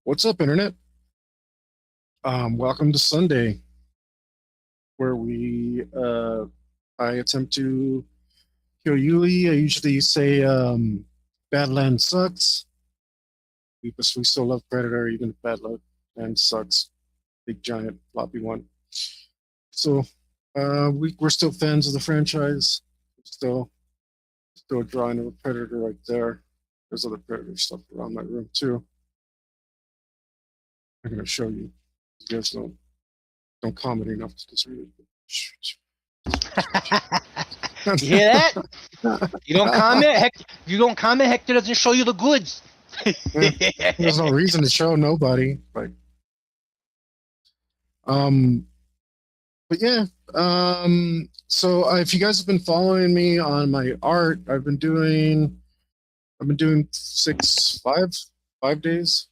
What's up, Internet? Welcome to Sunday, where I attempt to kill Yuli. I usually say Badland sucks. We still love Predator, even if Badland sucks. Big, giant, floppy one. So we're still fans of the franchise. Still drawing of a Predator right there. There's other Predator stuff around my room, too. I'm going to show you. You guys don't comment enough to just read it. You hear that? You don't comment. Hector doesn't show you the goods. Yeah, there's no reason to show nobody. But yeah. So if you guys have been following me on my art, I've been doing 5 days.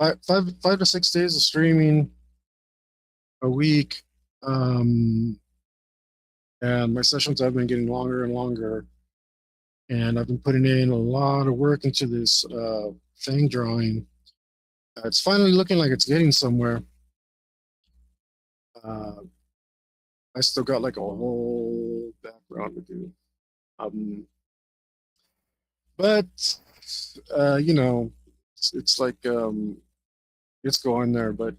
5 to 6 days of streaming a week. And my sessions have been getting longer and longer. And I've been putting in a lot of work into this Fang drawing. It's finally looking like it's getting somewhere. I still got like a whole background to do. But you know, it's like it's going there. But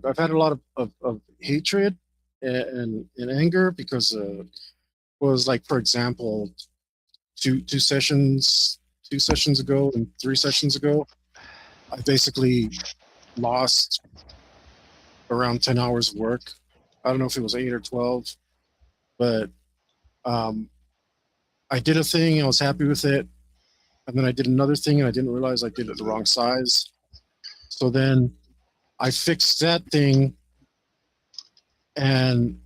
I've had a lot of hatred and anger because was like, for example, two sessions ago and 3 sessions ago, I basically lost around 10 hours of work. I don't know if it was 8 or 12, but I did a thing, I was happy with it, and then I did another thing and I didn't realize I did it the wrong size. So then I fixed that thing and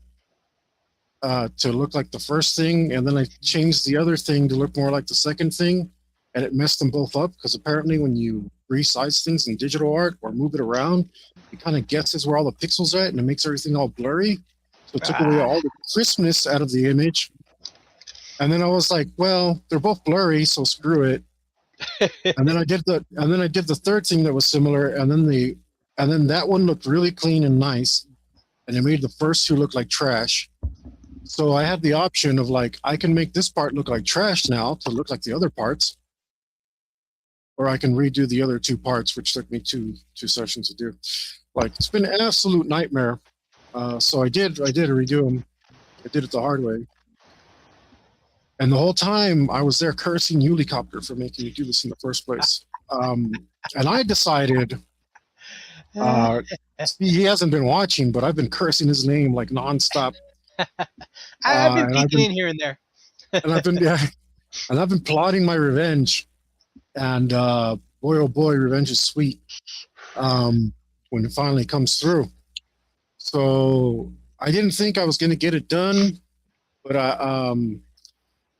to look like the first thing, and then I changed the other thing to look more like the second thing, and it messed them both up because apparently when you resize things in digital art or move it around, it kind of guesses where all the pixels are at and it makes everything all blurry. So it took away all the crispness out of the image. And then I was like, well, they're both blurry, so screw it. And then I did the third thing that was similar, and then that one looked really clean and nice, and it made the first 2 look like trash. So I had the option of like, I can make this part look like trash now to look like the other parts, or I can redo the other 2 parts, which took me two sessions to do. Like, it's been an absolute nightmare. So I did redo them. I did it the hard way. And the whole time I was there cursing Ulicopter for making me do this in the first place. And I decided, he hasn't been watching, but I've been cursing his name like nonstop. I've been peeking in here and there. and I've been plotting my revenge. And boy, oh boy, revenge is sweet when it finally comes through. So I didn't think I was going to get it done, but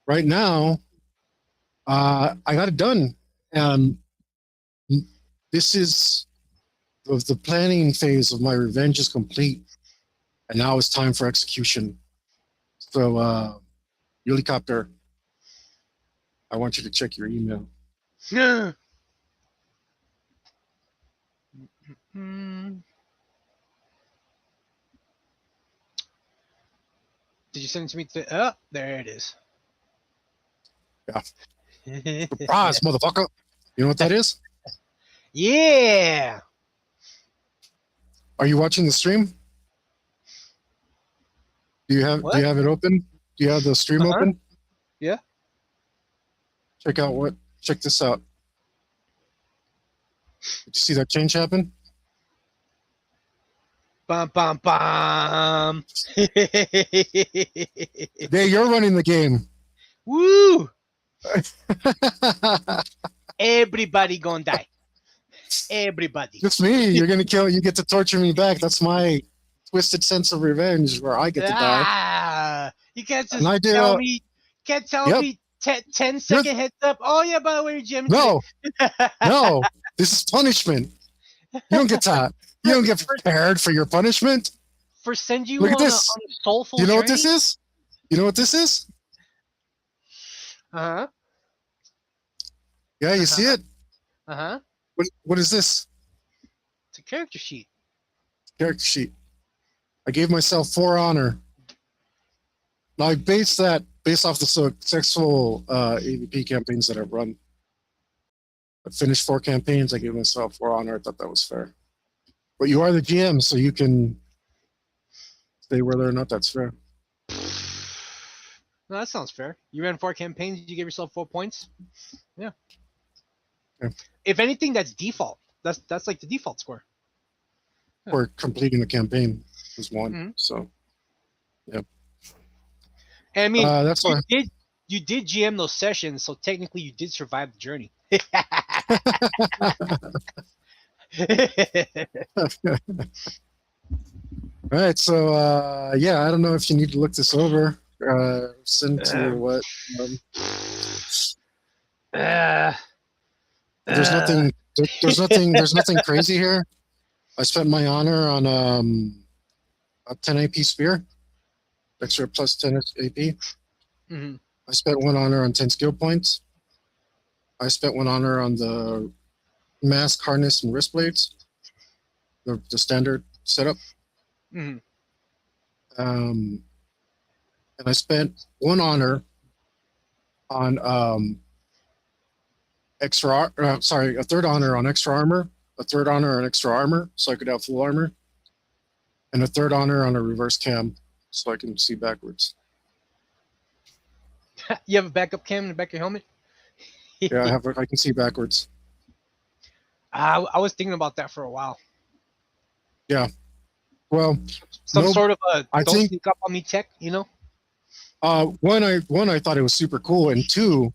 right now I got it done. And this is the planning phase of my revenge is complete. And now it's time for execution. So, Ulicopter, I want you to check your email. Yeah. Did you send it to me? Oh, there it is. Yeah. Surprise, motherfucker. You know what that is? Yeah. Are you watching the stream? Do you have it open? Do you have the stream open? Yeah. Check this out. Did you see that change happen? Bum bum bum. Today you're running the game. Woo! Everybody gonna die. Everybody. Just me. You're gonna kill. You get to torture me back. That's my twisted sense of revenge, where I get to die. You can't just tell me. Can't tell me 10-second heads up. Oh yeah, by the way, Jim. No, no. This is punishment. You don't get to. You don't get prepared for your punishment. For send you Look on at this. A soulful You know journey? what this is? You know what this is? Uh-huh. Yeah, you see it? Uh-huh. What is this? It's a character sheet. Character sheet. I gave myself 4 honor. Now I based off the successful AVP campaigns that I've run. I finished 4 campaigns. I gave myself 4 honor. I thought that was fair. But you are the GM, so you can say whether or not that's fair. No, that sounds fair. You ran 4 campaigns. You gave yourself 4 points. Yeah. If anything, that's default. That's like the default score. For completing the campaign was 1. So, yeah. And I mean, that's why you did GM those sessions, so technically you did survive the journey. All right, so yeah, I don't know if you need to look this over. Send to what? There's nothing. There's nothing crazy here. I spent my honor on a 10 AP spear, extra plus 10 AP. Mm-hmm. I spent 1 honor on 10 skill points. I spent 1 honor on the mask, harness, and wrist blades. The standard setup. Mm-hmm. And I spent 1 honor on a 3rd honor on extra armor, a 3rd honor on extra armor, so I could have full armor, and a 3rd honor on a reverse cam, so I can see backwards. You have a backup cam in the back of your helmet? Yeah, I can see backwards. I was thinking about that for a while. Yeah. Well, some sort of a I don't think, sneak up on me tech, you know? One, I thought it was super cool, and 2,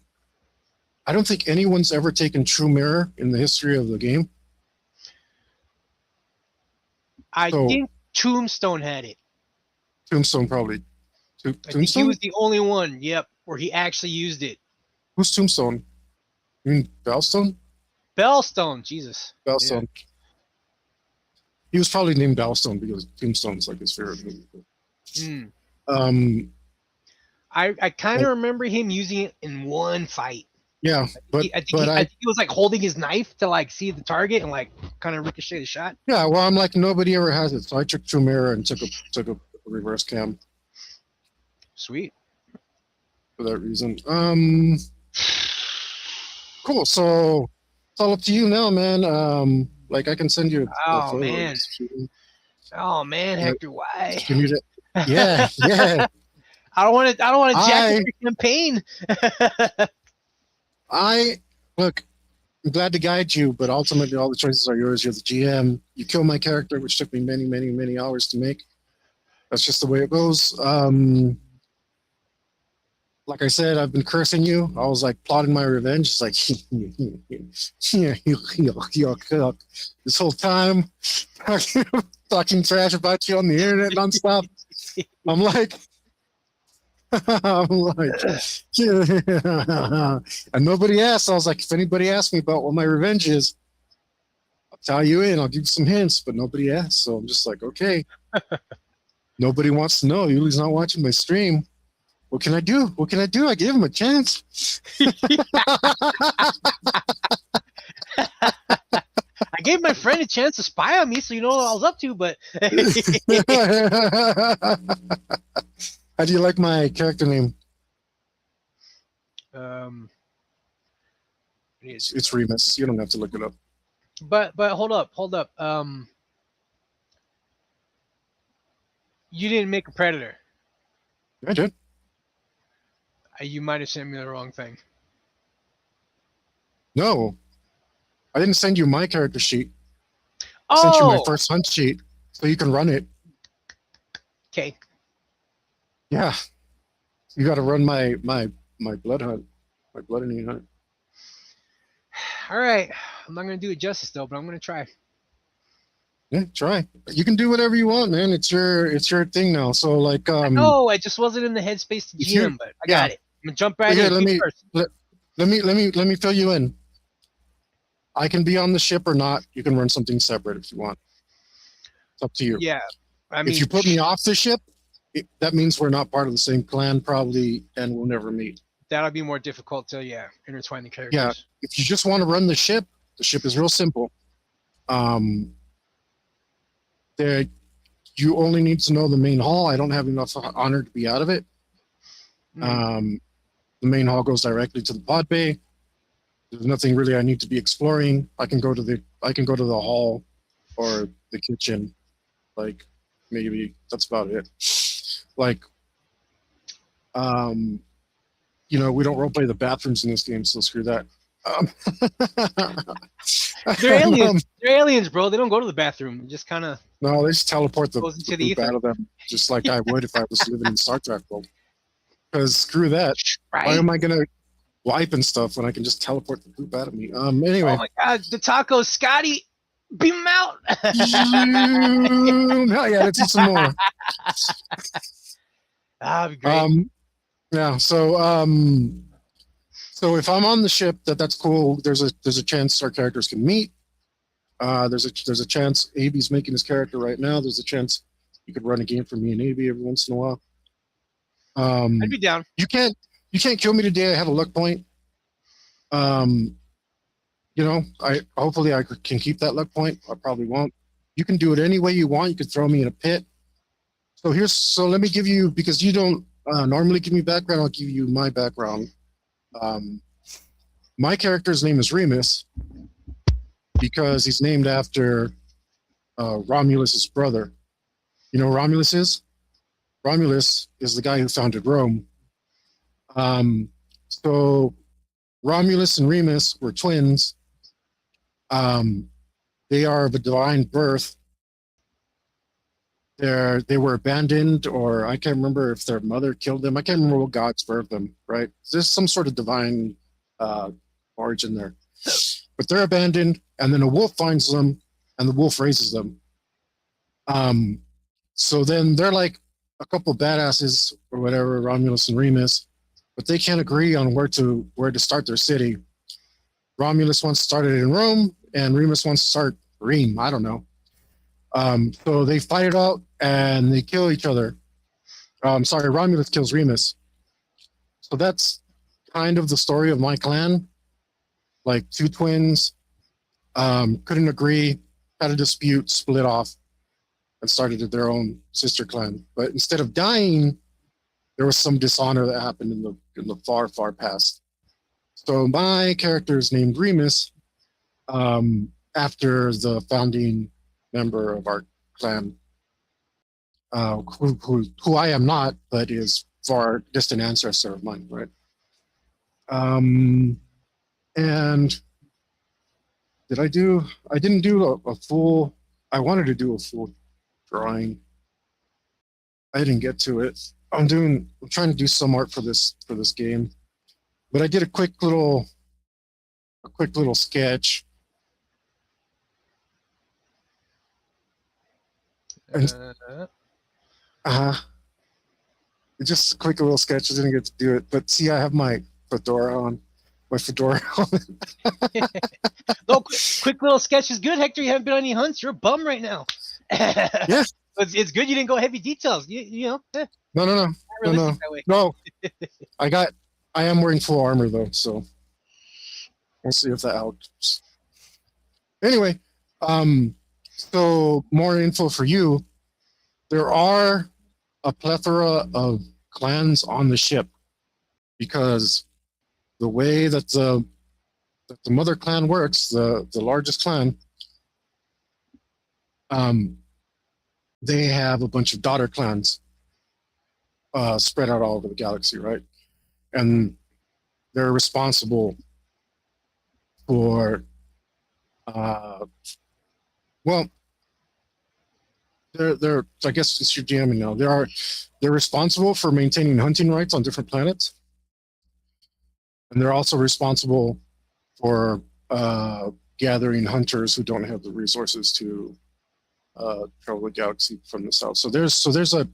I don't think anyone's ever taken True Mirror in the history of the game. I think Tombstone had it. Tombstone probably. I think he was the only one, yep, where he actually used it. Who's Tombstone? You mean Bellstone? Bellstone, Jesus. Bellstone. Yeah. He was probably named Bellstone because Tombstone's like his favorite movie. I kind of remember him using it in 1 fight. Yeah, I think he was like holding his knife to like see the target and like kind of ricochet the shot. Yeah, well, I'm like nobody ever has it, so I took True Mirror and took a reverse cam. Sweet. For that reason, cool. So it's all up to you now, man. Like I can send you. Oh man. Oh man, Hector, why? You need it. Yeah, yeah. I don't want to jack your campaign. Look, I'm glad to guide you, but ultimately all the choices are yours. You're the GM. You kill my character, which took me many, many, many hours to make. That's just the way it goes. Like I said, I've been cursing you. I was like plotting my revenge. It's like this whole time talking trash about you on the internet nonstop. I'm like, and nobody asked. I was like, if anybody asks me about what my revenge is, I'll tell you and I'll give you some hints, but nobody asked. So I'm just like, okay. Nobody wants to know. Yuli's not watching my stream. What can I do? What can I do? I gave him a chance. I gave my friend a chance to spy on me, so you know what I was up to, but how do you like my character name? It's Remus. You don't have to look it up. But hold up. You didn't make a Predator. I did. You might have sent me the wrong thing. No, I didn't send you my character sheet. I sent you my first hunt sheet, so you can run it. Okay. Yeah, you got to run my blood hunt, my blood hunting hunt. All right, I'm not gonna do it justice though, but I'm gonna try. Yeah, try. You can do whatever you want, man. It's your thing now. So like, no, I just wasn't in the headspace to GM, but I got it. I'm gonna jump right in. Let me fill you in. I can be on the ship or not. You can run something separate if you want. It's up to you. Yeah, I mean, if you put me off the ship, that means we're not part of the same clan probably, and we'll never meet. That'll be more difficult to intertwine the characters. Yeah, if you just want to run the ship, The ship is real simple. There, you only need to know the main hall. I don't have enough honor to be out of it. Mm. The main hall goes directly to the pod bay. There's nothing really I need to be exploring. I can go to the hall or the kitchen. Like maybe that's about it. Like we don't roleplay the bathrooms in this game, so screw that. They're aliens. They're aliens, bro. They don't go to the bathroom. It just kind of No, they just teleport the goes into the poop ether. out of them, just like I would if I was living in Star Trek world. Because screw that. Right? Why am I gonna wipe and stuff when I can just teleport the poop out of me? Anyway. Oh my god, the tacos, Scotty, beam them out. Hell yeah, let's eat some more. That'd be great. Yeah. So if I'm on the ship, that's cool. There's a chance our characters can meet. There's a chance AB's making his character right now. There's a chance you could run a game for me and AB every once in a while. I'd be down. You can't kill me today. I have a luck point. Hopefully I can keep that luck point. I probably won't. You can do it any way you want. You could throw me in a pit. So let me give you, because you don't normally give me background, I'll give you my background. My character's name is Remus because he's named after Romulus's brother. You know who Romulus is? Romulus is the guy who founded Rome. So Romulus and Remus were twins. They are of a divine birth. They were abandoned, or I can't remember if their mother killed them. I can't remember what gods birthed them, right? There's some sort of divine origin there. But they're abandoned, and then a wolf finds them, and the wolf raises them. So then they're like a couple badasses or whatever, Romulus and Remus, but they can't agree on where to start their city. Romulus wants to start it in Rome, and Remus wants to start Rome. I don't know. So they fight it out and they kill each other. Romulus kills Remus. So that's kind of the story of my clan. Like two twins, couldn't agree, had a dispute, split off, and started their own sister clan. But instead of dying, there was some dishonor that happened in the far, far past. So my character is named Remus, after the founding member of our clan, who I am not, but is far distant ancestor of mine, right? And I didn't do a full, I wanted to do a full drawing. I didn't get to it. I'm trying to do some art for this game, but I did a quick little sketch. And just a quick little sketch. I didn't get to do it, but see, I have my fedora on. No, quick little sketch is good, Hector. You haven't been on any hunts. You're a bum right now. Yeah. It's good you didn't go heavy details. No. No. I am wearing full armor though, so we'll see if that helps. Anyway, so more info for you. There are a plethora of clans on the ship because the way that the mother clan works, the largest clan, they have a bunch of daughter clans spread out all over the galaxy, right? And they're responsible for, they're I guess it's your jamming now. They're responsible for maintaining hunting rights on different planets, and they're also responsible for gathering hunters who don't have the resources to travel the galaxy from the south. So there's a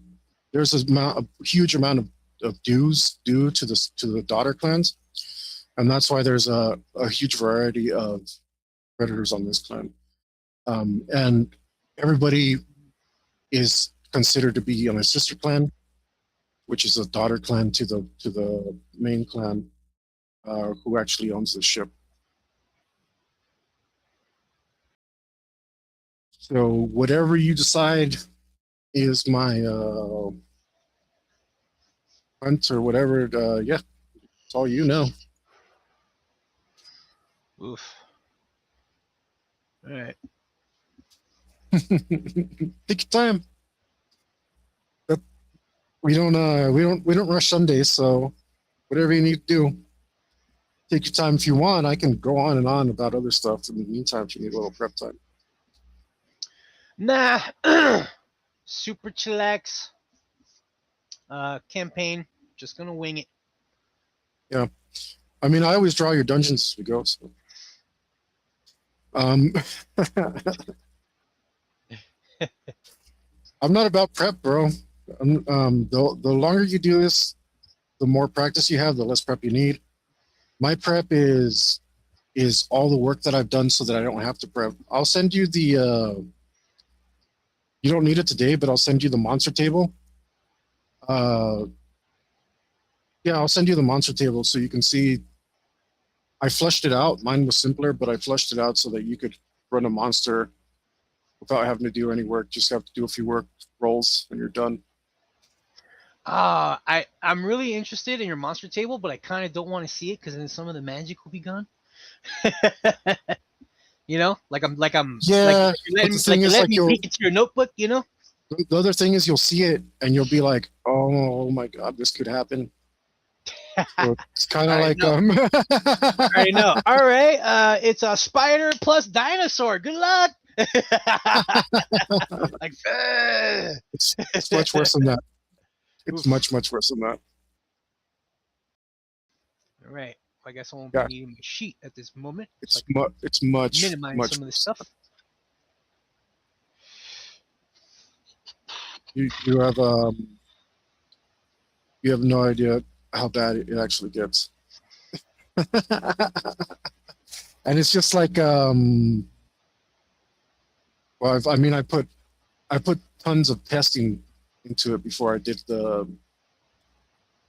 huge amount of dues due to the daughter clans, and that's why there's a huge variety of predators on this clan, and everybody is considered to be on a sister clan, which is a daughter clan to the main clan, who actually owns the ship. So whatever you decide is my hunt or whatever. Yeah, it's all you know. Oof. All right. Take your time. But we don't rush Sundays, so whatever you need to do, take your time. If you want, I can go on and on about other stuff. In the meantime, if you need a little prep time. Nah. Super chillax. Campaign. Just gonna wing it. Yeah, I mean, I always draw your dungeons as we go. So. Um, I'm not about prep, bro. The longer you do this, the more practice you have, the less prep you need. My prep is all the work that I've done so that I don't have to prep. I'll send you the. You don't need it today, but I'll send you the monster table. Yeah, I'll send you the monster table so you can see. I fleshed it out. Mine was simpler, but I fleshed it out so that you could run a monster without having to do any work. Just have to do a few work rolls and you're done. I'm really interested in your monster table, but I kind of don't want to see it because then some of the magic will be gone. You know, like Yeah, but the thing you is, let like, me peek into your notebook. You know. the other thing is you'll see it and you'll be like, oh my god, this could happen. So it's kind of like I know. All right. It's a spider plus dinosaur. Good luck. Like. it's much worse than that. It's much worse than that. All right. I guess I won't Yeah, be needing my sheet at this moment. it's much minimize some of this stuff. You have you have no idea how bad it actually gets. And it's just like well, I mean, I put tons of testing into it before I did the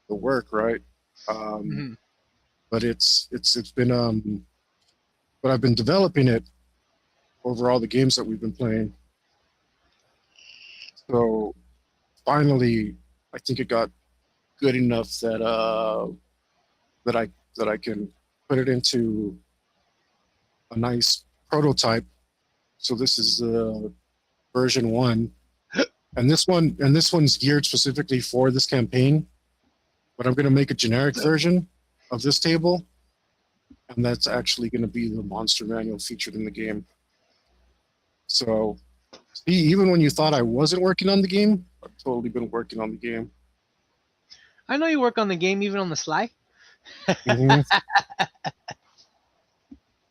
work, right? Mm-hmm. But it's been but I've been developing it over all the games that we've been playing. So finally, I think it got good enough that that I can put it into a nice prototype. So this is version 1, and this one's geared specifically for this campaign. But I'm going to make a generic version of this table, and that's actually going to be the monster manual featured in the game. So, see, even when you thought I wasn't working on the game, I've totally been working on the game. I know you work on the game even on the sly. Mm-hmm.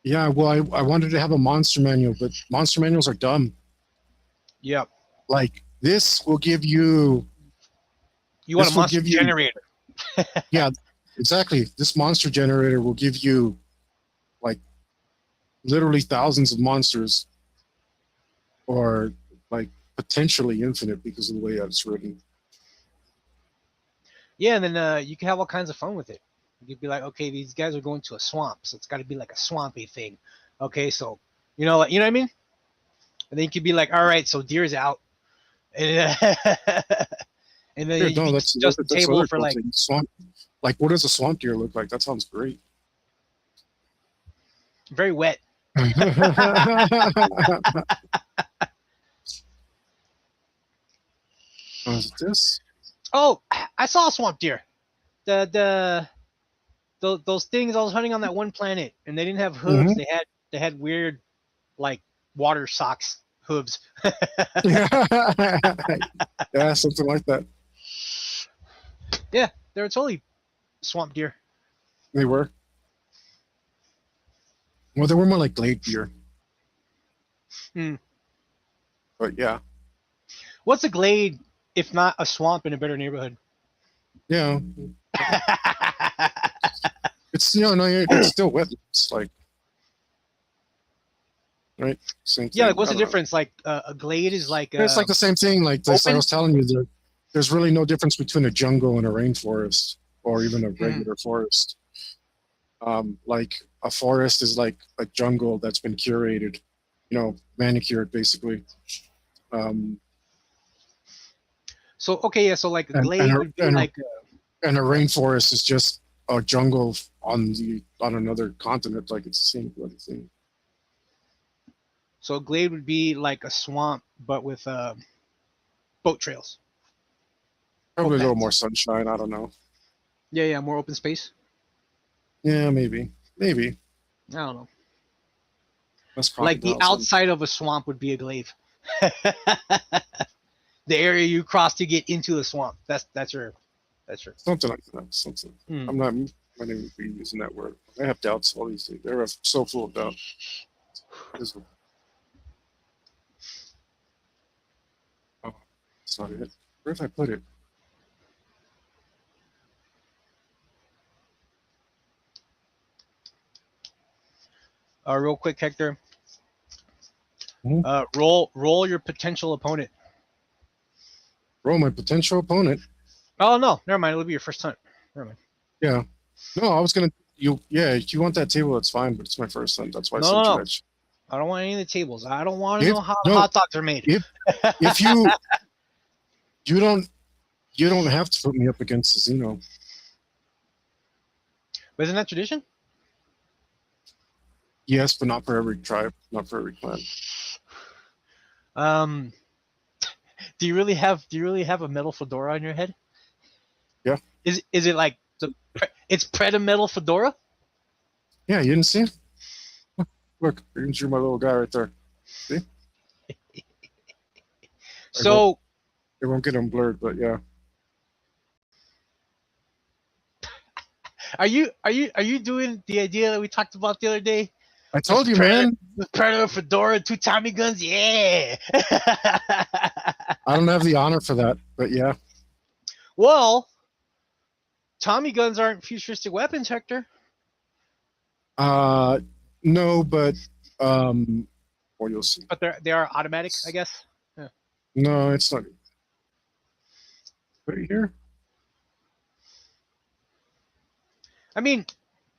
Yeah, well, I wanted to have a monster manual, but monster manuals are dumb. Yep. Like, this will give you. You want a This will monster give you. generator. Yeah, exactly. This monster generator will give you, like, literally thousands of monsters, or like potentially infinite because of the way that it's written. Yeah, and then you can have all kinds of fun with it. You'd be like, okay, these guys are going to a swamp, so it's got to be like a swampy thing. Okay, so you know what I mean? And then you could be like, all right, so deer's out, and, and then Yeah, you no, could that's adjust the table other for cool like thing. Swamp. Like, what does a swamp deer look like? That sounds great. very wet. Is it this? Oh, I saw a swamp deer. Those things I was hunting on that one planet, and they didn't have hooves. Mm-hmm. They had weird like water socks hooves. Yeah, yeah, something like that. Yeah, they were totally swamp deer. They were. Well, they were more like glade deer. Hmm. But yeah, What's a glade if not a swamp in a better neighborhood? yeah, it's it's still wet. It's like, right, same thing. Yeah, like what's I the don't know. difference? Like a glade is like It's like the same thing. Like this, I open. was telling you, there's really no difference between a jungle and a rainforest, or even a regular forest. Like a forest is like a jungle that's been curated, manicured basically. Um, So okay, yeah. So like a and glade would be like and a rainforest is just a jungle on another continent, like it's the same bloody thing. so a glade would be like a swamp, but with boat trails. Probably Boat a little paths. more sunshine. I don't know. Yeah, yeah, more open space. Yeah, maybe. I don't know. Less Like the crocodiles. outside of a swamp would be a glade. The area you cross to get into the swamp. That's your. Something like that. Something. Mm. I'm not even be using that word. I have doubts. All these things. They're so full of doubt. Oh, that's not it. Where did I put it? Real quick, Hector. Mhm. Roll your potential opponent. Roll my potential opponent. Oh no, never mind. It'll be your first time. Never mind. Yeah. No, I was gonna. If you want that table, that's fine. But it's my first hunt. That's why I sent you No. that. I don't want any of the tables. I don't want to If know how no, hot dogs are made. if you don't have to put me up against the Xeno. But isn't that tradition? Yes, but not for every tribe, not for every clan. Do you really have a metal fedora on your head? Yeah. Is it like it's Preda metal fedora? Yeah, you didn't see it? Look, you're my little guy right there. See? So it won't get them blurred, but yeah. Are you doing the idea that we talked about the other day? I told you, man. The Predator fedora, 2 Tommy guns, yeah. I don't have the honor for that, but yeah. Well, Tommy guns aren't futuristic weapons, Hector. No, but well, you'll see. But they are automatic, I guess. Yeah. No, it's not. Right here. I mean,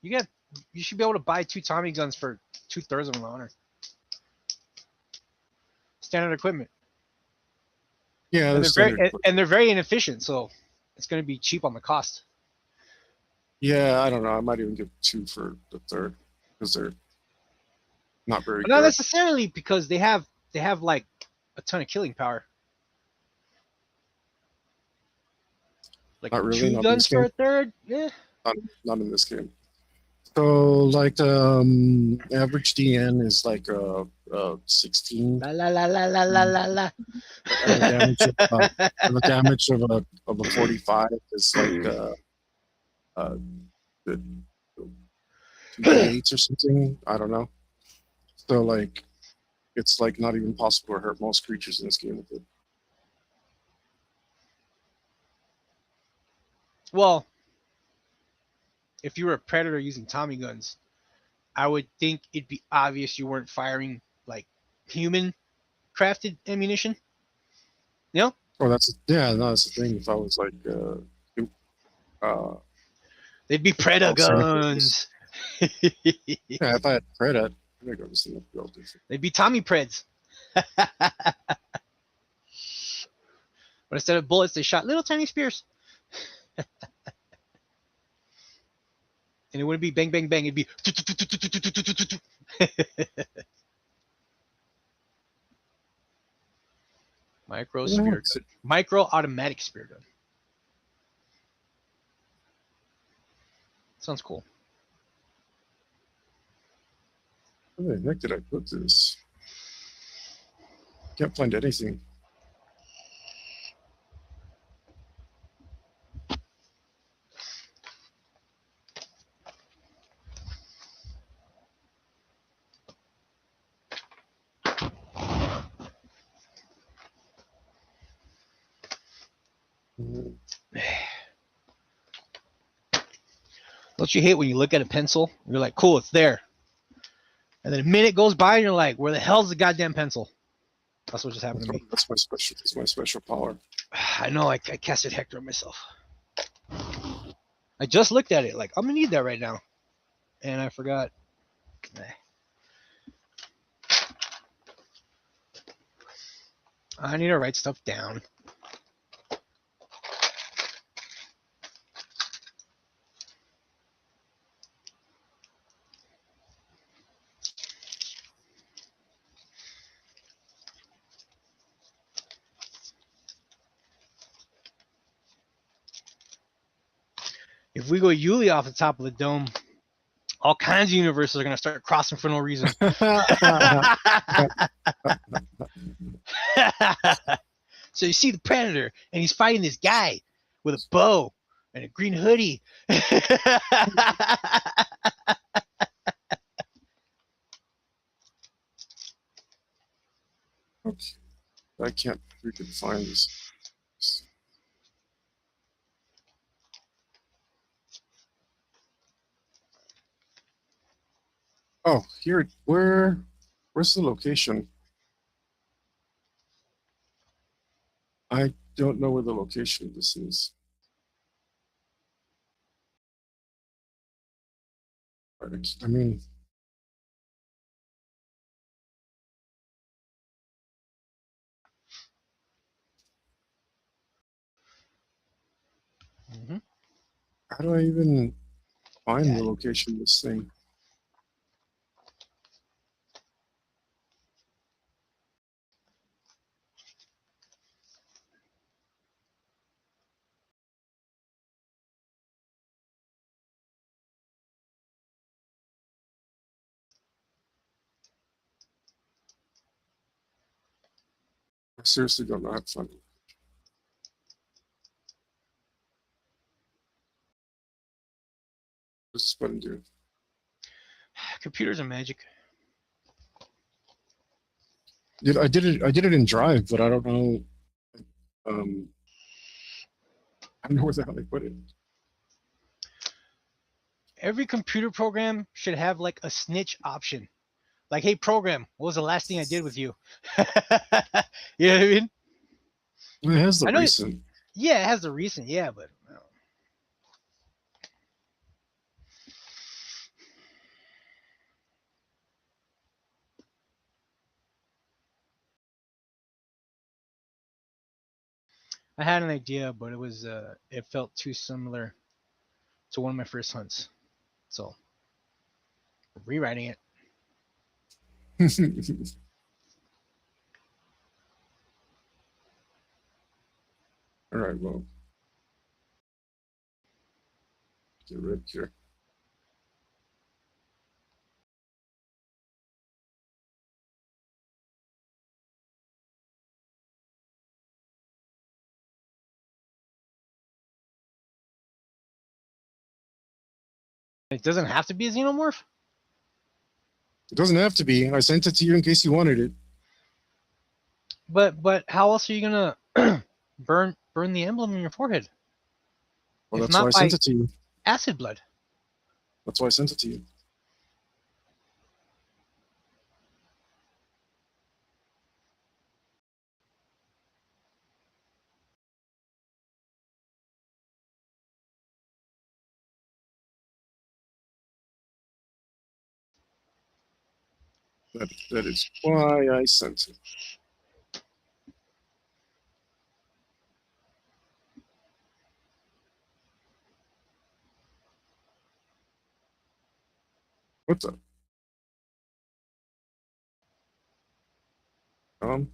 you should be able to buy 2 Tommy guns for 2/3 of an honor. Standard equipment. Yeah, and they're very inefficient, so it's going to be cheap on the cost. Yeah, I don't know. I might even give 2 for the third because they're not very. Not necessarily, because they have like a ton of killing power. Like not really, 2 guns for a third, yeah. Not in this game. So like average DN is like 16. La la la la la la la la. And the damage of a 45 is like 2d8s or something. I don't know. So like it's like not even possible to hurt most creatures in this game with it. Well, if you were a predator using Tommy guns, I would think it'd be obvious you weren't firing like human crafted ammunition. You know? Oh, that's the thing. If I was like they'd be predator guns. Yeah, if I had Predat, I'm gonna go to see they'd be Tommy Preds. But instead of bullets, they shot little tiny spears. And it wouldn't be bang, bang, bang. It'd be. Micro spear gun. Micro automatic spear gun. Sounds cool. Where the heck did I put this? Can't find anything. Don't you hate when you look at a pencil? You're like, cool, it's there. And then a minute goes by and you're like, where the hell's the goddamn pencil? That's what just happened to me. That's my special power. I know, I casted Hector on myself. I just looked at it like, I'm gonna need that right now. And I forgot. I need to write stuff down. If we go Yuli off the top of the dome, all kinds of universes are gonna start crossing for no reason. So you see the Predator, and he's fighting this guy with a bow and a green hoodie. Okay. I can't freaking find this. Oh, here. Where's the location? I don't know where the location of this is. I mean, Mm-hmm. how do I even find Yeah. the location of this thing? I seriously don't know how to find it. What's this button do? Computers are magic. I did it in Drive, but I don't know. Um, I don't know where the hell they put it. Every computer program should have like a snitch option. Like, hey, program, what was the last thing I did with you? You know what I mean? It has the I know. recent. Yeah, it has the recent. Yeah, but I had an idea, but it felt too similar to one of my first hunts, so rewriting it. All right, well, get rid of here. It doesn't have to be a xenomorph, It doesn't have to be. I sent it to you in case you wanted it. but how else are you gonna burn the emblem on your forehead Well, if that's why I not sent by it to you. acid blood? That's why I sent it to you. That is why I sent it. What the? Um,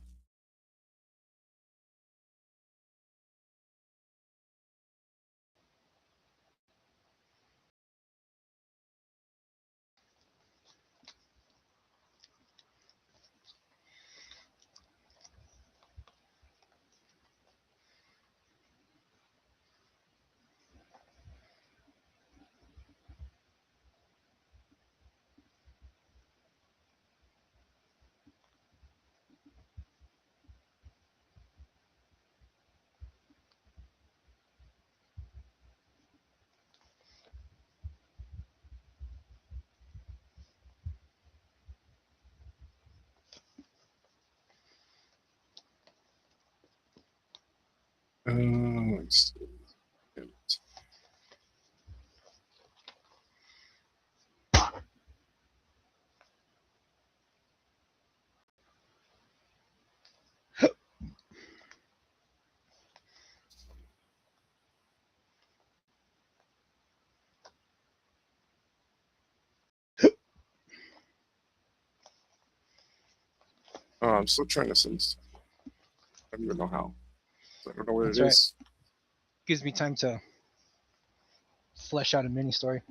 let's see. I'm still trying to send. I don't even know how. I don't know what That's it right. is. Gives me time to flesh out a mini story.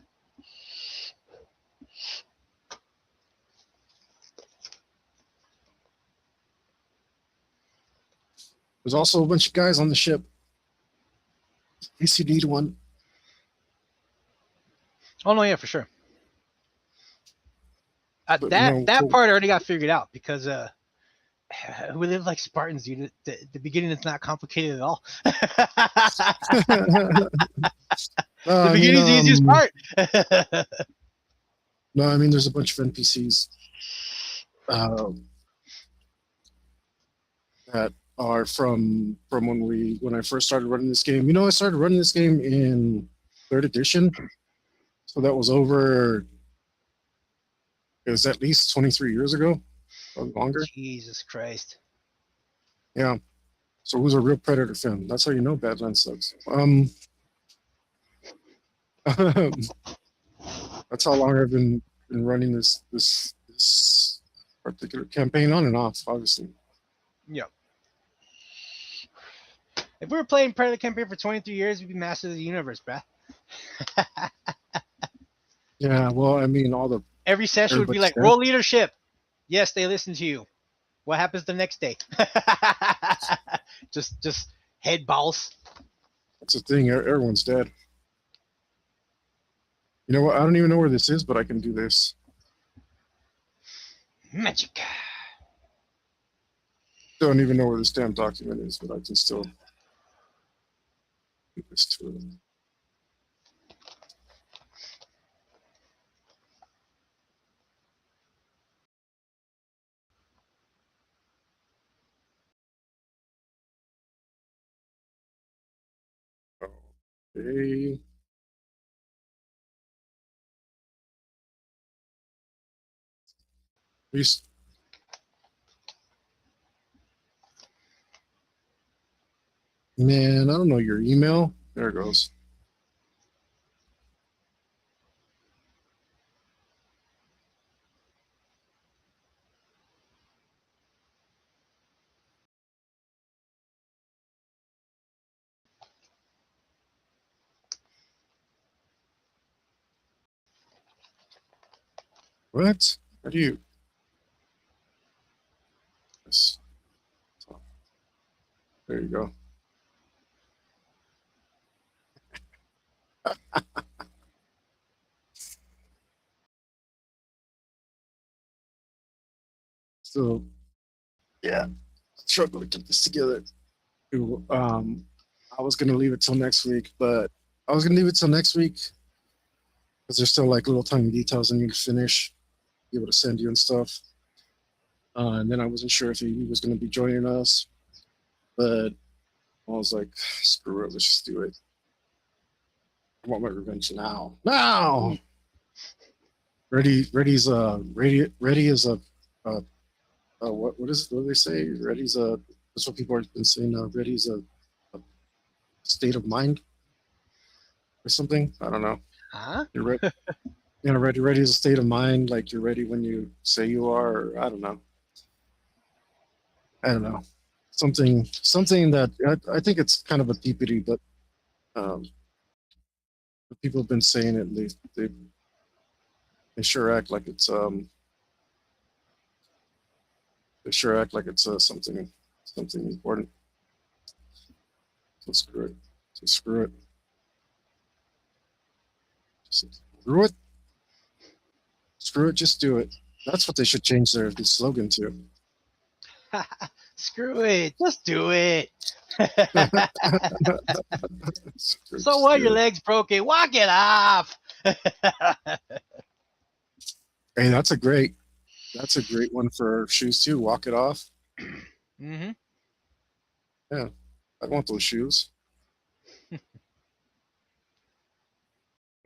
There's also a bunch of guys on the ship. In case you need one. Oh no, yeah, for sure. But, That part already got figured out because we live like Spartans, dude. The beginning is not complicated at all. The I mean, beginning is the easiest part. no, I mean, there's a bunch of NPCs that are from when I first started running this game. I started running this game in third edition, so that was over. It was at least 23 years ago, or longer. Jesus Christ. Yeah. So who's a real Predator fan? That's how you know Badlands sucks. That's how long I've been running this particular campaign on and off, obviously. Yep. If we were playing Predator campaign for 23 years, we'd be masters of the universe, bruh. Yeah, well, I mean, all the Every session would be everybody's like, dead. roll leadership. Yes, they listen to you. What happens the next day? just head bounce. That's the thing. Everyone's dead. You know what? I don't even know where this is, but I can do this. Magic. Don't even know where this damn document is, but I can still do this to it. Okay. Please. Man, I don't know your email. There it goes. What? How do you? Yes. There you go. So, yeah, struggle to get this together. I was gonna leave it till next week, but I was gonna leave it till next week because there's still like little tiny details I need to finish, be able to send you and stuff. And then I wasn't sure if he was gonna be joining us, but I was like, screw it, let's just do it. I want my revenge now. Now. Ready is a what is it? What do they say? Ready's a that's what people have been saying. Ready's a state of mind or something. I don't know. Huh? You're ready. Ready is a state of mind. Like you're ready when you say you are. Or I don't know. I don't know. Something that I think it's kind of a deepity, but um, people have been saying it. And they sure act like it's they sure act like it's something important. So screw it. So screw it. Just screw it. Screw it. Just do it. That's what they should change their slogan to. Screw it. Just do it. Screw it, So just what? do Your it. leg's broken. Walk it off. Hey, that's a great one for shoes too. Walk it off. Mm-hmm. Yeah, I want those shoes. But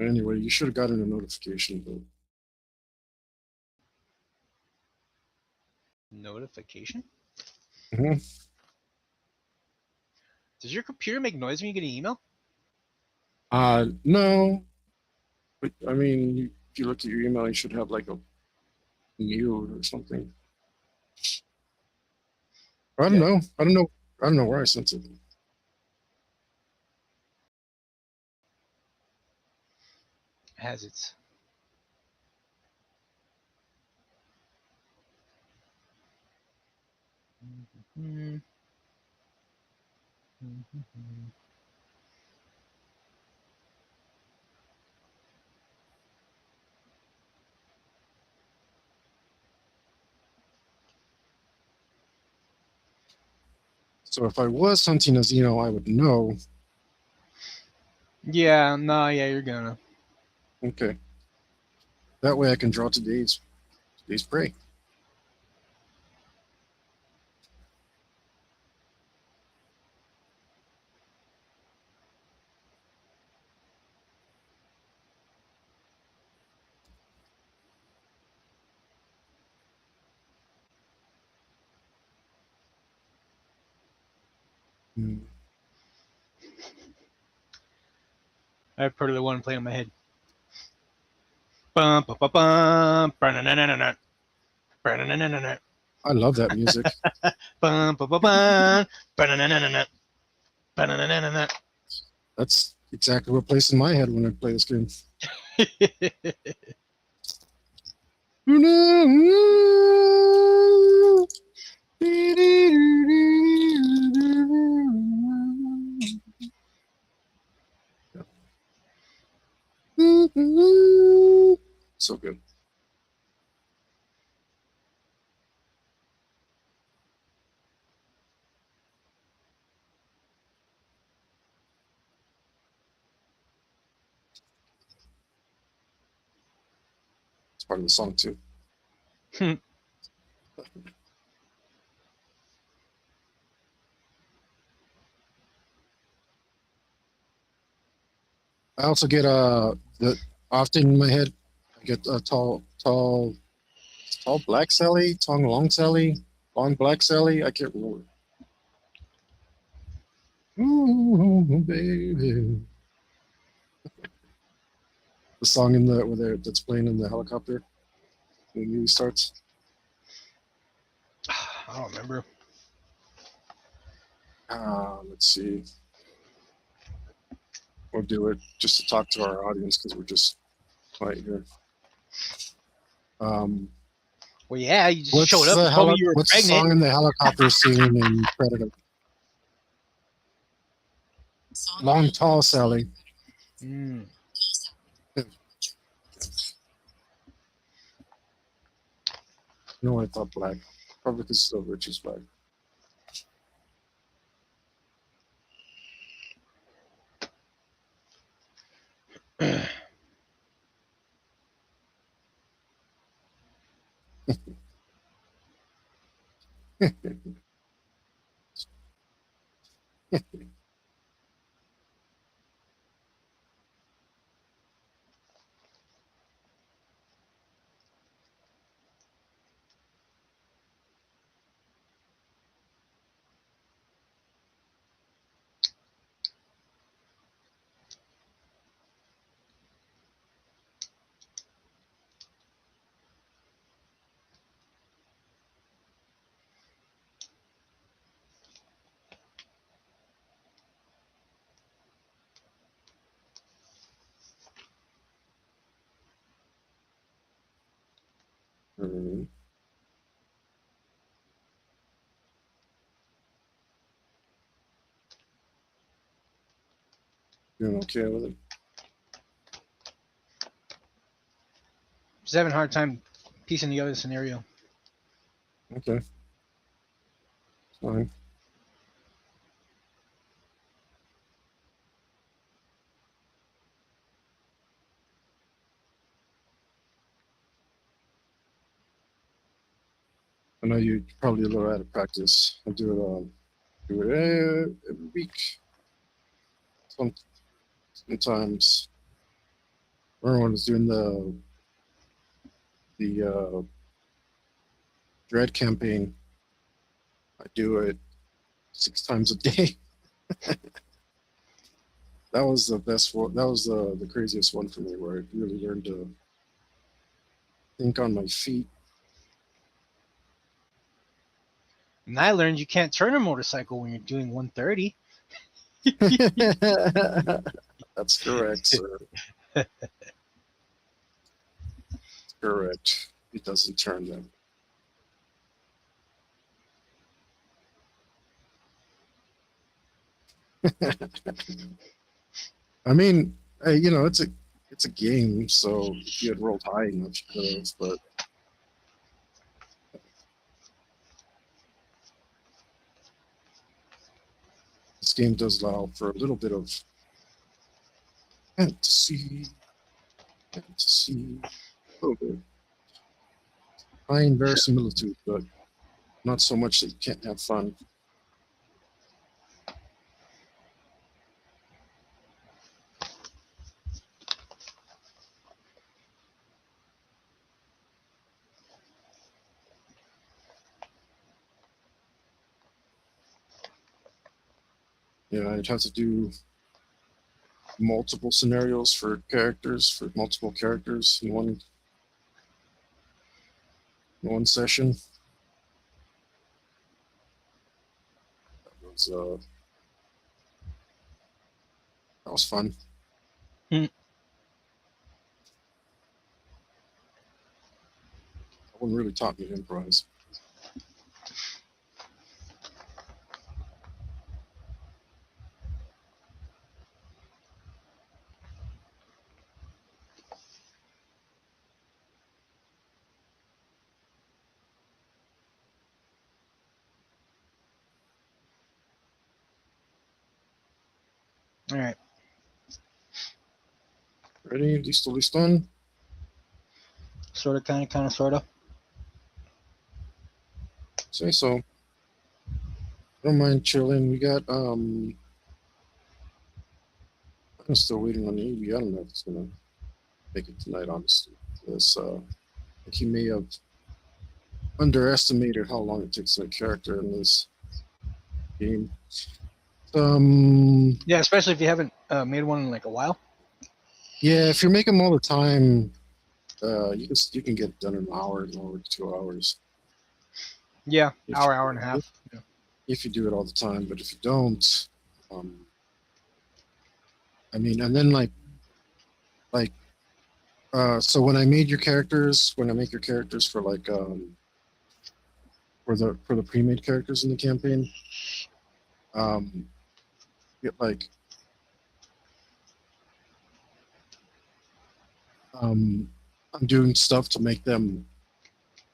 anyway, you should have gotten a notification. But Notification? Mhm. Does your computer make noise when you get an email? No, but I mean, if you look at your email, you should have like a mute or something. I don't know. I don't know. I don't know where I sent it. Has its. Mm-hmm. Mm-hmm. So if I was hunting a Xeno, I would know. Yeah, no, yeah, you're gonna. Okay. That way I can draw today's prey. Hmm. I put the one playing in my head. Bum, bum, bum, bum, ba-na-na-na-na-na, ba-na-na-na-na-na, I love that music. bum, bum, bum, bum, ba-na-na-na-na-na, ba-na-na-na-na-na. That's exactly what plays in my head when I play this game. So good. It's part of the song too. I also get the often in my head I get a tall black Sally, tongue long Sally, long black Sally. I can't remember. Ooh, baby. The song in the that's playing in the helicopter when the movie starts. I don't remember. Let's see. We'll do it just to talk to our audience because we're just right here. Well, yeah, you just showed up and told me you were What's the pregnant. song in the helicopter scene in Predator? Long tall Sally. Mm. No, I thought black. Probably because Silver is black. Mm, Doing okay with it. Just having a hard time piecing together the scenario. Okay, fine. I know you're probably a little out of practice. I do it every week. Sometimes everyone is doing the dread campaign. I do it 6 times a day. That was the best one. That was the craziest one for me, where I really learned to think on my feet. And I learned you can't turn a motorcycle when you're doing 130. That's correct, sir. Correct. It doesn't turn them. I mean, you know, it's a game, so if you had rolled high enough, you could have. But this game does allow for a little bit of fantasy, a little bit high in verisimilitude, but not so much that you can't have fun. Yeah, I'd have to do multiple scenarios for multiple characters in one session. That was fun. Hmm. That one really taught me to improvise. All right. Ready? Listo, liston? Sort of, kind of, sort of. Say so. I don't mind chilling. We got I'm still waiting on the EV. I don't know if it's gonna make it tonight, honestly. This I think he may have underestimated how long it takes to make character in this game. Yeah, especially if you haven't made one in like a while. Yeah, if you're making them all the time, you can get it done in an hour to 2 hours. Yeah, If hour and a half. Yeah. if you do it all the time, but if you don't, I mean, and then like so when I make your characters for like for the pre-made characters in the campaign, get like I'm doing stuff to make them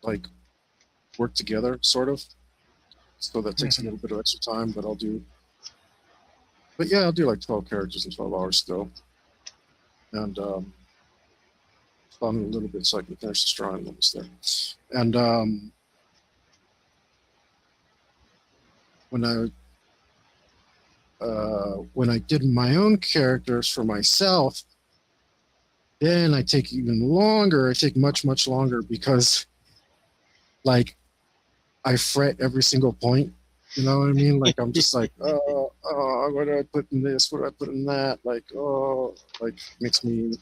like work together, sort of. So that takes a little bit of extra time, but I'll do like 12 characters in 12 hours still, and fun a little bit so I can finish the drawing levels there. And when I did my own characters for myself, then I take even longer. I take much longer because like I fret every single point. You know what I mean? Like I'm just like, what do I put in this? What do I put in that? Like, like makes me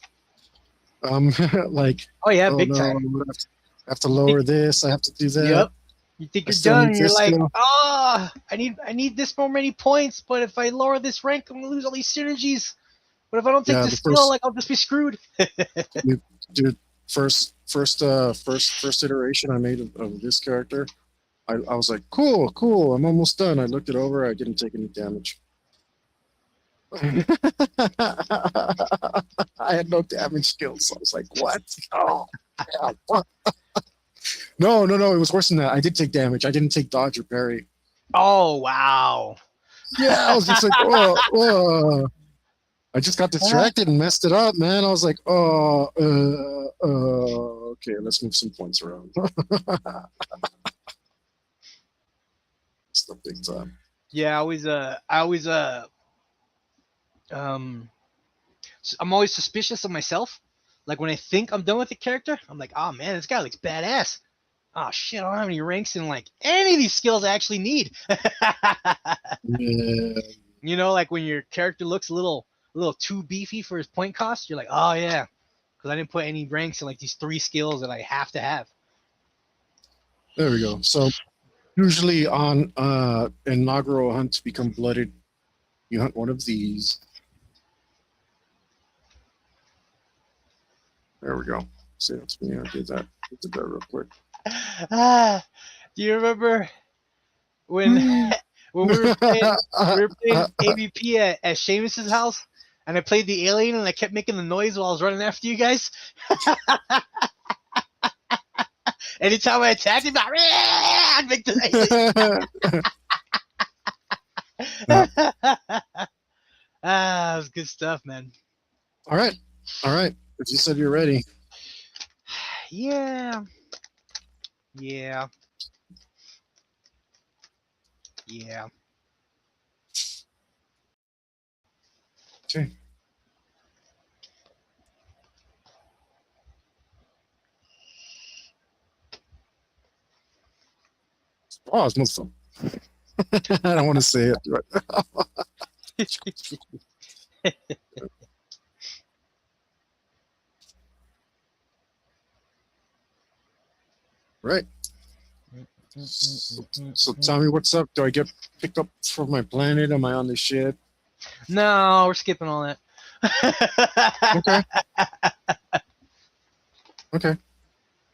like, Oh yeah, oh big no, time. I have to lower this. I have to do that. Yep. You think I you're still done, need and you're this like, skill. I need this more many points, but if I lower this rank, I'm gonna lose all these synergies. But if I don't take Yeah, this the skill, first like I'll just be screwed. dude, first iteration I made of this character, I was like, cool, I'm almost done. I looked it over, I didn't take any damage. I had no damage skills. I was like, what? Oh, yeah, fuck. No, it was worse than that. I did take damage. I didn't take dodge or parry. Oh wow. Yeah, I was just like, I just got distracted and messed it up, man. I was like, okay, let's move some points around. It's the big time. Yeah, I'm always suspicious of myself. Like when I think I'm done with the character, I'm like, oh man, this guy looks badass. Oh shit, I don't have any ranks in like any of these skills I actually need. Yeah, You know, like when your character looks a little too beefy for his point cost, you're like, oh yeah, because I didn't put any ranks in like these 3 skills that I have to have. there we go. So Usually on inaugural hunt to become blooded, you hunt one of these. There we go. See, that's me. I did that. I did that real quick. Do you remember when when we were playing AVP at Seamus's house, and I played the alien and I kept making the noise while I was running after you guys? Anytime I attacked him, I'd make the that was good stuff, man. All right. All right. If you said you're ready. Yeah. Yeah. Yeah. Okay. Oh, it's most fun. I don't want to say it. Right. So tell me what's up. Do I get picked up from my planet? Am I on the ship? No, we're skipping all that. Okay. Okay.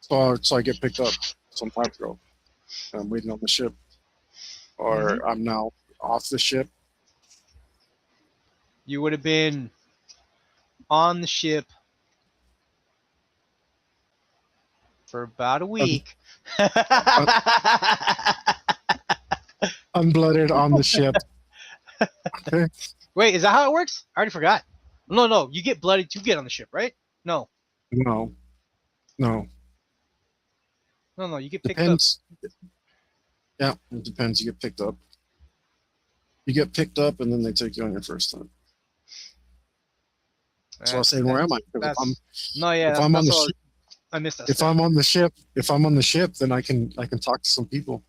So I get picked up some time ago. I'm waiting on the ship. Or I'm now off the ship. You would have been on the ship for about a week. Unblooded on the ship. Okay. Wait, is that how it works? I already forgot. No, you get blooded to get on the ship, right? No, No. no, you get picked Depends. Yeah, it depends. You get picked up. You get picked up, and then they take you on your first time. up. So I was saying, where am I? If I'm on the ship, I missed that. if I'm on the ship, then I can talk to some people.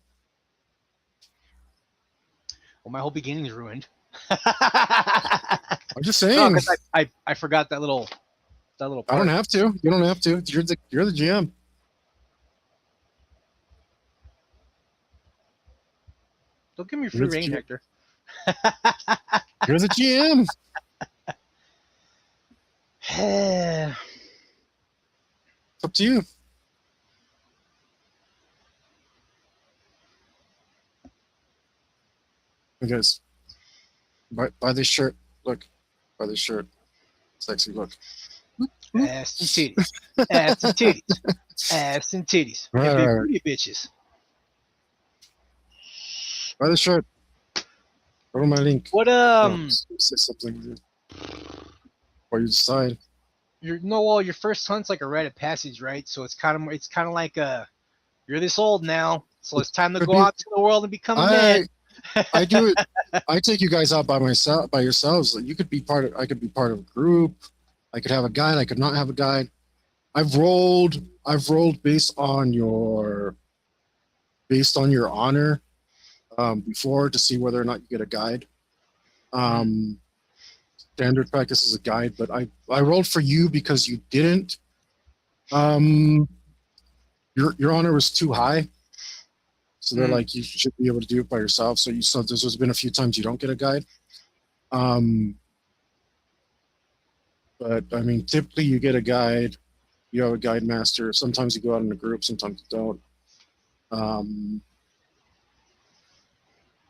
Well, my whole beginning is ruined. I'm just saying. No, because I forgot that little part. I don't have to. You don't have to. You're the GM. Don't give me free reign, Hector. You're the GM. Yeah. It's up to you. Hey guys, buy this shirt. Look, buy this shirt. Sexy look. Ass and titties. Ass and titties. Ass and titties. Right, And big right. booty bitches. Buy the shirt. Go to my link. What Say something. Or you decide. your first hunt's like a rite of passage, right? So it's kind of like you're this old now, so it's time to go out to the world and become a man. I do it. I take you guys out by yourselves. You could be part of. I could be part of a group. I could have a guide. I could not have a guide. I've rolled based on your honor before to see whether or not you get a guide. Standard practice is a guide, but I rolled for you because you didn't. Your honor was too high. So they're like, you should be able to do it by yourself. So there's been a few times you don't get a guide. But I mean, typically you get a guide. You have a guide master. Sometimes you go out in a group. Sometimes you don't.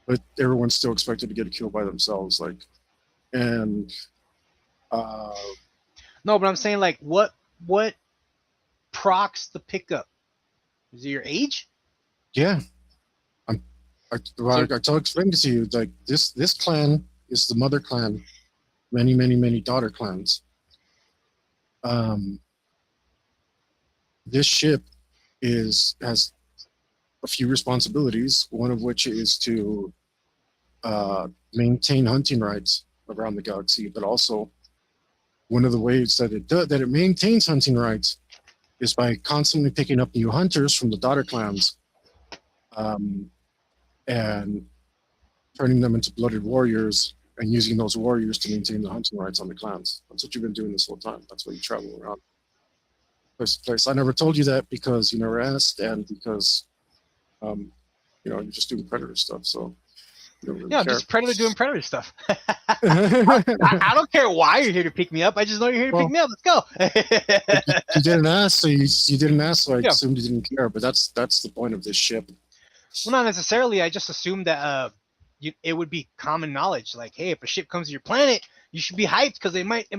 But everyone's still expected to get a kill by themselves. No, but I'm saying like, what procs the pickup? Is it your age? Yeah. I explain to you, like this clan is the mother clan, many daughter clans. This ship has a few responsibilities, one of which is to maintain hunting rights around the galaxy, but also one of the ways that it maintains hunting rights is by constantly picking up new hunters from the daughter clans. And turning them into blooded warriors and using those warriors to maintain the hunting rights on the clans. That's what you've been doing this whole time. That's why you travel around place to place. I never told you that because you never asked, and because you're just doing Predator stuff, so you don't really Yeah, I'm care. just Predator doing Predator stuff. I don't care why you're here to pick me up. I just know you're here to pick Well, me up. Let's go. you didn't ask, so you didn't ask, so I Yeah. assumed you didn't care. But that's the point of this ship. Well, not necessarily. I just assumed that it would be common knowledge. Like, hey, if a ship comes to your planet, you should be hyped because they might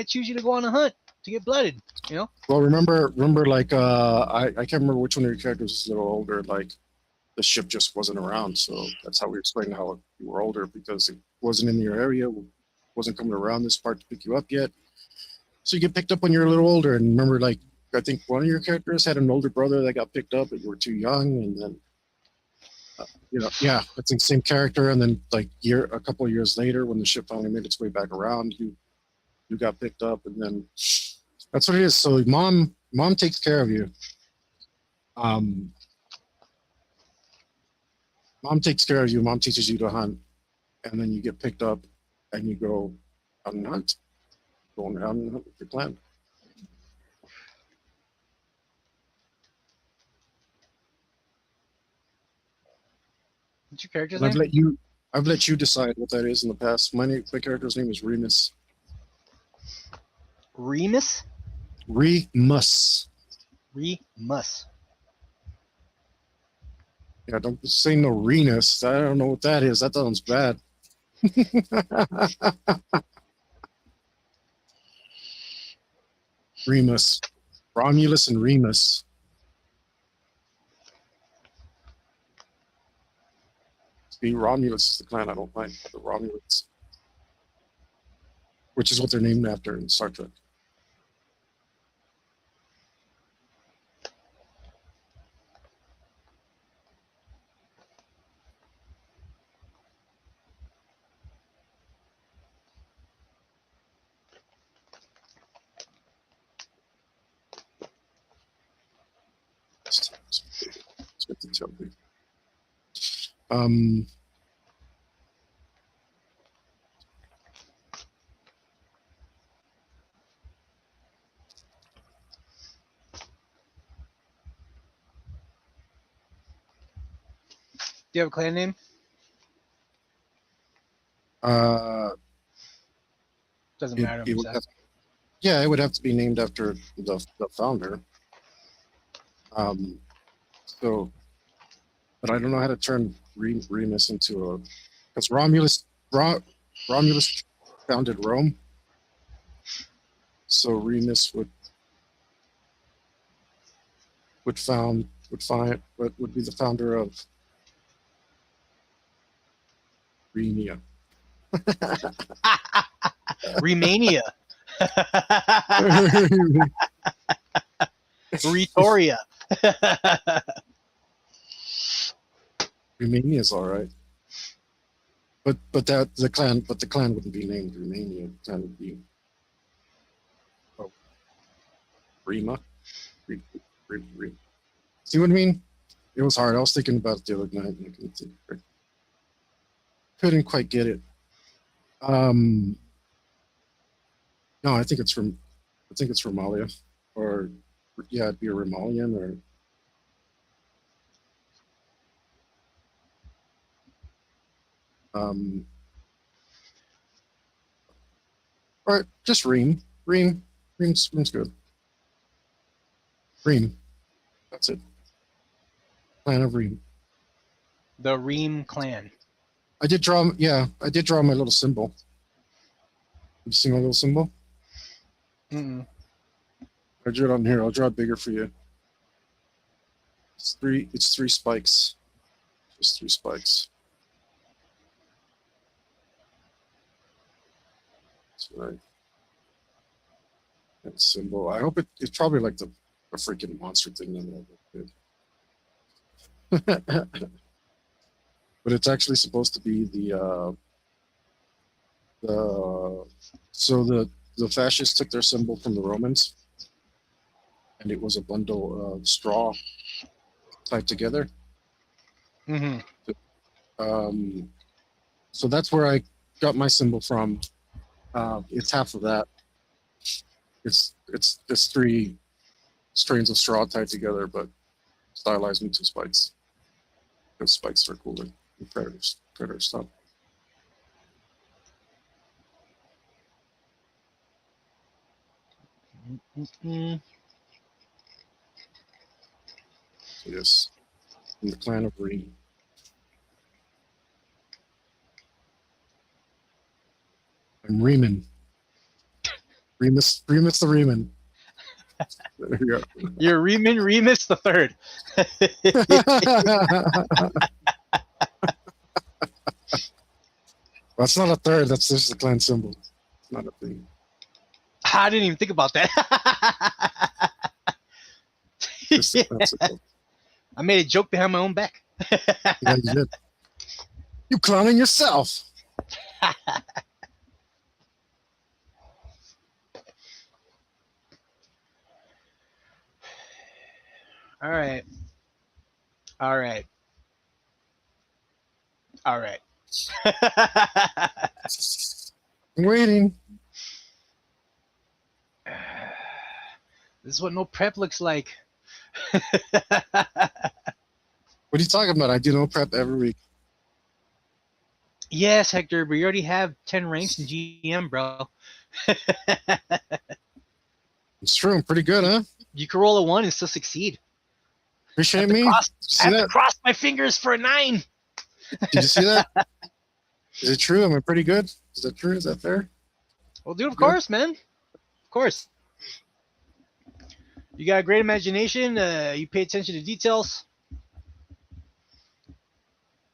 choose you to go on a hunt to get blooded. You know? Well, remember, like I can't remember which one of your characters was a little older. Like the ship just wasn't around, so that's how we explained how you were older because it wasn't in your area, wasn't coming around this part to pick you up yet. So you get picked up when you're a little older. And remember, like I think one of your characters had an older brother that got picked up, but you were too young, and then. Yeah, I think same character, and then like a couple of years later, when the ship finally made its way back around, you got picked up, and then that's what it is. So mom takes care of you. Mom takes care of you. Mom teaches you to hunt, and then you get picked up, and you go on a hunt, going out and hunt with your clan. What's your character's And name? I've let you decide what that is in the past. My character's name is Remus. Remus. Remus. Remus. Yeah, don't say no Renus. I don't know what that is. That sounds bad. Remus. Romulus and Remus. See, Romulus is the clan I don't like. The Romulans. Which is what they're named after in Star Trek. Let's get the tail big. Do you have a clan name? Doesn't matter. It would have, yeah, it would have to be named after the founder. So, but I don't know how to turn Remus into a, because Romulus founded Rome. So Remus would be the founder of Renia. Romania. Retoria. Romania is all right, but the clan wouldn't be named Romania. The clan would be Rima. See what I mean? It was hard. I was thinking about it the other night, and I couldn't quite get it. No, I think it's Romalia, or yeah, it'd be a Romalian, or just Reem. Reem's good. Reem, that's it. Clan of Reem. The Reem clan. I did draw my little symbol. You see my little symbol? Mm-mm. I drew it on here. I'll draw it bigger for you. It's three spikes. Just 3 spikes. That's right. That symbol. I hope it's probably like a freaking monster thing that I did. But it's actually supposed to be the fascists took their symbol from the Romans, and it was a bundle of straw tied together. Mm-hmm. So that's where I got my symbol from. It's half of that. It's 3 strands of straw tied together, but stylized into spikes. Those spikes are cooler. The predator stuff. Mm-mm. So yes, in the clan of Reem. I'm Reeman. Remus the Reeman. There you go. You're Remus the third. That's not a third. That's just the clan symbol. It's not a thing. I didn't even think about that. It's just the clan symbol. I made a joke behind my own back. Yeah, you did. You clowning yourself. All right. All right. All right. I'm waiting. This is what no prep looks like. What are you talking about? I do no prep every week. Yes, Hector, but you already have 10 ranks in GM, bro. It's true. I'm pretty good, huh? You can roll a 1 and still succeed. Appreciate me. I See have to that? cross my fingers for a 9. Did you see that? Is it true? Am I pretty good? Is that true? Is that fair? Well, dude, of Good. course, man. Of course. You got a great imagination. You pay attention to details.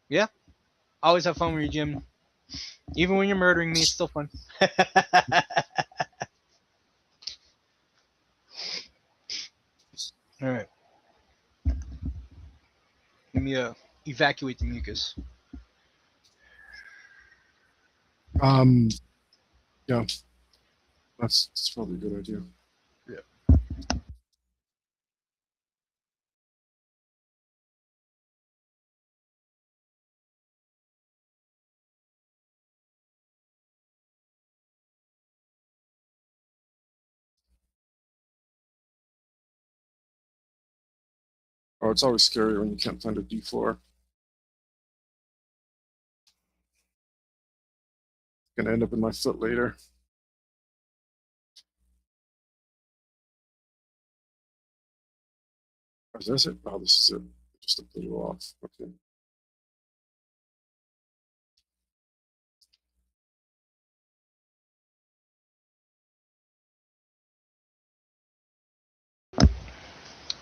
Yeah. Always have fun with your gym. Even when you're murdering me, it's still fun. All right. Let me evacuate the mucus. Yeah. That's probably a good idea. Yeah. Oh, it's always scary when you can't find a D4. Gonna end up in my foot later. Is this it? Oh, this is it. Just a little off. Okay.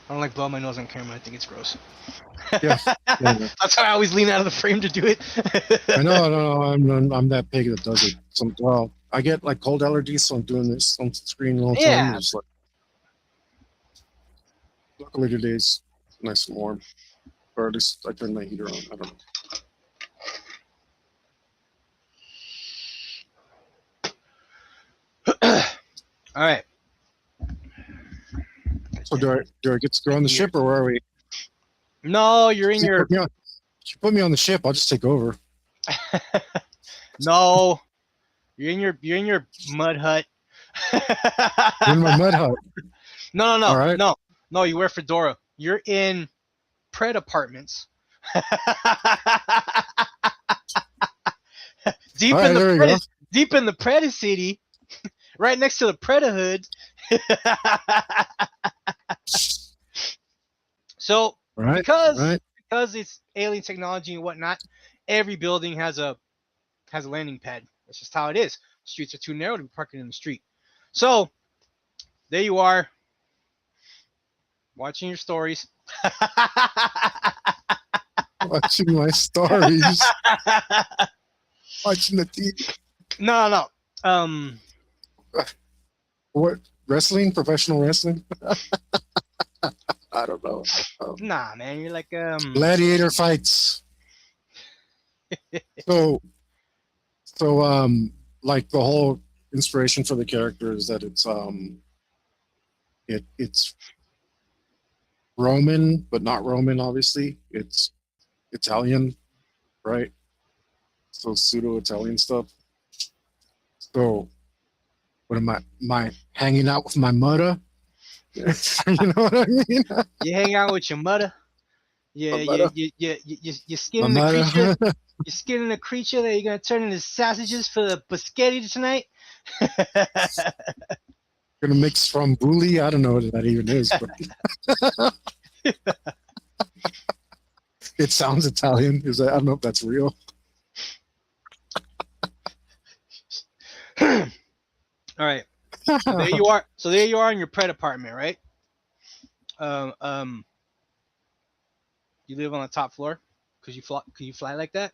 I don't like blowing my nose on camera. I think it's gross. Yeah. Yeah. That's how I always lean out of the frame to do it. I know. I'm that pig that does it. Well, I get like cold allergies, so I'm doing this on screen all the time. Yeah. Just like, luckily today's nice and warm, or at least I turned my heater on. I don't know. All right. So do I get to go on the ship, or where are we? No, you're in your. You put me on the ship. I'll just take over. No, you're in your mud hut. In my mud hut. No. All right. No. You wear fedora. You're in Pred apartments. Deep All right, there we go. Deep in the Preda city, right next to the Preda hood. So Right. because it's alien technology and whatnot, every building has a landing pad. That's just how it is. Streets are too narrow to be parking in the street. So there you are, watching your stories. Watching my stories. Watching the TV. No. What, wrestling? Professional wrestling? I don't know. Nah, man, you're like Gladiator fights. So like the whole inspiration for the character is that it's Roman, but not Roman, obviously. It's Italian, right? So pseudo-Italian stuff. So what am I hanging out with my mother? You know what I mean? you hang out with your mother. Yeah, Mamada. you're skinning a creature. Mamada. You're skinning a creature that you're gonna turn into sausages for the biscotti tonight. Gonna mix from bully. I don't know what that even is, but it sounds Italian. Is that, I don't know if that's real. All right. So there you are. So there you are in your pred apartment, right? You live on the top floor because you fly like that,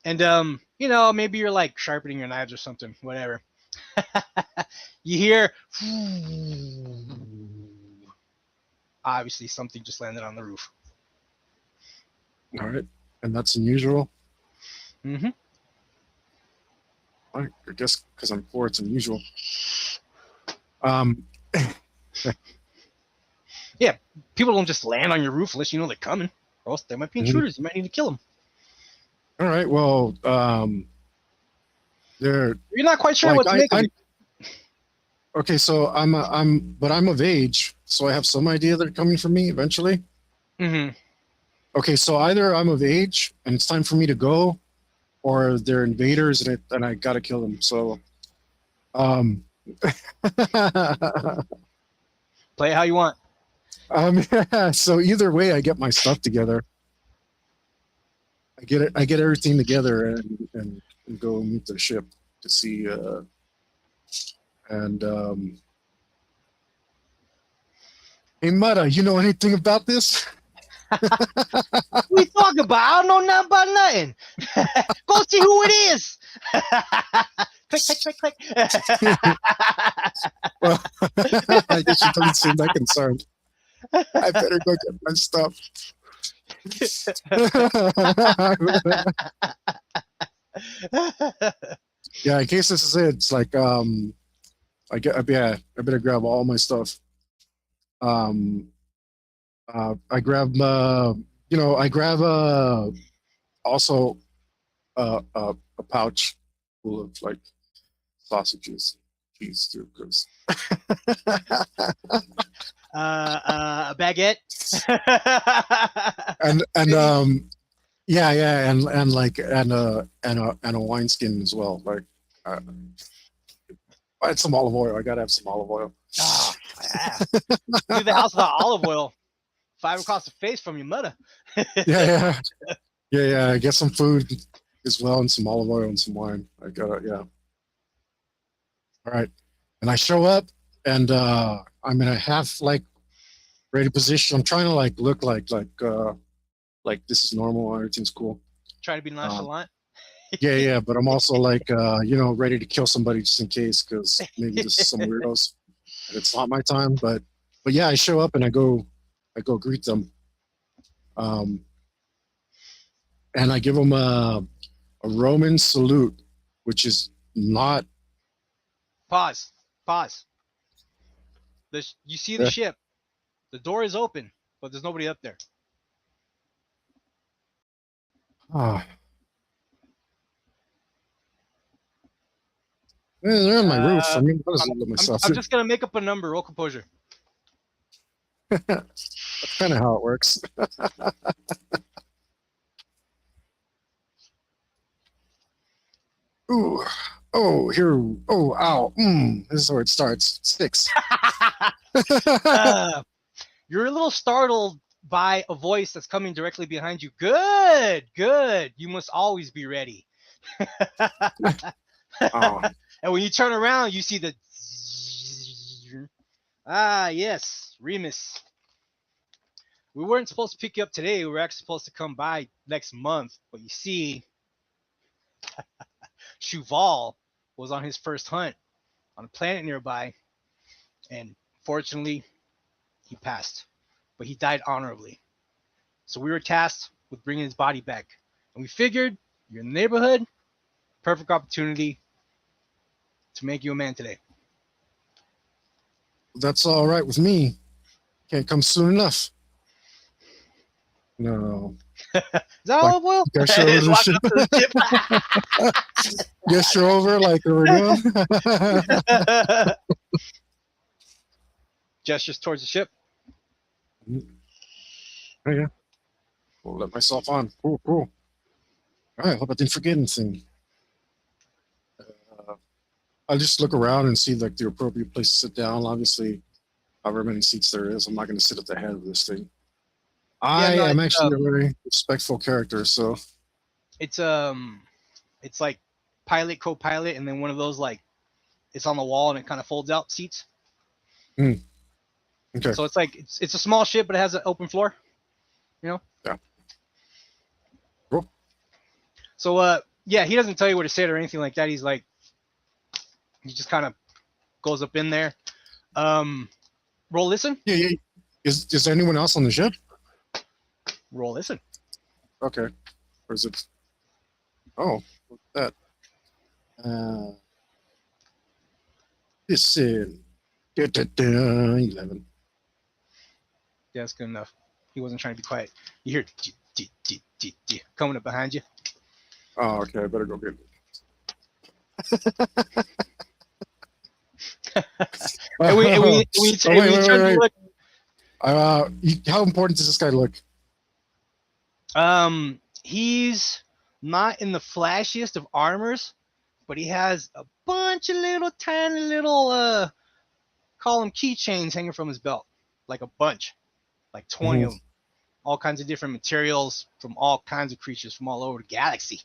and you know, maybe you're like sharpening your knives or something, whatever. You hear, obviously something just landed on the roof. All right, and that's unusual. Mm-hmm. I guess because I'm poor, it's unusual. Um, Yeah, people don't just land on your roof unless you know they're coming, or else they might be intruders. You might need to kill them. all right, well, they're You're not quite sure like what to make of it. okay, so but I'm of age, so I have some idea they're coming for me eventually. Mm-hmm. Okay, so either I'm of age and it's time for me to go, or they're invaders and I gotta kill them. So, Play it how you want. yeah, so either way, I get my stuff together. I get everything together and go meet the ship to see and hey Mudda, you know anything about this? What we talking about? I don't know nothing about nothing. Go see who it is. Click, click, click, click. Well, I guess she doesn't seem that concerned. I better go get my stuff. Yeah, in case this is it, it's like I better grab all my stuff. I grab I grab also a pouch full of like sausages, cheese too, because A baguette. and yeah and like and a wineskin as well. Like I had some olive oil. I gotta have some olive oil. Oh, yeah. Leave the house without olive oil. 5 across the face from your mother. Yeah. Get some food as well and some olive oil and some wine. I gotta All right, and I show up and I'm in a half like ready position. I'm trying to like look like this is normal. Everything's cool. Trying to be nonchalant. Yeah, but I'm also like ready to kill somebody just in case because maybe this is some weirdos. And it's not my time, but yeah, I show up and I go greet them, and I give them a Roman salute, which is not. Pause. You see the Yeah. ship. The door is open, but there's nobody up there. Ah. Yeah, they're on my roof. I mean, what is it with myself? I'm just gonna make up a number. Roll composure. That's kind of how it works. Ooh, oh, here, oh, ow, this is where it starts. 6. You're a little startled by a voice that's coming directly behind you. Good. You must always be ready. Oh. And when you turn around, you see the. Yes, Remus. We weren't supposed to pick you up today. We were actually supposed to come by next month. But you see, Shuval was on his first hunt on a planet nearby. And fortunately, he passed. But he died honorably. So we were tasked with bringing his body back. And we figured, you're in the neighborhood, perfect opportunity to make you a man today. That's all right with me. Can't come soon enough. No. Is that olive oil? Guess you're over like we're doing. Gestures towards the ship. Oh, yeah. We'll let myself on. Cool, cool. All right, hope I didn't forget anything. I'll just look around and see like the appropriate place to sit down. Obviously, however many seats there is, I'm not going to sit at the head of this thing. Yeah, I no, am actually a very respectful character, so it's like pilot, co-pilot, and then one of those like it's on the wall and it kind of folds out seats. okay. So it's like it's a small ship, but it has an open floor. You know. Yeah. Cool. So yeah, he doesn't tell you where to sit or anything like that. He's like, he just kind of goes up in there. Roll listen. Yeah, yeah. Is there anyone else on the ship? Roll listen. Okay. Or is it? Oh, what's that? Listen. 11. Yeah, that's good enough. He wasn't trying to be quiet. You hear coming up behind you. Oh, okay. I better go get it. And we turn to look. How important does this guy look? He's not in the flashiest of armors, but he has a bunch of little tiny little call them keychains hanging from his belt, like a bunch, like 20 of them, all kinds of different materials from all kinds of creatures from all over the galaxy.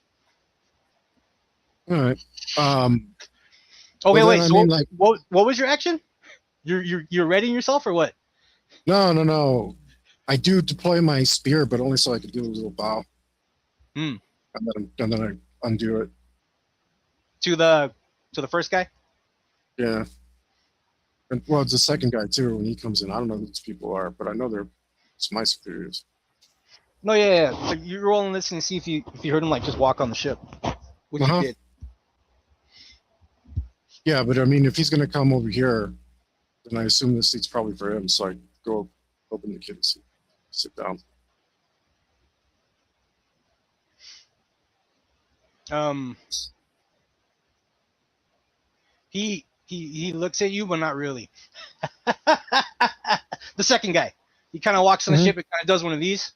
All right. Okay, well, wait. then, So I mean, like, what was your action? You're readying yourself or what? no. I do deploy my spear, but only so I could do a little bow. Hmm. And then I undo it. To the first guy? Yeah. And well, it's the second guy too. When he comes in, I don't know who these people are, but I know it's my superiors. No, yeah. So you're rolling this and see if you heard him like just walk on the ship, which you did. Yeah, but I mean, if he's gonna come over here, then I assume this seat's probably for him. So I go open the kid's seat, sit down. He looks at you, but not really. The second guy, he kind of walks on the ship and kind of does one of these.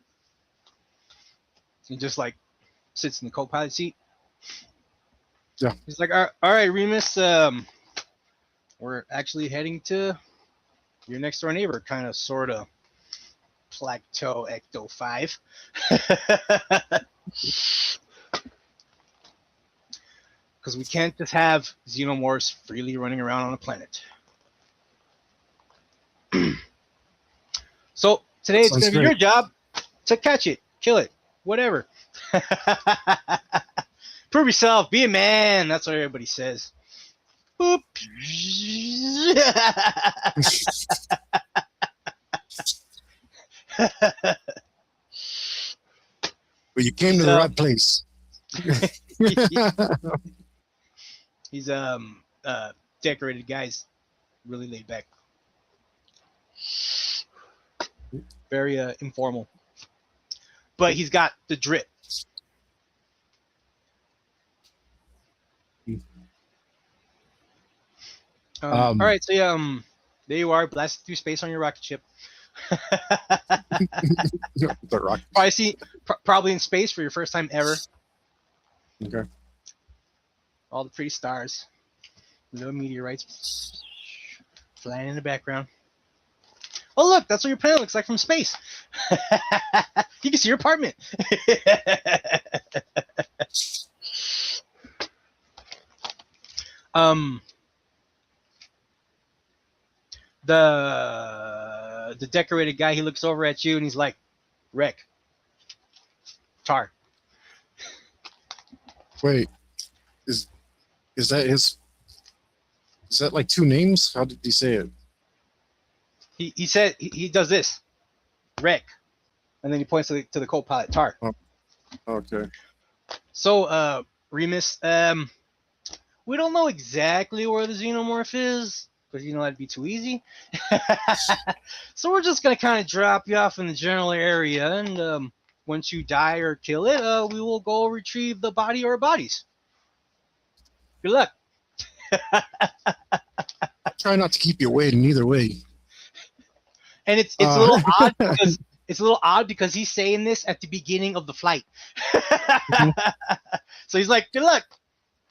He just like sits in the co-pilot seat. Yeah. He's like, all right, Remus, we're actually heading to your next door neighbor, kind of, sort of, Plateau Ecto 5. Because we can't just have xenomorphs freely running around on a planet. So today it's going to be your job to catch it, kill it, whatever. Prove yourself, be a man. That's what everybody says. Boop. But you came to the right place. He's decorated guys, really laid back, very informal, but he's got the drip. All right, so yeah, there you are, blasted through space on your rocket ship. The rocket. Probably in space for your first time ever. Okay. All the pretty stars, little meteorites flying in the background. Oh look, that's what your planet looks like from space. You can see your apartment. The decorated guy, he looks over at you and he's like, Rick, Tar. Wait, is that his? Is that like two names? How did he say it? He said he does this, Rick, and then he points to the co-pilot, Tar. Oh, okay. So, Remus, we don't know exactly where the xenomorph is, because that'd be too easy. So we're just gonna kind of drop you off in the general area, and once you die or kill it, we will go retrieve the body or bodies. Good luck. I'll try not to keep you waiting either way. And it's a little odd because it's a little odd because he's saying this at the beginning of the flight. So he's like, "Good luck,"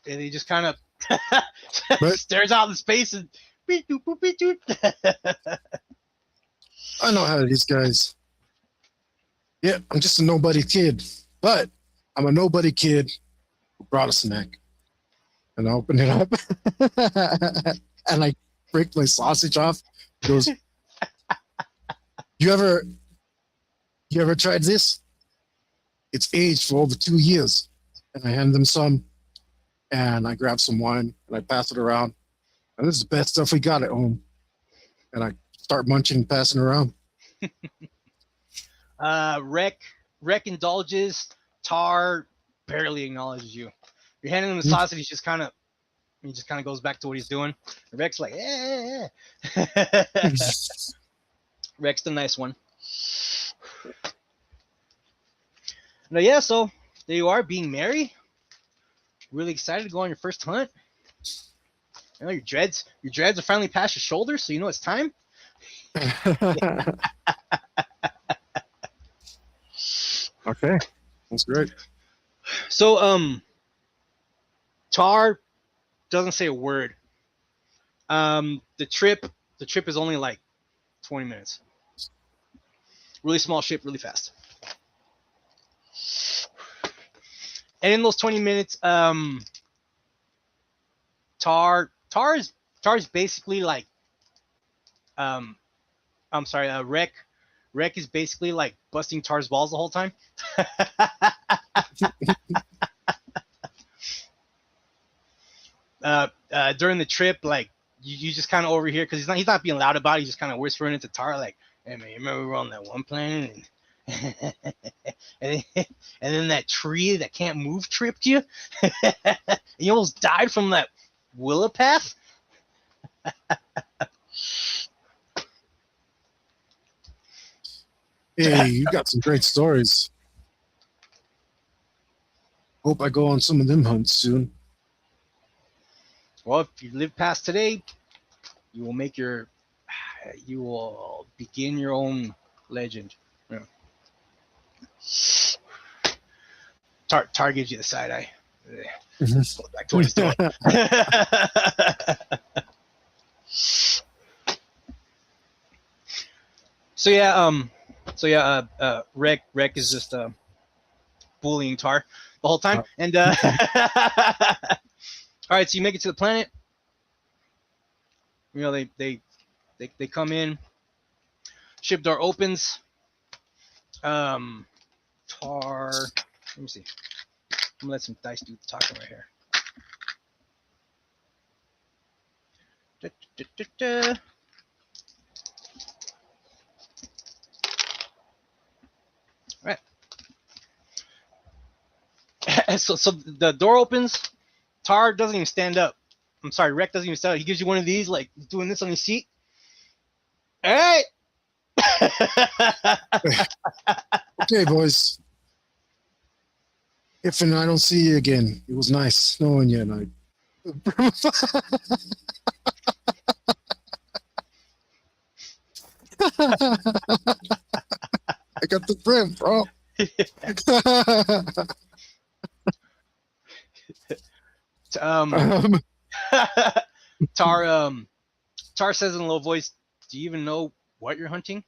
and he just kind of But stares out in space and. Beep, doop, boop, beep, doop. I know how these guys. Yeah, I'm just a nobody kid, but I'm a nobody kid who brought a snack. And I open it up and I break my sausage off. He goes, you ever tried this? It's aged for over 2 years. And I hand them some and I grab some wine and I pass it around. And this is the best stuff we got at home. And I start munching and passing around. Rec indulges. Tar barely acknowledges you. You're handing him the sausage. He just kind of goes back to what he's doing. Rec's like, eh. Rec's the nice one. Now, yeah. So there you are, being merry. Really excited to go on your first hunt. You know, your dreads are finally past your shoulders, so you know it's time. Okay, that's great. So, Tar doesn't say a word. The trip is only like 20 minutes. Really small ship, really fast. And in those 20 minutes, Tar is basically like, I'm sorry, Rec is basically like busting Tar's balls the whole time. During the trip, like you just kind of overhear, because he's not being loud about it. He's just kind of whispering into Tar, like, "Hey man, you remember we were on that one planet, and then that tree that can't move tripped you? You almost died from that willow path." Hey, you got some great stories. Hope I go on some of them hunts soon. Well, if you live past today, you will begin your own legend. Yeah. Tar gives you the side eye. Goes back to what he's doing. Rec is just bullying Tar the whole time, and all right, so you make it to the planet. You know, they come in. Ship door opens. Tar. Let me see. I'm gonna let some dice do the talking right here. Da, da, da, da. All right. So the door opens. Tar doesn't even stand up. I'm sorry, Rec doesn't even stand up. He gives you one of these, like doing this on his seat. All right. Okay, boys. If and I don't see you again, it was nice knowing you. And I got the print, bro. Tar says in a low voice, "Do you even know what you're hunting?"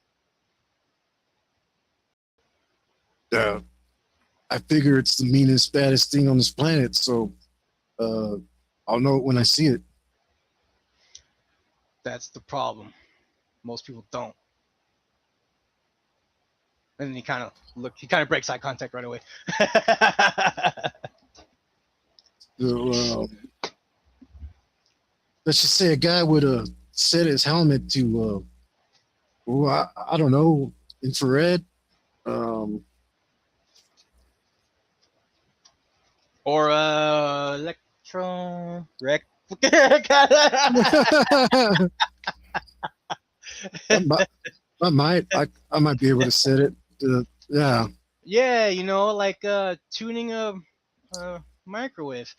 Yeah. I figure it's the meanest, baddest thing on this planet, so I'll know it when I see it. That's the problem. Most people don't. And then he kind of breaks eye contact right away. So, let's just say a guy would set his helmet to, I don't know, infrared. Or electron rec. I might be able to set it. Yeah. Yeah, you know, like tuning a microwave.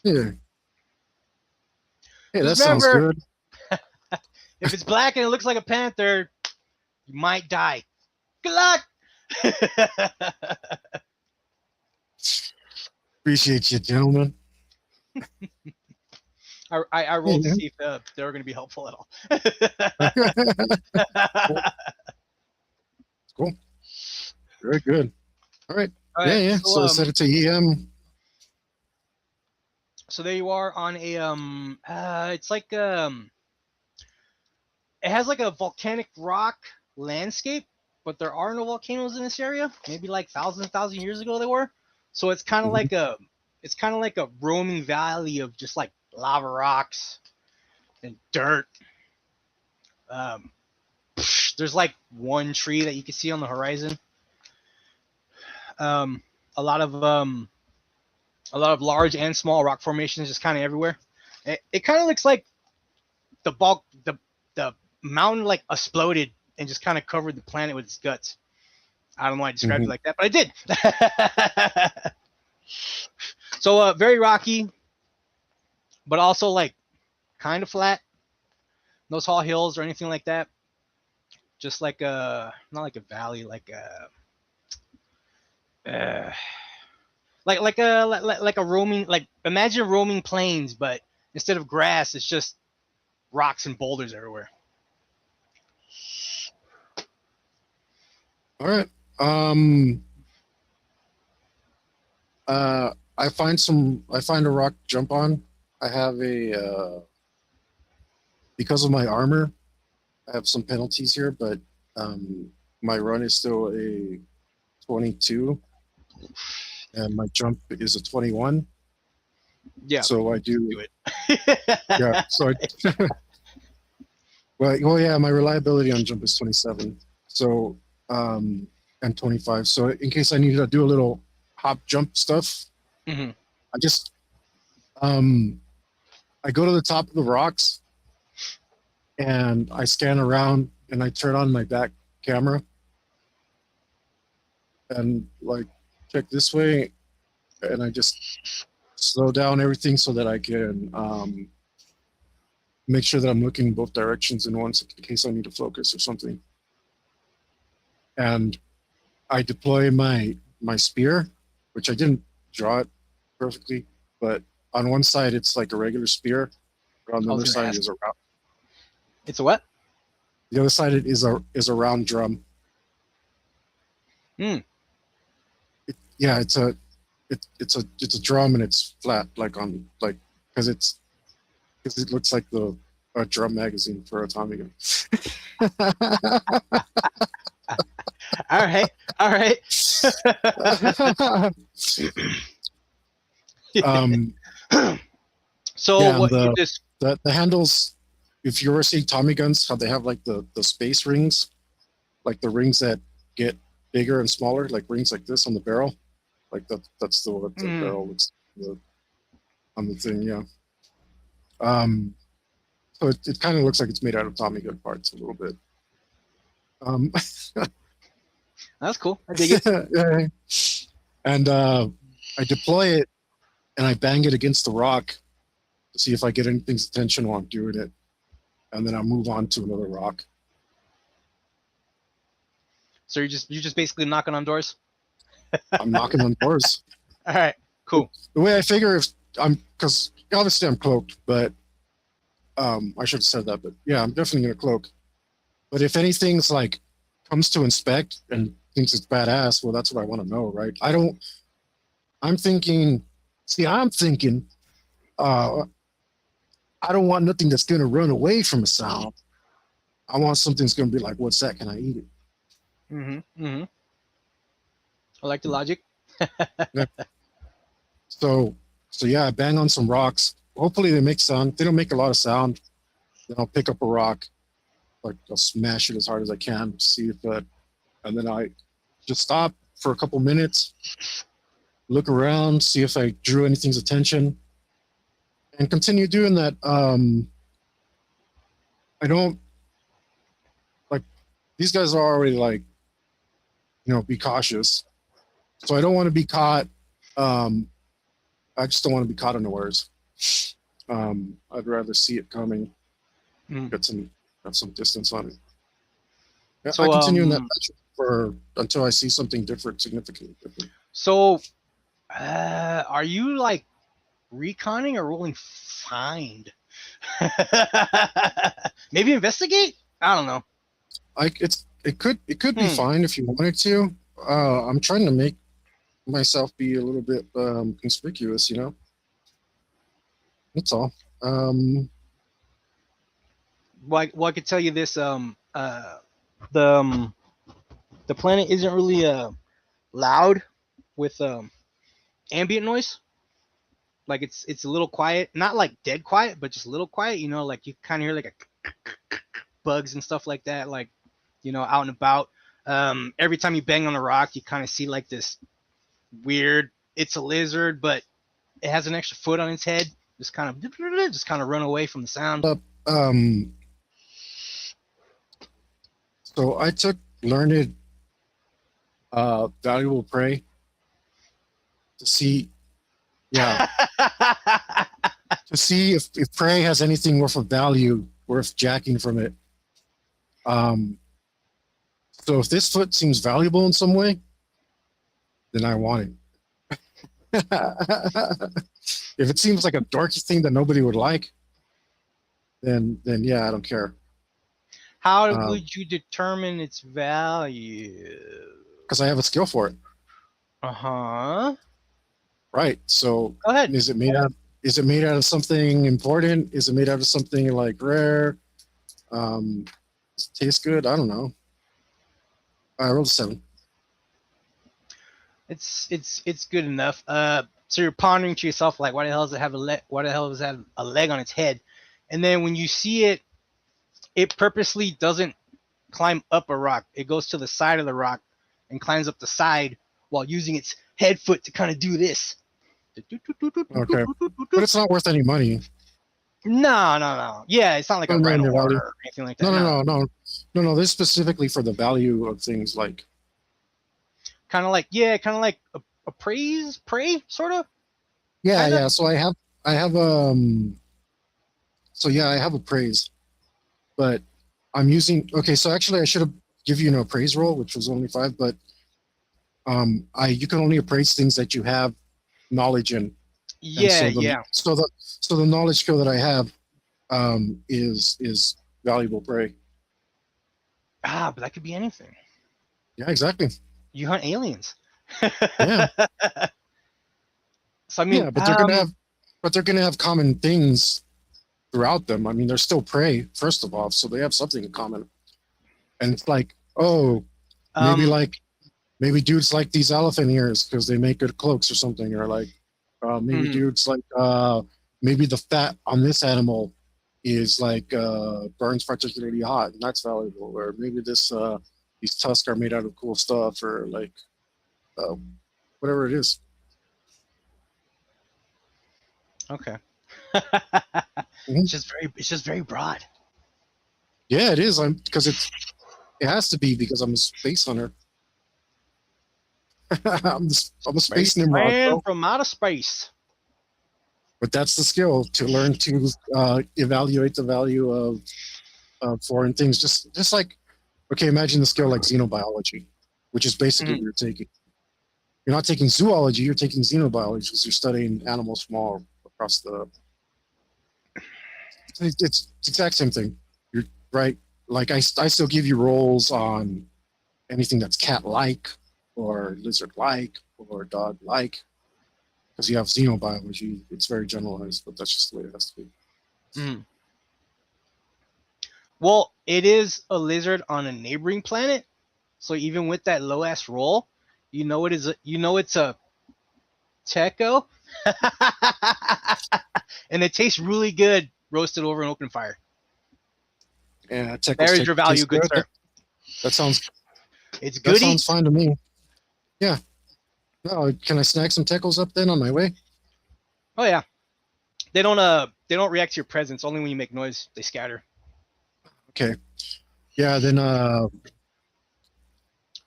Yeah. Hey, that Just sounds remember, good. if it's black and it looks like a panther, You might die. Good luck. Appreciate you, gentlemen. I rolled to see if they were going to be helpful at all. Cool. Very good. All right. All Yeah, right, yeah. So I set it to EM. So there you are on a it's like it has like a volcanic rock landscape, but there are no volcanoes in this area. Maybe like thousand years ago they were. So it's kind of like a roaming valley of just like lava rocks and dirt. There's like one tree that you can see on the horizon. A lot of large and small rock formations just kind of everywhere. It kind of looks like the mountain like exploded and just kind of covered the planet with its guts. I don't know why I described it like that, but I did. So very rocky, but also like kind of flat. No tall hills or anything like that. Just like not like a valley, like a like a roaming, like imagine roaming plains, but instead of grass, it's just rocks and boulders everywhere. All right. I find a rock to jump on. I have because of my armor, I have some penalties here, but my run is still a 22 and my jump is a 21. Yeah. So I do it. Yeah. So well, yeah, my reliability on jump is 27. So and 25. So in case I need to do a little hop jump stuff, I just I go to the top of the rocks and I scan around and I turn on my back camera and like check this way and I just slow down everything so that I can make sure that I'm looking both directions in once in case I need to focus or something. And I deploy my spear, which I didn't draw it perfectly, but on one side it's like a regular spear, but on the other side is a round. It's a what? The other side is a round drum. Hmm. Yeah, it's a drum and it's flat, like on like because it looks like a drum magazine for a Tommy gun. All right. So yeah, what you just the handles, if you ever see Tommy guns, how they have like the space rings, like the rings that get bigger and smaller, like rings like this on the barrel, like that's what the barrel looks on the thing. Yeah. So it kind of looks like it's made out of Tommy gun parts a little bit. That's cool. I dig it. And I deploy it and I bang it against the rock to see if I get anything's attention while I'm doing it. And then I move on to another rock. So you're just basically knocking on doors? I'm knocking on doors. All right, cool. The way I figure if because obviously I'm cloaked, but I should have said that, but yeah, I'm definitely gonna cloak. But if anything's like comes to inspect and thinks it's badass, well, that's what I want to know, right? I'm thinking, I don't want nothing that's gonna run away from a sound. I want something that's gonna be like, what's that? Can I eat it? I like the logic. Yeah. So yeah, I bang on some rocks. Hopefully they make sound. If they don't make a lot of sound, then I'll pick up a rock, like I'll smash it as hard as I can to see if that, and then I just stop for a couple minutes, look around, see if I drew anything's attention, and continue doing that. I don't like these guys are already like, be cautious. So I don't want to be caught. I just don't want to be caught unawares. I'd rather see it coming, get some distance on it. Yeah, I So continue in that pattern for until I see something different, significantly different. so are you like reconning or rolling find? Maybe investigate? I don't know. It could be Hmm. fine if you wanted to. I'm trying to make myself be a little bit conspicuous, you know. That's all. Well, I could tell you this. The the planet isn't really loud with ambient noise. Like it's a little quiet, not like dead quiet, but just a little quiet. You know, like you kind of hear like a bugs and stuff like that. Like out and about. Every time you bang on a rock, you kind of see like this weird. It's a lizard, but it has an extra foot on its head. Just kind of run away from the sound. Um, so I took learned valuable prey to see, yeah, to see if prey has anything worth of value, worth jacking from it. So if this foot seems valuable in some way, then I want it. If it seems like a dorky thing that nobody would like, then yeah, I don't care. How Um, would you determine its value? because I have a skill for it, Uh-huh. right? So Go ahead. is it made out? Is it made out of something important? Is it made out of something like rare? Does it taste good? I don't know. I rolled a 7. It's good enough. So you're pondering to yourself like, why the hell does it have a leg? Why the hell does it have a leg on its head? And then when you see it, it purposely doesn't climb up a rock. It goes to the side of the rock and climbs up the side while using its head foot to kind of do this. Okay, but it's not worth any money. No. Yeah, it's not like a No, no, rhino no, or anything like that. no, no, No. no, no, no, no. This is specifically for the value of things like. Kind of like a prey sort of. Yeah, Kinda. yeah. So I have so yeah, I have appraise, but I'm using okay. So actually, I should have give you an appraise roll, which was only 5, but I you can only appraise things that you have knowledge in, and Yeah, yeah. so the knowledge skill that I have is valuable prey. Ah, but that could be anything. Yeah, exactly. You hunt aliens. Yeah, So I mean, yeah, but they're gonna have common things throughout them. I mean, they're still prey first of all, so they have something in common. And it's like, oh, maybe um, like maybe dudes like these elephant ears because they make good cloaks or something, or like maybe hmm, dudes like maybe the fat on this animal is like burns particularly hot and that's valuable, or maybe this these tusks are made out of cool stuff, or like uh, whatever it is. okay. Mhm. It's just very broad. Yeah, it is. I'm because it has to be because I'm a space hunter. I'm a space Space nimrod, man bro. from outer space. But that's the skill to learn to evaluate the value of foreign things. Just like, okay, imagine the skill like xenobiology, which is basically Mhm. what you're taking. You're not taking zoology, you're taking xenobiology because you're studying animals from all across the. It's the exact same thing. You're right. Like I still give you roles on anything that's cat-like or lizard-like or dog-like because you have xenobiology. It's very generalized, but that's just the way it has to be. Mhm. Well, it is a lizard on a neighboring planet, so even with that low ass roll, you know it's a techo, and it tastes really good roasted over an open fire. Yeah, Tekos There is your value, tastes good good. sir. That sounds It's that good sounds eats. fine to me. Yeah. No, can I snag some Tekos up then on my way? Oh yeah, they don't react to your presence. Only when you make noise they scatter. Okay. Yeah, then I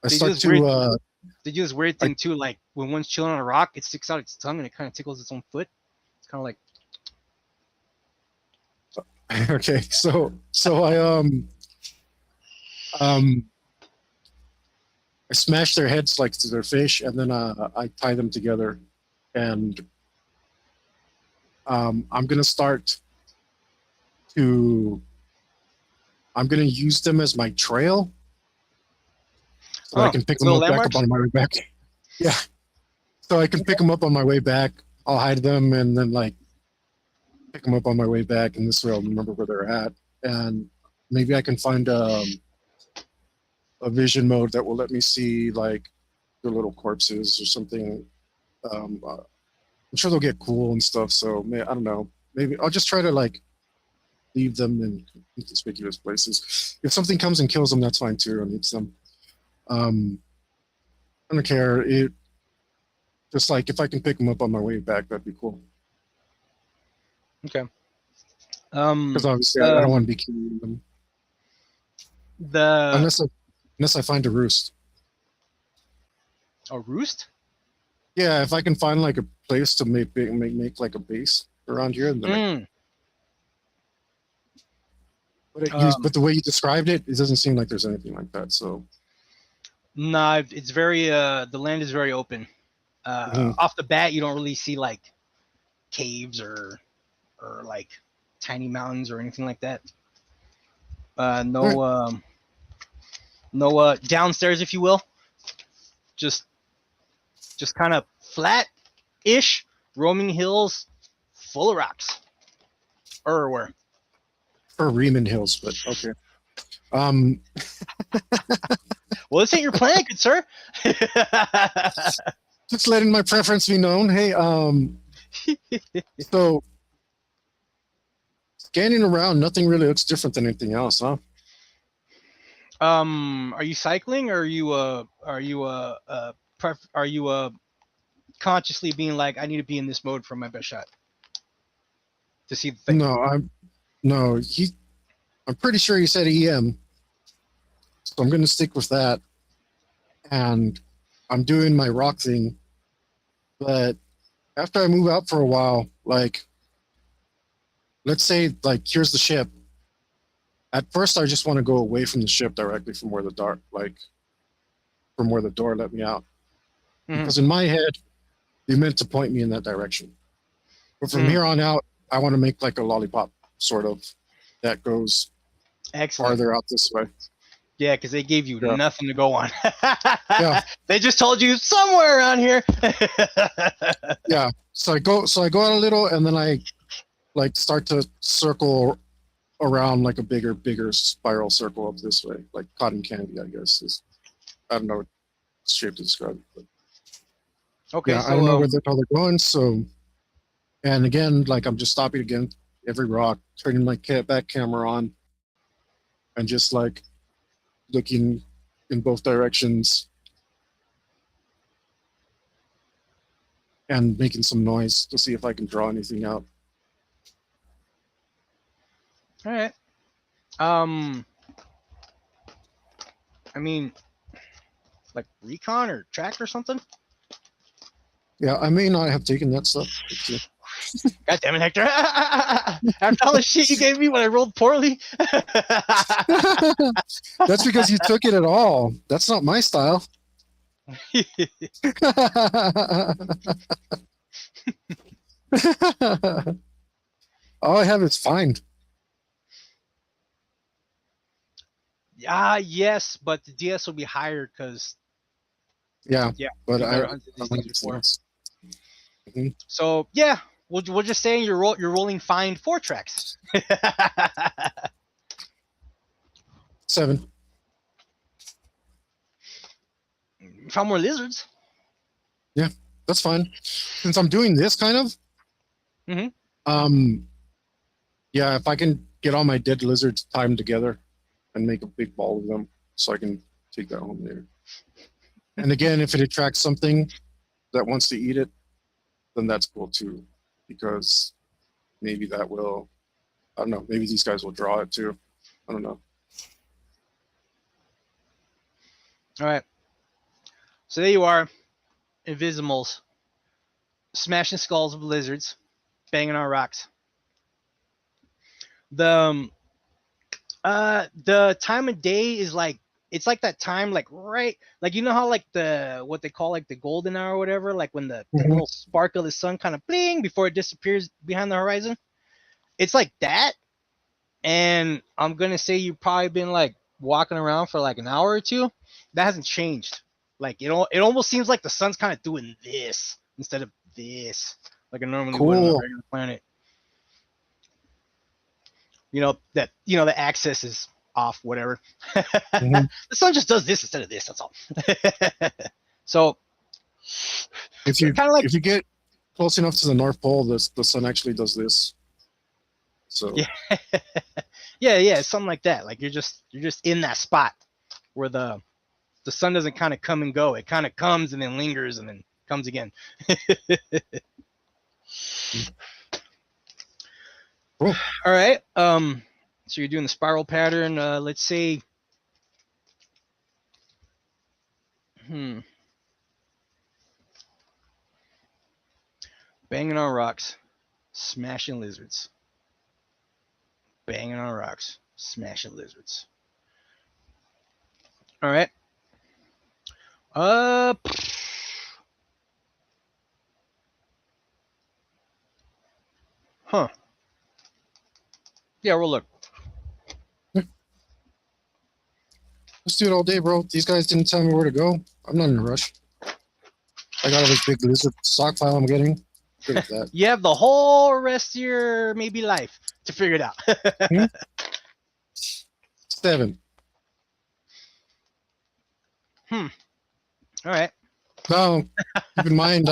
They do start this to weird they do this weird I thing too. Like when one's chilling on a rock, it sticks out its tongue and it kind of tickles its own foot. It's kind of like okay. So I um I smash their heads like to their fish, and then I tie them together, and I'm gonna start to. I'm gonna use them as my trail, so that I Oh, can pick them little up back up landmarks. on my way back. Yeah, so I can pick them up on my way back. I'll hide them, and then like pick them up on my way back, and this way I'll remember where they're at, and maybe I can find a vision mode that will let me see like their little corpses or something. I'm sure they'll get cool and stuff. So I don't know. Maybe I'll just try to like leave them in inconspicuous places. If something comes and kills them, that's fine too. And it's them. I don't care. It just like if I can pick them up on my way back, that'd be cool. Okay. Because obviously I don't want to be killing them The unless I find a roost. a roost. Yeah, if I can find like a place to make like a base around here, then Mm. but the way you described it, it doesn't seem like there's anything like that. So Nah, it's very the land is very open. Off the bat, you don't really see like caves or like tiny mountains or anything like that. No, no downstairs, if you will. Just kind of flat-ish, roaming hills, full of rocks. Or where? or Riemann Hills, but okay. Well, this ain't your plan, good sir. Just letting my preference be known. Hey, so scanning around, nothing really looks different than anything else, huh? Are you cycling, or are you consciously being like, I need to be in this mode for my best shot to see the thing? No, I'm pretty sure he said EM, so I'm gonna stick with that. And I'm doing my rock thing, but after I move out for a while, like let's say like here's the ship. At first, I just want to go away from the ship directly from where the door let me out. Mhm. Because in my head, they meant to point me in that direction. But from Mhm. here on out, I want to make like a lollipop sort of that goes Excellent. farther out this way. Yeah, because they gave you Yeah. nothing to go on. Yeah. They just told you somewhere around here. Yeah. So I go out a little, and then I like start to circle around like a bigger spiral circle up this way, like cotton candy, I guess is. I don't know what shape to describe it, but Okay, yeah, so I don't know where they're going. So, and again, like I'm just stopping again every rock, turning my back camera on, and just like looking in both directions and making some noise to see if I can draw anything out. all right. I mean, like recon or track or something. Yeah, I may not have taken that stuff. God damn it, Hector! After all the shit you gave me when I rolled poorly. That's because you took it at all. That's not my style. All I have is find. Yes, but the DS will be higher because Yeah, but you've I never hunted these things before. Mhm. So yeah, we're just saying you're rolling find 4 tracks. 7. Found more lizards. Yeah, that's fine. Since I'm doing this kind of, yeah, if I can get all my dead lizards timed together and make a big ball of them, so I can take that home later. And again, if it attracts something that wants to eat it, then that's cool too, because maybe that will, I don't know, maybe these guys will draw it too. I don't know. All right. So there you are, Invisimals, smashing skulls of lizards, banging on rocks. The time of day is like it's like that time, like right, like you know how like the what they call like the golden hour or whatever, like when the Mhm. little spark of the sun kind of bling before it disappears behind the horizon. It's like that, and I'm gonna say you've probably been like walking around for like an hour or two. That hasn't changed. Like it almost seems like the sun's kind of doing this instead of this, like it normally would on a Cool. regular planet. You know the axis is off, whatever. Mhm. The sun just does this instead of this. That's all. So If yeah, you kind of like if you get close enough to the North Pole, the sun actually does this. So yeah, yeah, something like that. Like you're just in that spot where the sun doesn't kind of come and go. It kind of comes and then lingers and then comes again. cool. All right. So you're doing the spiral pattern. Let's say, banging on rocks, smashing lizards. Banging on rocks, smashing lizards. All right. Uh, huh. Yeah, well, look. Let's do it all day, bro. These guys didn't tell me where to go. I'm not in a rush. I got all this big lizard stock file I'm getting. Good at that. You have the whole rest of your maybe life to figure it out. Hmm? 7. All right. Now, keep in mind,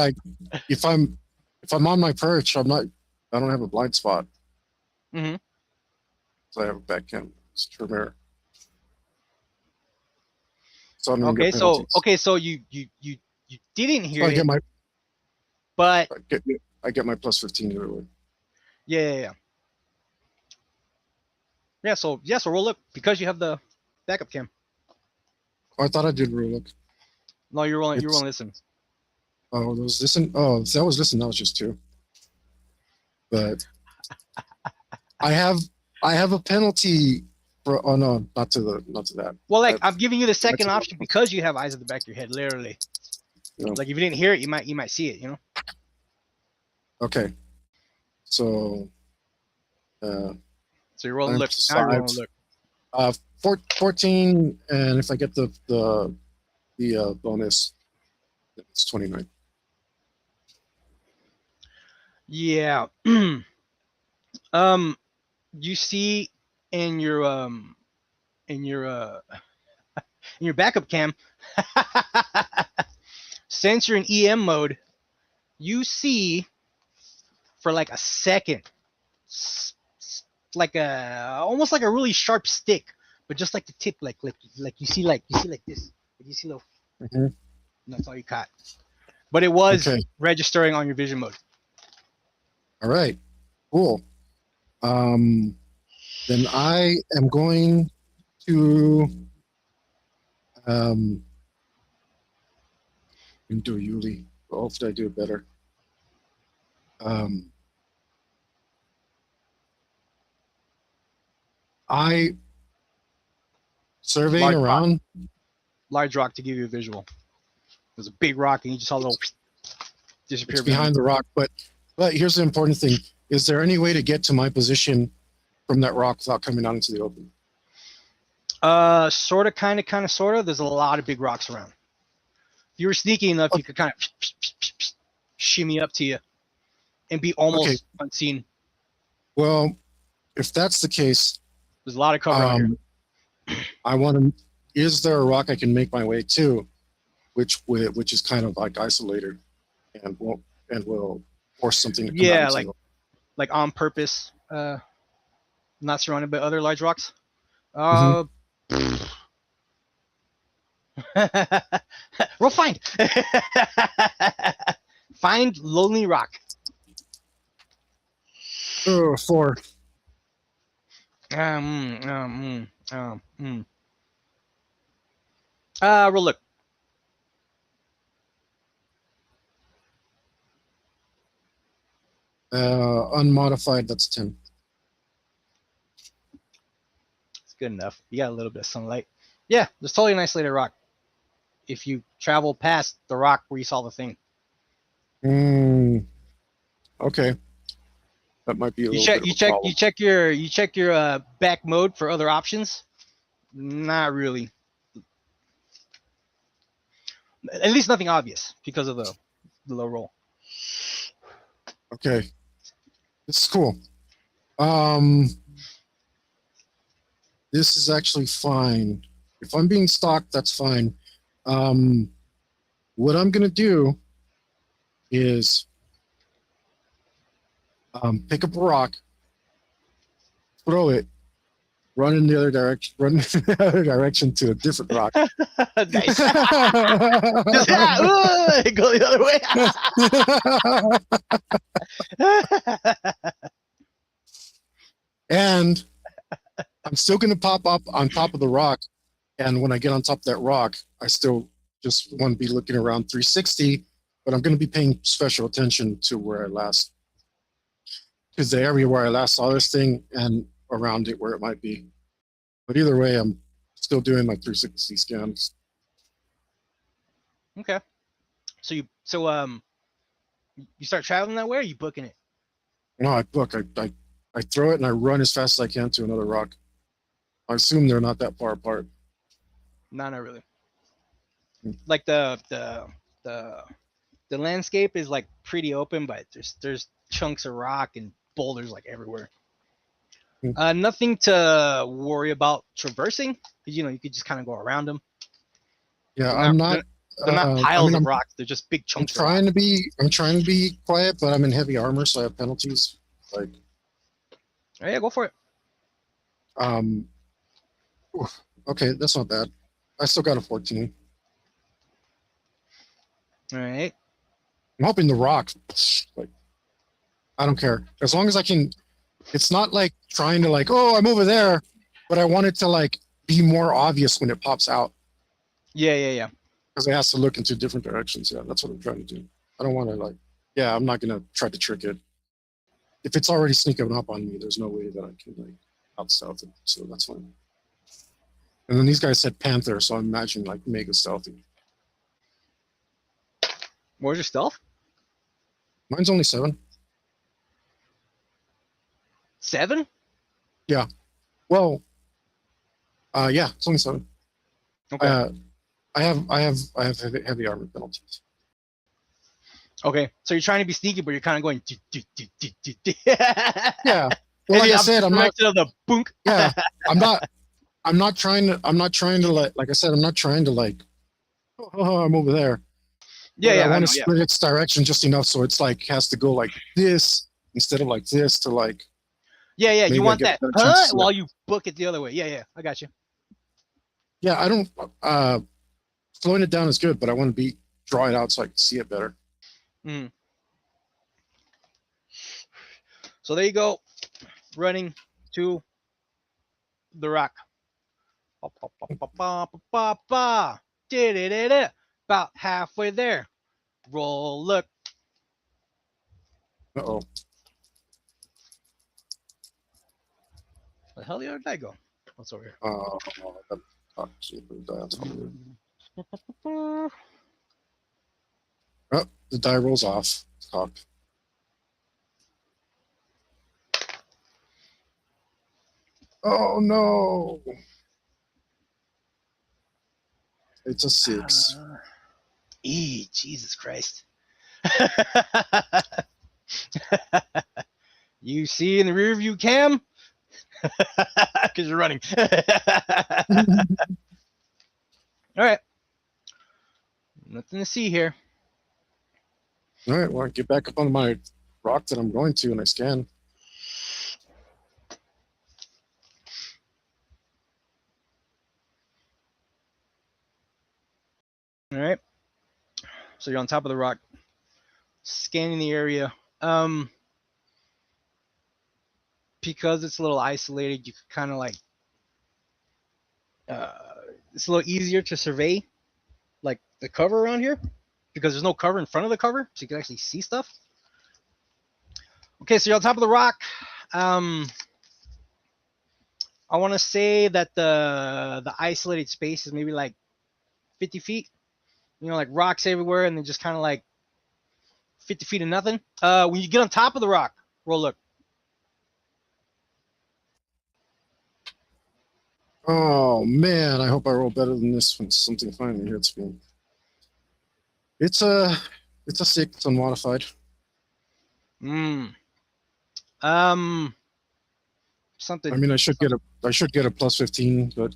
if I'm on my perch, I don't have a blind spot. Mm-hmm. So I have a back cam. It's true mirror. So I'm gonna Okay. get penalties. So you didn't So hear I get it, my but I get my plus 15 either way. yeah. So we'll look because you have the backup cam. Oh, I thought I did real look. No, you're rolling. You're It's, rolling. Listen. oh, those listen. Oh, that was listen. That was just 2. But I have a penalty for. Oh no, not to that. Well, like I, I'm giving you the second That's- option because you have eyes at the back of your head, literally. No. Like if you didn't hear it, you might see it. Okay. So. So you're rolling look. Times Now you're 5. rolling look. 14, and if I get the bonus, it's 29. Yeah. You see in your in your uh in your backup cam, since you're in EM mode, you see for like a second, like almost like a really sharp stick, but just like the tip, like you see like this, like you see little. Mhm. And that's all you caught. But it was Okay. registering on your vision mode. All right. Cool. Then I am going to do a Yuli. Well, hopefully I do it better. I surveying around. Large rock to give you a visual. There's a big rock, and you just saw a little disappear It's behind the rock, but here's the important thing: is there any way to get to my position from that rock without coming out into the open? Sort of, kind of, sort of. There's a lot of big rocks around. If you were sneaky enough, you could kind of shimmy up to you and be almost unseen. Well, if that's the case, There's a lot of cover out here. I want to. Is there a rock I can make my way to, which is kind of like isolated, and will force something to come out? Yeah, into like on purpose. Not surrounded by other large rocks. Mhm. Roll find. Find lonely rock. Oh, 4. Roll look. Unmodified. That's 10. It's good enough. You got a little bit of sunlight. Yeah, there's totally an isolated rock. If you travel past the rock where you saw the thing, Okay. That might be a you little check, bit of you a check, problem. you check your back mode for other options. Not really. At least nothing obvious because of the low roll. Okay. This is cool. Um, this is actually fine. If I'm being stalked, that's fine. What I'm gonna do is pick up a rock, throw it, run in the other direction, run in the other direction to a different rock. Nice. Just, go the other way. And I'm still gonna pop up on top of the rock. And when I get on top of that rock, I still just want to be looking around 360, but I'm going to be paying special attention to where I last, because the area where I last saw this thing and around it where it might be. But either way, I'm still doing my 360 scans. Okay. So you start traveling that way, or you booking it? No, I book. I throw it and I run as fast as I can to another rock. I assume they're not that far apart. No, not really. Like the landscape is like pretty open, but there's chunks of rock and boulders like everywhere. Nothing to worry about traversing, because you could just kind of go around them. Yeah, They're I'm not. They're not piles of rocks. They're just big I'm chunks. trying to be. I'm trying to be quiet, but I'm in heavy armor, so I have penalties. Like, Oh, yeah, go for it. Okay, that's not bad. I still got a 14. All right. I'm hoping the rock, like, I don't care. As long as I can, it's not like trying to like, oh, I'm over there, but I want it to like be more obvious when it pops out. Yeah. Because it has to look into different directions. Yeah, that's what I'm trying to do. I don't want to like, yeah, I'm not going to try to trick it. If it's already sneaking up on me, there's no way that I can like out stealth it. So that's fine. And then these guys said Panther, so I'm imagining like mega stealthy. Where's your stealth? Mine's only 7. 7? Yeah. Well, yeah, it's only 7. Okay. I have heavy armor penalties. Okay. So you're trying to be sneaky, but you're kind of going. Yeah. Well, like I said, I'm not. Of the boonk. Yeah, I'm not trying to like I said, I'm not trying to like. Oh, I'm over there. Yeah, I want to split its direction just enough so it's like has to go like this instead of like this to like. Yeah. You want that while you book it the other way. Yeah. I got you. Yeah, I don't. Slowing it down is good, but I want to draw it out so I can see it better. Mm. So there you go, running to the rock. About halfway there. Roll, look. Uh-oh. Where the hell did I go? What's over here? Oh, the die rolls off. It's cocked. Oh no! It's a 6. Jesus Christ. You see in the rear view cam? Because you're running. All right. Nothing to see here. All right, well, I get back up on my rock that I'm going to and I scan. All right. So you're on top of the rock, scanning the area. Because it's a little isolated, you can kind of like, it's a little easier to survey, like the cover around here, because there's no cover in front of the cover, so you can actually see stuff. Okay, so you're on top of the rock. I want to say that the isolated space is maybe like 50 feet. You know, like rocks everywhere, and then just kind of like 50 feet of nothing. When you get on top of the rock, roll look. Oh man, I hope I roll better than this when something finally hits me. It's a 6. It's unmodified. Mm. I Something. mean, I should get a plus 15, but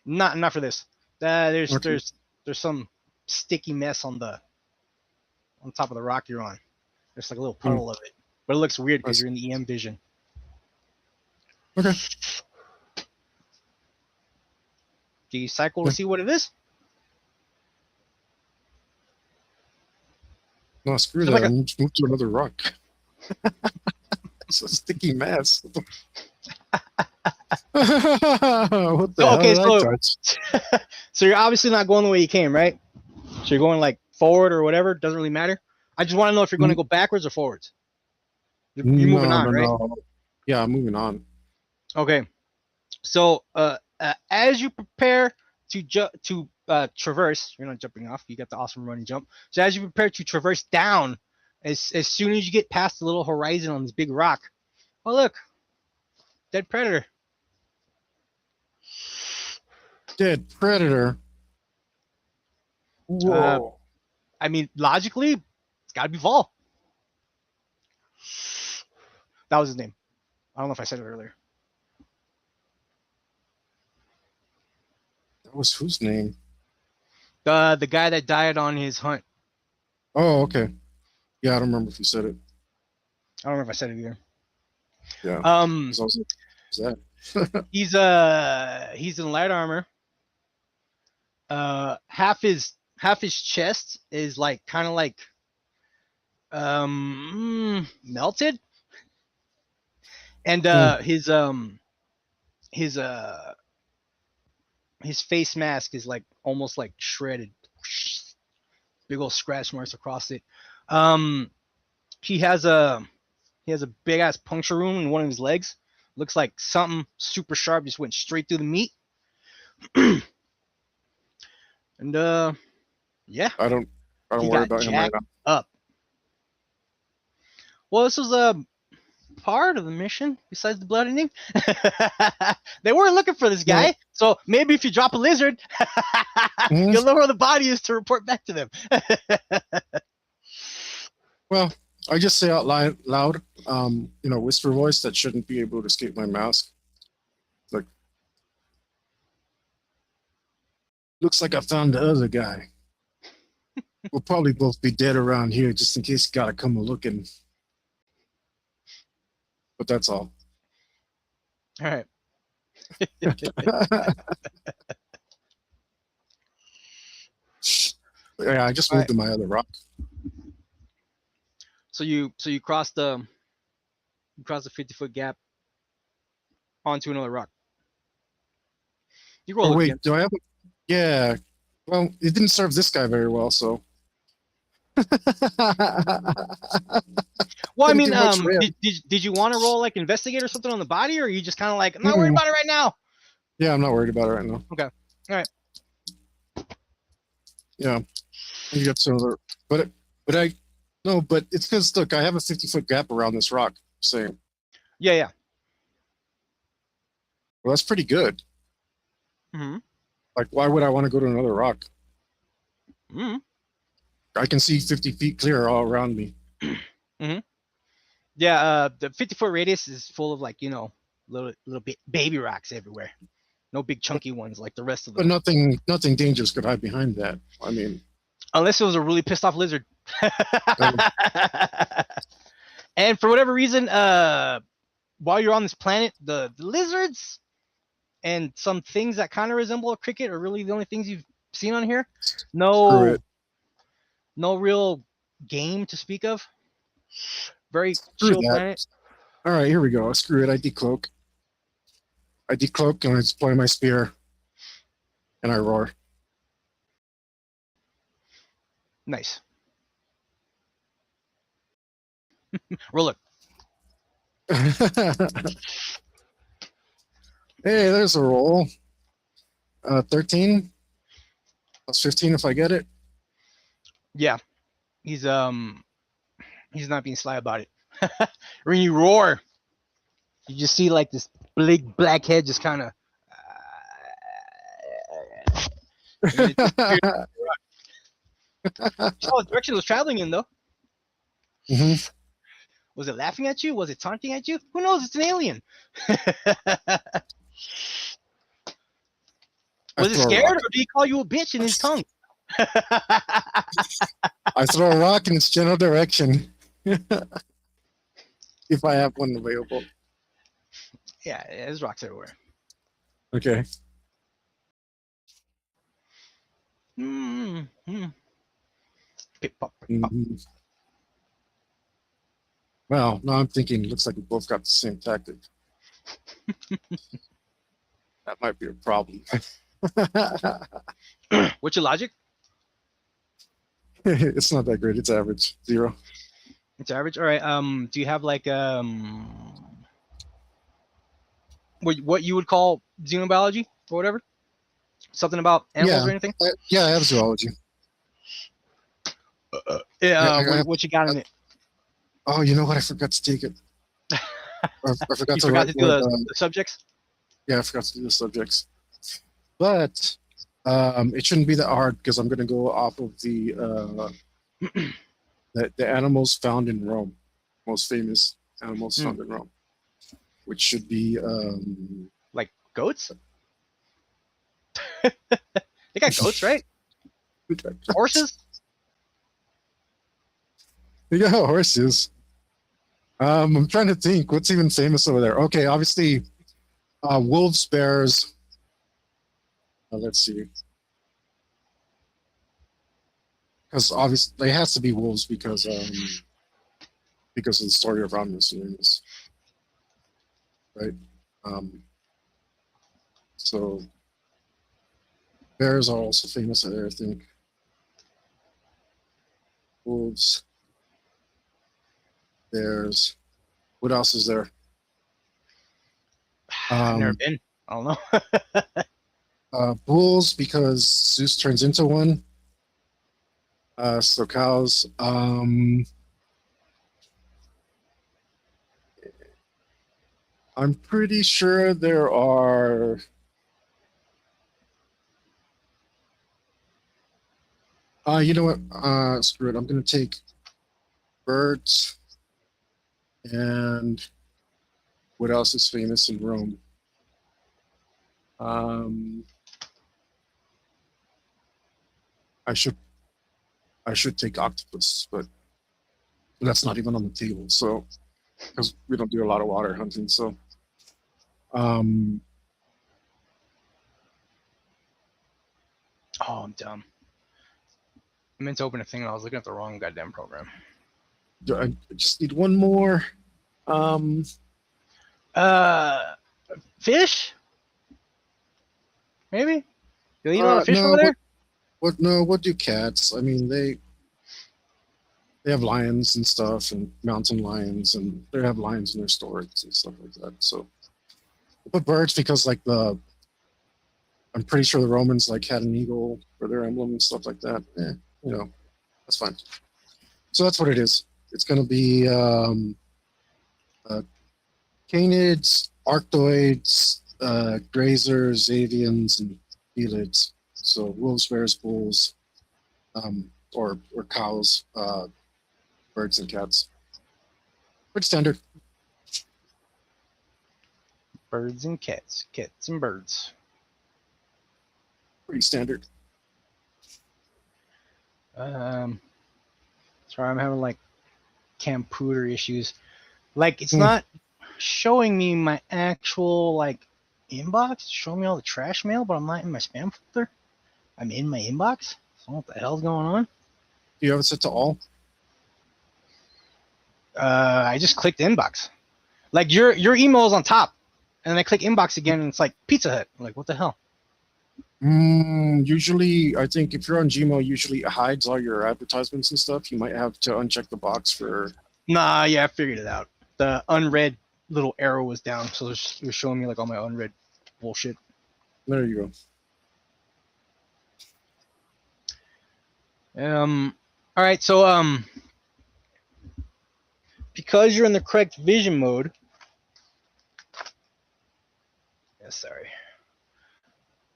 Not for this. There's okay. there's some sticky mess on top of the rock you're on. There's like a little Hmm. puddle of it, but it looks weird because Nice. you're in the EM vision. Okay. Do you cycle Yeah. to see what it is? No, screw Is it that. like a I'm just move to another rock. It's a sticky mess. What the hell okay? did I So touch? so you're obviously not going the way you came, right? So you're going like forward or whatever. Doesn't really matter. I just want to know if you're going to go backwards or forwards. You're moving No, on, no, right? no. Yeah, I'm moving on. Okay. So as you prepare to traverse, you're not jumping off. You got the awesome running jump. So as you prepare to traverse down, as soon as you get past the little horizon on this big rock, oh look, dead predator. Dead predator. Uh, Whoa. I mean, logically, it's got to be Vol. That was his name. I don't know if I said it earlier. That was whose name? The guy that died on his hunt. Oh, okay. Yeah, I don't remember if you said it. I don't remember if I said it either. Yeah. Um, 'Cause I was like, who's that? he's in light armor. Half his chest is like kind of like melted, and his his face mask is like almost like shredded, big old scratch marks across it. Um, he has a big ass puncture wound in one of his legs. Looks like something super sharp just went straight through the meat. And yeah, I don't he worry got about him right jacked now. up. Well, this was a part of the mission besides the blood ending. They weren't looking for this No. guy, so maybe if you drop a lizard, Mhm. you'll know where the body is to report back to them. Well, I just say out loud, whisper voice that shouldn't be able to escape my mask. Like, looks like I found the other guy. We'll probably both be dead around here just in case you gotta come a looking. But that's all. All right. Yeah, I just All moved right. to my other rock. So you cross the 50-foot gap onto another rock. You roll Oh look wait, again. do I have a yeah. Well, it didn't serve this guy very well, so Well, I didn't mean, do much for him. did you want to roll like investigate or something on the body, or are you just kind of like, I'm not worried Mm-mm. about it right now? Yeah, I'm not worried about it right now. Okay. All right. Yeah, you got some other, but I no, but it's because look, I have a 50-foot gap around this rock. Same. Yeah, yeah. Well, that's pretty good. Mm-hmm. Like, why would I want to go to another rock? Mm-hmm. I can see 50 feet clear all around me. Mm-hmm. Yeah, the 50-foot radius is full of like, little bit baby rocks everywhere. No big chunky ones like the rest of But the. nothing dangerous could hide behind that. I mean, Unless it was a really pissed off lizard. um, And for whatever reason, while you're on this planet, the lizards and some things that kind of resemble a cricket are really the only things you've seen on here. screw No, it. no real game to speak of. Very Screw chill that. planet. All right, here we go. Screw it. I decloak. I decloak and I deploy my spear, and I roar. Nice. Roll it. Hey, there's a roll. 13 plus 15 if I get it. Yeah, he's not being sly about it. When you roar, you just see like this big black head just kind of. And then it disappears. You saw what direction it was traveling in, though. hmm Was it laughing at you? Was it taunting at you? Who knows? It's an alien. Was it throw a scared, rock. or did he call you a bitch in his tongue? I throw a rock in its general direction. If I have one available. Yeah, there's rocks everywhere. Okay. Mm-hmm. Pip, pop, pip, pop. Mhm. Well, now I'm thinking it looks like we both got the same tactic. That might be a problem. What's your logic? It's not that great. It's average. 0. It's average. All right. Do you have like what you would call xenobiology or whatever? Something about animals Yeah. or anything? Yeah, I have zoology. Yeah. I What you got in it? Oh, you know what? I forgot to take it. I forgot You to forgot write to do where the subjects. yeah, I forgot to do the subjects. But it shouldn't be that hard because I'm going to go off of the animals found in Rome, most famous animals found in Rome, which should be Like goats? They got goats, right? Horses? Yeah, horses. I'm trying to think what's even famous over there. Okay, obviously, wolves, bears. Let's see, because obviously it has to be wolves because of the story of Romulus and Remus, right? Um, so bears are also famous there, I think. Wolves, bears. What else is there? I've never been. I don't know. Bulls because Zeus turns into one. So cows. I'm pretty sure there are. You know what? Screw it. I'm gonna take birds and what else is famous in Rome? I should take octopus, but that's not even on the table. So because we don't do a lot of water hunting, so um, Oh, I'm dumb. I meant to open a thing and I was looking at the wrong goddamn program. I just need one more. Fish? Maybe? You eat all the fish No, over there? what do cats? I mean, they have lions and stuff, and mountain lions, and they have lions in their stores and stuff like that. So, but birds because like I'm pretty sure the Romans like had an eagle for their emblem and stuff like that. That's fine. So that's what it is. It's going to be canids, arctoids, grazers, avians, and felids. So wolves, bears, bulls, or cows, birds, and cats. Pretty standard. Birds and cats. Cats and birds. Pretty standard. Sorry, I'm having like computer issues. Like it's not showing me my actual like inbox. It's showing me all the trash mail, but I'm not in my spam folder. I'm in my inbox. So what the hell's going on? Do you have it set to all? I just clicked inbox. Like your email is on top, and then I click inbox again, and it's like Pizza Hut. I'm like, what the hell? Usually, I think if you're on Gmail, usually it hides all your advertisements and stuff. You might have to uncheck the box for. Nah, yeah, I figured it out. The unread little arrow was down, so it was showing me like all my unread bullshit. There you go. All right, so because you're in the correct vision mode. Yeah, sorry.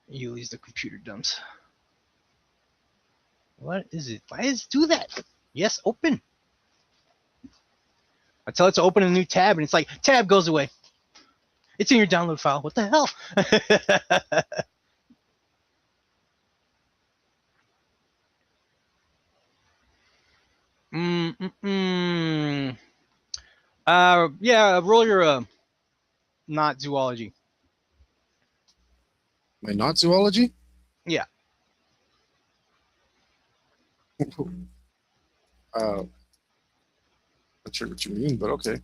You use the computer dumps. What is it? Why does it do that? Yes, open. I tell it to open a new tab, and it's like, tab goes away. It's in your download file. What the hell? Yeah, roll your not zoology. My not zoology? Yeah. Not sure what you mean, but okay.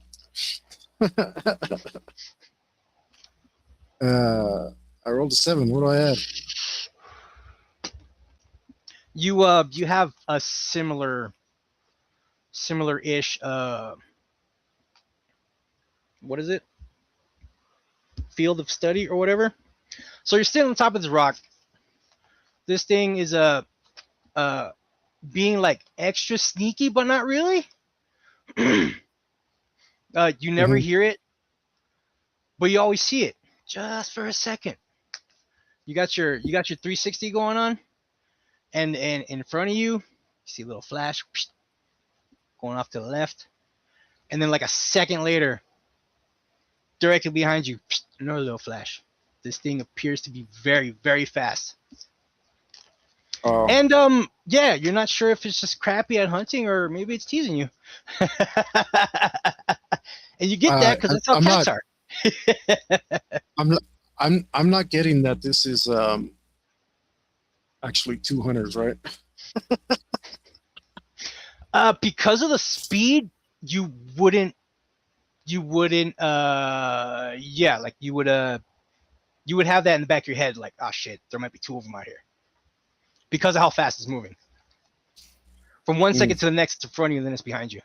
I rolled a 7. What do I add? You have a similar-ish what is it? Field of study or whatever. So you're sitting on top of this rock. This thing is being like extra sneaky, but not really. You never hear it, but you always see it just for a second. You got your 360 going on, and in front of you see a little flash going off to the left, and then like a second later, directly behind you, another little flash. This thing appears to be very, very fast. And yeah, you're not sure if it's just crappy at hunting or maybe it's teasing you. And you get that because that's how cats are. I'm not getting that this is actually 2 hunters, right? Because of the speed, you wouldn't yeah, like you would have that in the back of your head, like, oh shit, there might be 2 of them out here. Because of how fast it's moving. From 1 second to the next, it's in front of you, and then it's behind you.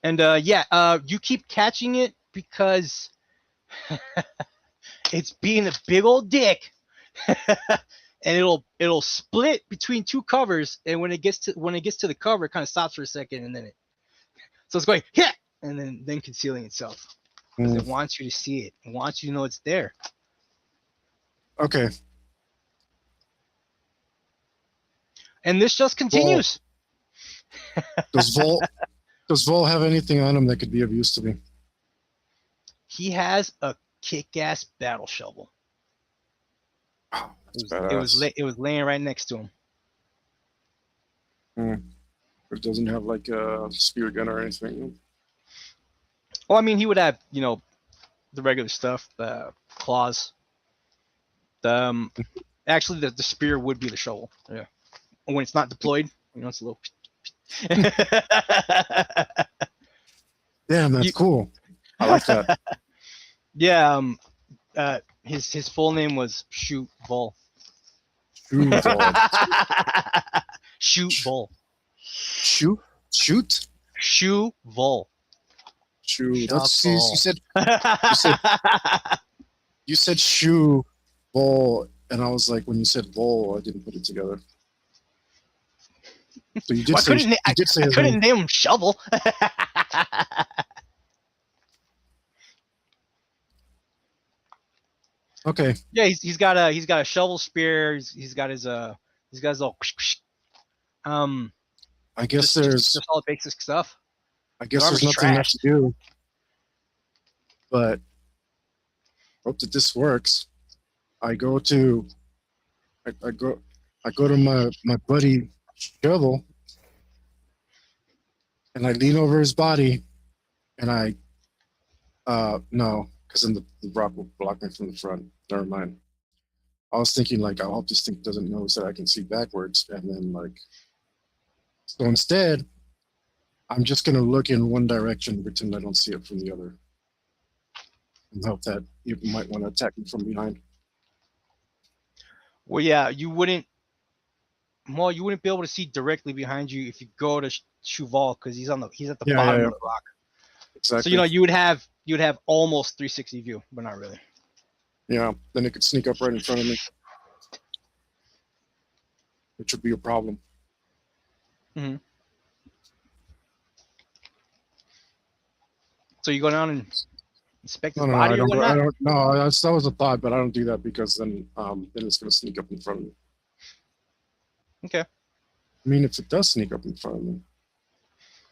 And yeah, you keep catching it because it's being a big old dick. And it'll split between 2 covers, and when it gets to the cover, it kind of stops for a second, and then so it's going yeah, and then concealing itself because it wants you to see it. It wants you to know it's there. Okay. And this just continues. Does Vol have anything on him that could be of use to me? He has a kick-ass battle shovel. Oh, it was laying right next to him. But it doesn't have like a spear gun or anything. Well, I mean, he would have, the regular stuff, the claws. Actually, the spear would be the shovel. Yeah. When it's not deployed, it's a little. Damn, that's cool. I like that. Yeah. His full name was Shoot Vol. Shoot Vol. Shoot Vol. Shoot. Shoot Vol. Shoot. That's you said shoe Vol, and I was like, when you said Vol, I didn't put it together. So you did say. I couldn't name him Shovel. Okay. Yeah, he's got a shovel spear. He's got his little. I guess there's just all the basic stuff. I guess there's nothing left to do. But hope that this works. I go to my buddy Shovel, and I lean over his body, and I no, because then the rock will block me from the front. Never mind. I was thinking like, I hope this thing doesn't notice that I can see backwards, and then like, so instead, I'm just gonna look in one direction, pretend I don't see it from the other, and hope that you might want to attack me from behind. Well, yeah, you wouldn't be able to see directly behind you if you go to Chuval because he's at the bottom of the rock. Exactly. So you'd have almost 360 view, but not really. Yeah, then it could sneak up right in front of me, which would be a problem. Hmm. So you go down and inspect his No, I body or don't go. I whatnot? don't. No, that was a thought, but I don't do that because then it's gonna sneak up in front of me. Okay. I mean, if it does sneak up in front of me,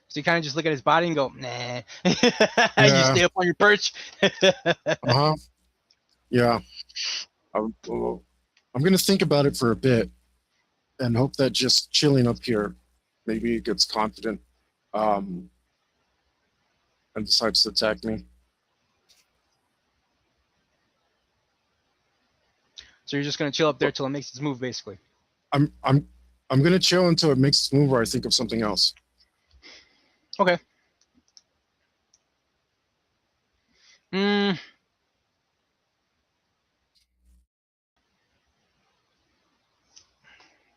So you kind of just look at his body and go, nah. You yeah, stay up on your perch. uh-huh, yeah. Well, I'm gonna think about it for a bit and hope that just chilling up here, maybe it gets confident, um, and decides to attack me. So you're just gonna chill up there till it makes its move, basically. I'm I'm I'm gonna chill until it makes its move, or I think of something else. Okay. Mm,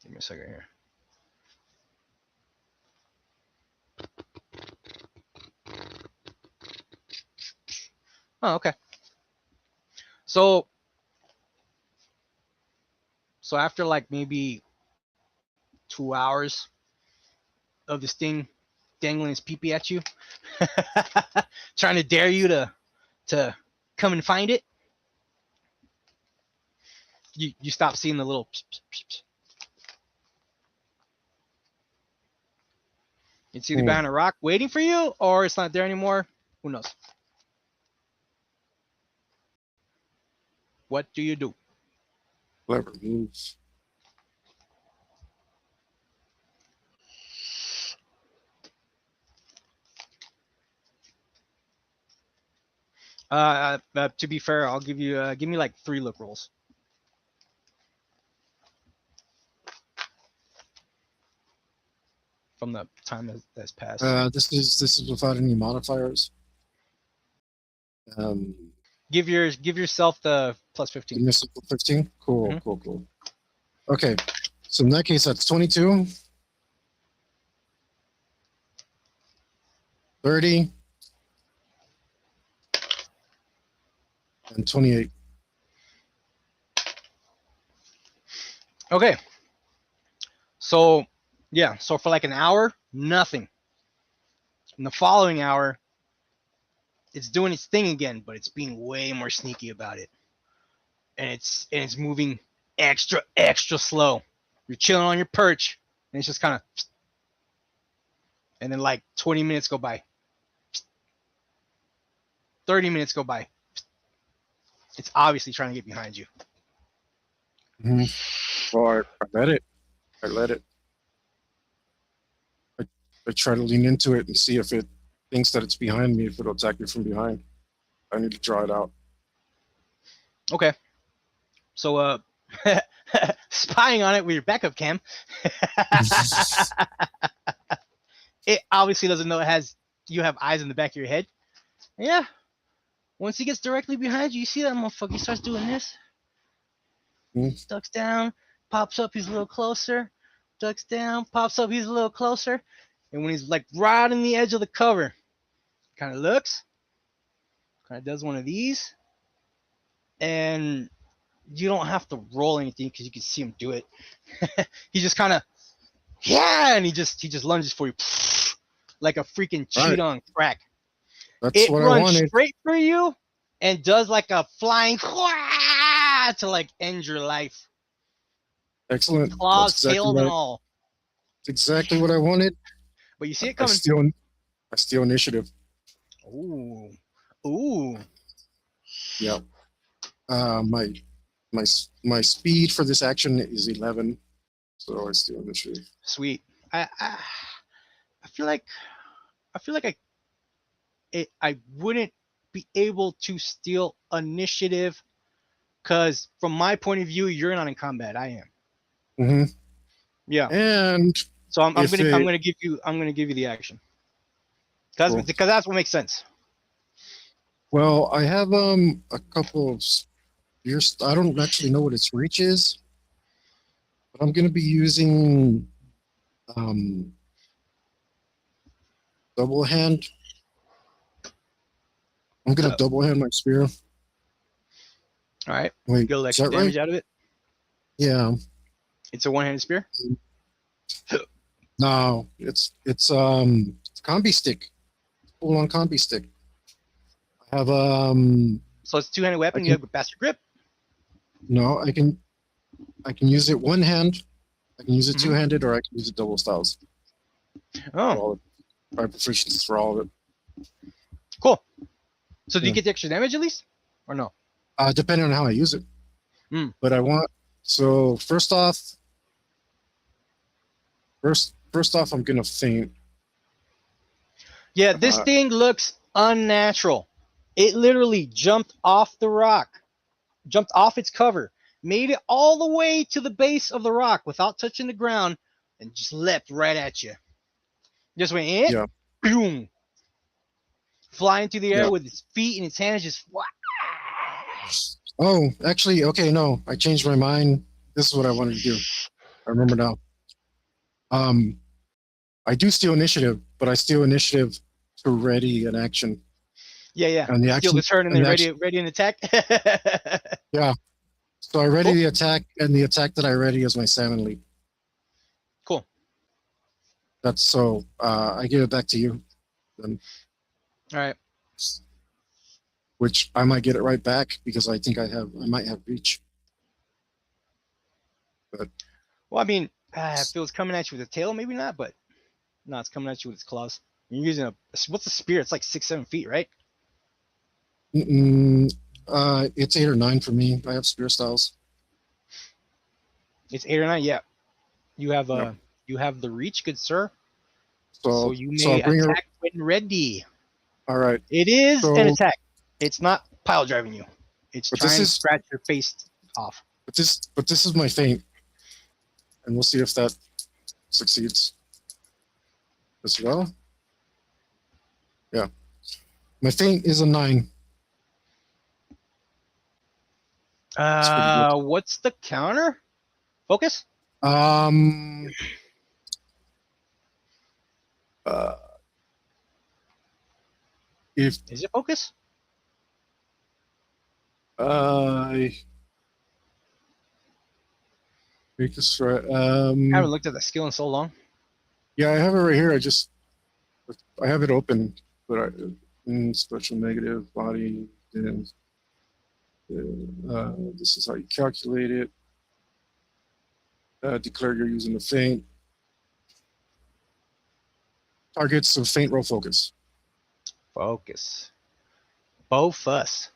give me a second here. Oh, okay. So after like maybe 2 hours of this thing dangling his pee-pee at you, trying to dare you to come and find it, you stop seeing the little. It's either Hmm. behind a rock waiting for you, or it's not there anymore. Who knows? What do you do? Clever moves. To be fair, I'll give me like 3 look rolls from the time that's passed. This is without any modifiers. Give yourself the plus 15. Give me a 15. Cool, Mm-hmm. cool. Okay, so in that case, that's 22, 30, and 28. Okay. So yeah, so for like an hour, nothing. In the following hour, it's doing its thing again, but it's being way more sneaky about it. And it's moving extra slow. You're chilling on your perch, and it's just kind of, and then like 20 minutes go by, 30 minutes go by. It's obviously trying to get behind you. Mm-hmm. Well, I let it. I let it. I try to lean into it and see if it thinks that it's behind me, if it'll attack me from behind. I need to draw it out. Okay. So spying on it with your backup cam. It obviously doesn't know you have eyes in the back of your head. Yeah. Once he gets directly behind you, you see that motherfucker. He starts doing this. Ducks down, pops up, he's a little closer. Ducks down, pops up, he's a little closer. And when he's like right on the edge of the cover, kind of looks, kind of does one of these, and you don't have to roll anything because you can see him do it. He just kind of, yeah, and he just lunges for you like a freaking cheat Right. on crack. That's It what I runs wanted. straight for you and does like a flying to like end your life. Excellent. Claws, tails, and all. That's exactly what I wanted. But you see it I coming. steal I steal initiative. Ooh. Ooh. Yeah. My my speed for this action is 11, so I steal initiative. Sweet. I feel like I wouldn't be able to steal initiative because from my point of view, you're not in combat. I am. Mm-hmm. Yeah. And So I'm if it, gonna give you the action because cool. that's what makes sense. Well, I have a couple of spears. I don't actually know what its reach is, but I'm gonna be using um double hand. I'm gonna double hand my spear. All right. Wait, Get a little is extra that damage right? out of it. Yeah. It's a one-handed spear. No, it's combi stick. Full on combi stick. I have So it's a two-handed I weapon. You can have a faster grip. no, I can use it one hand, I can use it Mhm. two-handed, or I can use it double styles. Oh, All of my proficiencies for all of it. cool. So do you Yeah. get the extra damage at least, or no? Depending on how I use it. Mm. But I want so first off, I'm gonna faint. Yeah, this Uh, thing looks unnatural. It literally jumped off the rock, jumped off its cover, made it all the way to the base of the rock without touching the ground, and just leapt right at you. Just went in, yeah, boom, flying through the air yeah. with its feet and its hands just. Oh, actually, okay, no, I changed my mind. This is what I wanted to do. I remember now. Um, I do steal initiative, but I steal initiative to ready an action. Yeah, yeah. And the Steal action the turn and and then the action ready an attack. yeah. So I ready Cool. the attack, and the attack that I ready is my salmon leap. Cool. That's so I give it back to you. Then, All right. which I might get it right back because I think I might have reach. But Well, I mean, if it was coming at you with a tail, maybe not, but no, it's coming at you with its claws. You're using what's a spear? It's like 6, 7 feet, right? it's 8 or 9 for me. I have spear styles. It's 8 or 9. Yeah, you have Yeah. you have the reach, good sir. So So you so may I'll bring her. attack when ready. All right. It is an So attack. It's not pile driving you. It's but this trying to is scratch your face off. but this is my feint, and we'll see if that succeeds as well. Yeah, my feint is a 9. It's pretty good. What's the counter? Focus. Um. Uh, if Is it focus? I make this right. I haven't looked at that skill in so long. Yeah, I have it right here. I have it open, but special negative body. And this is how you calculate it. Declare you're using the feint. Targets of feint roll focus. Focus. Bofus.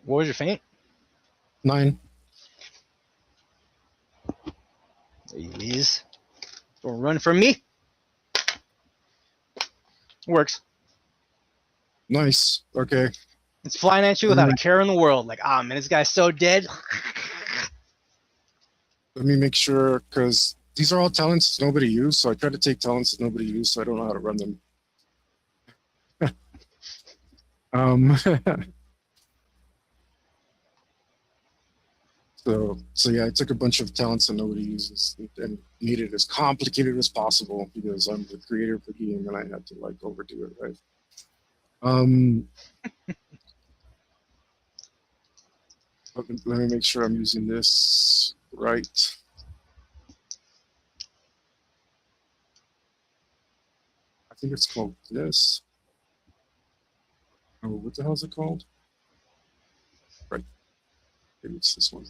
What was your feint? 9. It is. Don't run from me. Works. Nice. Okay. It's flying at you without a care in the world. Like, ah, man, this guy's so dead. Let me make sure, because these are all talents nobody used. So I try to take talents that nobody used, so I don't know how to run them. So yeah, I took a bunch of talents that nobody uses and made it as complicated as possible because I'm the creator of the game and I had to like overdo it, right? Let me make sure I'm using this right. I think it's called this. Oh, what the hell is it called? Right. Maybe it's this one.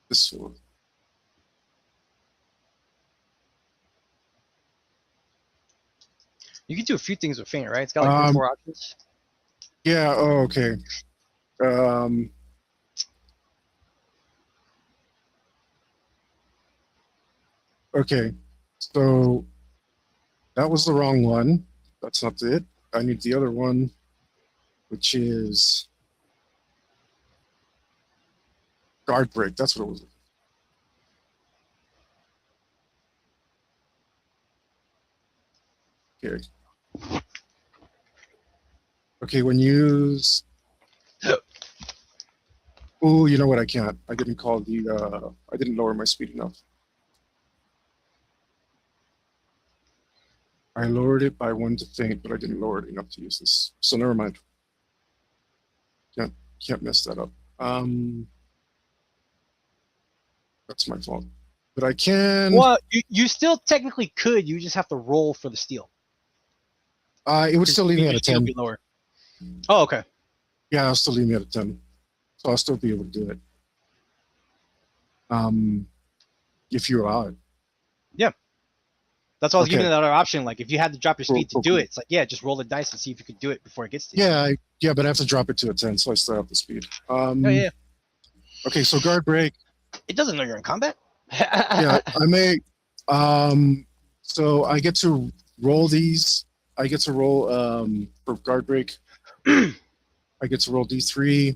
This one. You can do a few things with feint, right? It's got like 4 options. Yeah. Oh, okay. Okay. So that was the wrong one. That's not it. I need the other one, which is guard break. That's what it was. Okay. Okay, when used, Oh, you know what? I can't. I didn't call the. I didn't lower my speed enough. I lowered it by 1 to faint, but I didn't lower it enough to use this. So never mind. Can't mess that up. That's my fault. But I can. Well, you still technically could. You just have to roll for the steal. It would still leave me at a Your steal 10. be lower. Oh, okay. Yeah, I'll still leave me at a 10. So I'll still be able to do it. If you allow it. That's why I was giving Okay. you that other option. Like, if you had to drop your speed Cool, to do cool. it, it's like, yeah, just roll the dice and see if you could do it before it gets to you. Yeah, but I have to drop it to a 10, so I still have the speed. Oh, yeah. Okay, so guard break. It doesn't know you're in combat. Yeah, I may. So I get to roll these. I get to roll for guard break. I get to roll D3,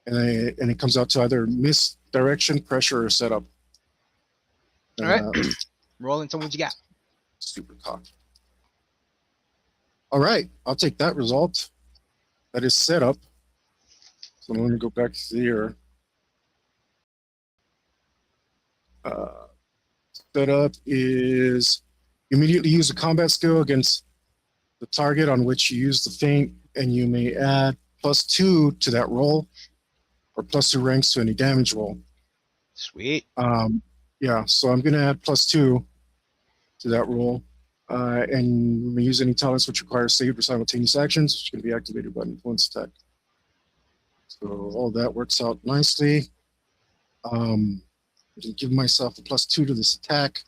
and it comes out to either misdirection, pressure, or setup. All right. Roll into what you got. Super cocked. All right, I'll take that result. That is setup. So I'm going to go back here. Setup is immediately use a combat skill against the target on which you use the feint, and you may add +2 to that roll, or +2 ranks to any damage roll. Sweet. Yeah, so I'm going to add +2 to that roll, and we use any talents which require saved or simultaneous actions, which can be activated by an influence attack. So all that works out nicely. I'm going to give myself a +2 to this attack.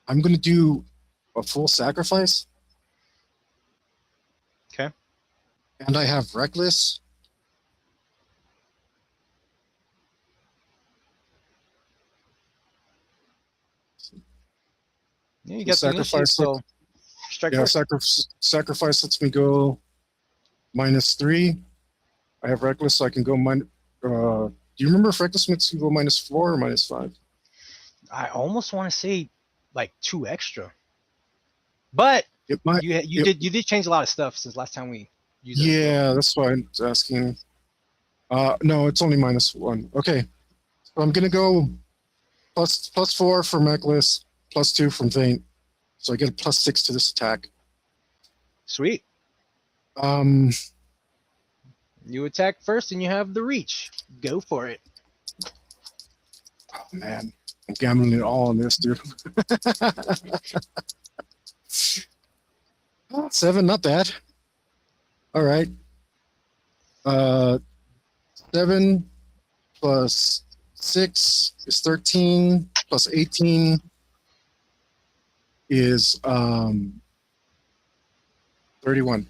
I'm going to do a full sacrifice. Okay. And I have reckless. Yeah, you got the sacrifice. initiative, so strike Yeah, first. sacrifice lets me go -3. I have reckless, so I can go do you remember if reckless makes you go -4 or -5? I almost want to say like 2 extra, but It might. you did change a lot of stuff since last time we used it. Yeah, that's why I'm asking. No, it's only -1. Okay, so I'm gonna go +4 from reckless, +2 from feint, so I get a +6 to this attack. Sweet. You attack first, and you have the reach. Go for it. Oh man, I'm gambling it all on this, dude. 7, not bad. All right. 7 plus 6 is 13, plus 18 is 31.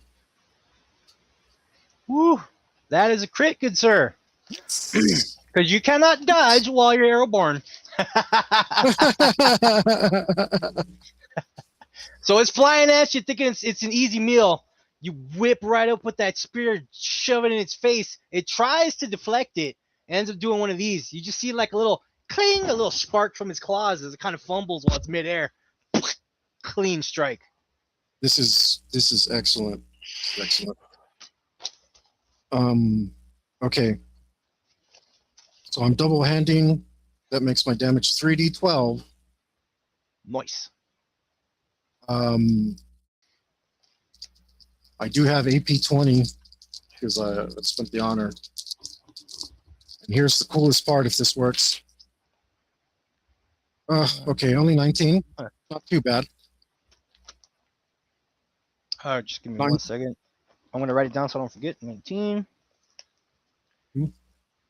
Woo! That is a crit, good sir. Because you cannot dodge while you're airborne. So it's flying at you, thinking it's an easy meal. You whip right up with that spear, shove it in its face. It tries to deflect it, ends up doing one of these. You just see like a little cling, a little spark from its claws as it kind of fumbles while it's midair. Clean strike. This is excellent. Excellent. Okay. So I'm double handing. That makes my damage 3d12. Nice. I do have AP 20 because I spent the honor. And here's the coolest part if this works. Okay, only 19. Not too bad. Just give me 1 second. I'm going to write it down so I don't forget. 19.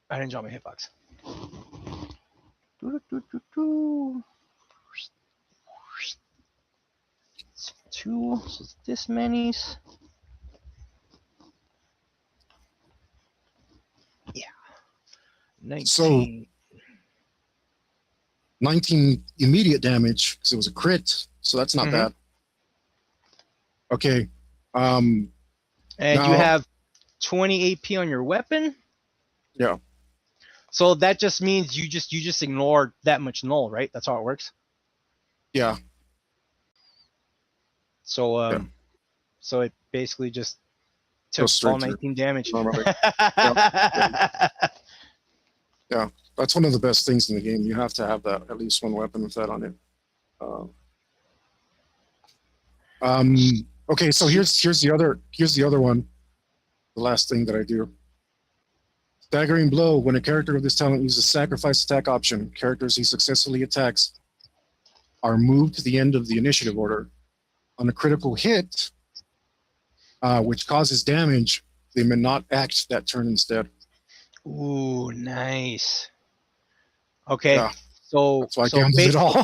I didn't drop my hitbox. 2, so it's this many. Yeah. 19. So 19 immediate damage because it was a crit, so that's not bad. Okay. And now, you have 20 AP on your weapon. Yeah. So that just means you just ignore that much null, right? That's how it works. Yeah. So so it basically just took straight all 19 damage. Yep. That's one of the best things in the game. You have to have that, at least one weapon with that on it. Okay, so here's the other one. The last thing that I do. Staggering blow. When a character of this talent uses sacrifice attack option, characters he successfully attacks are moved to the end of the initiative order. On a critical hit, which causes damage, they may not act that turn instead. Ooh, nice. Okay, Yeah, so that's why I gambled it all.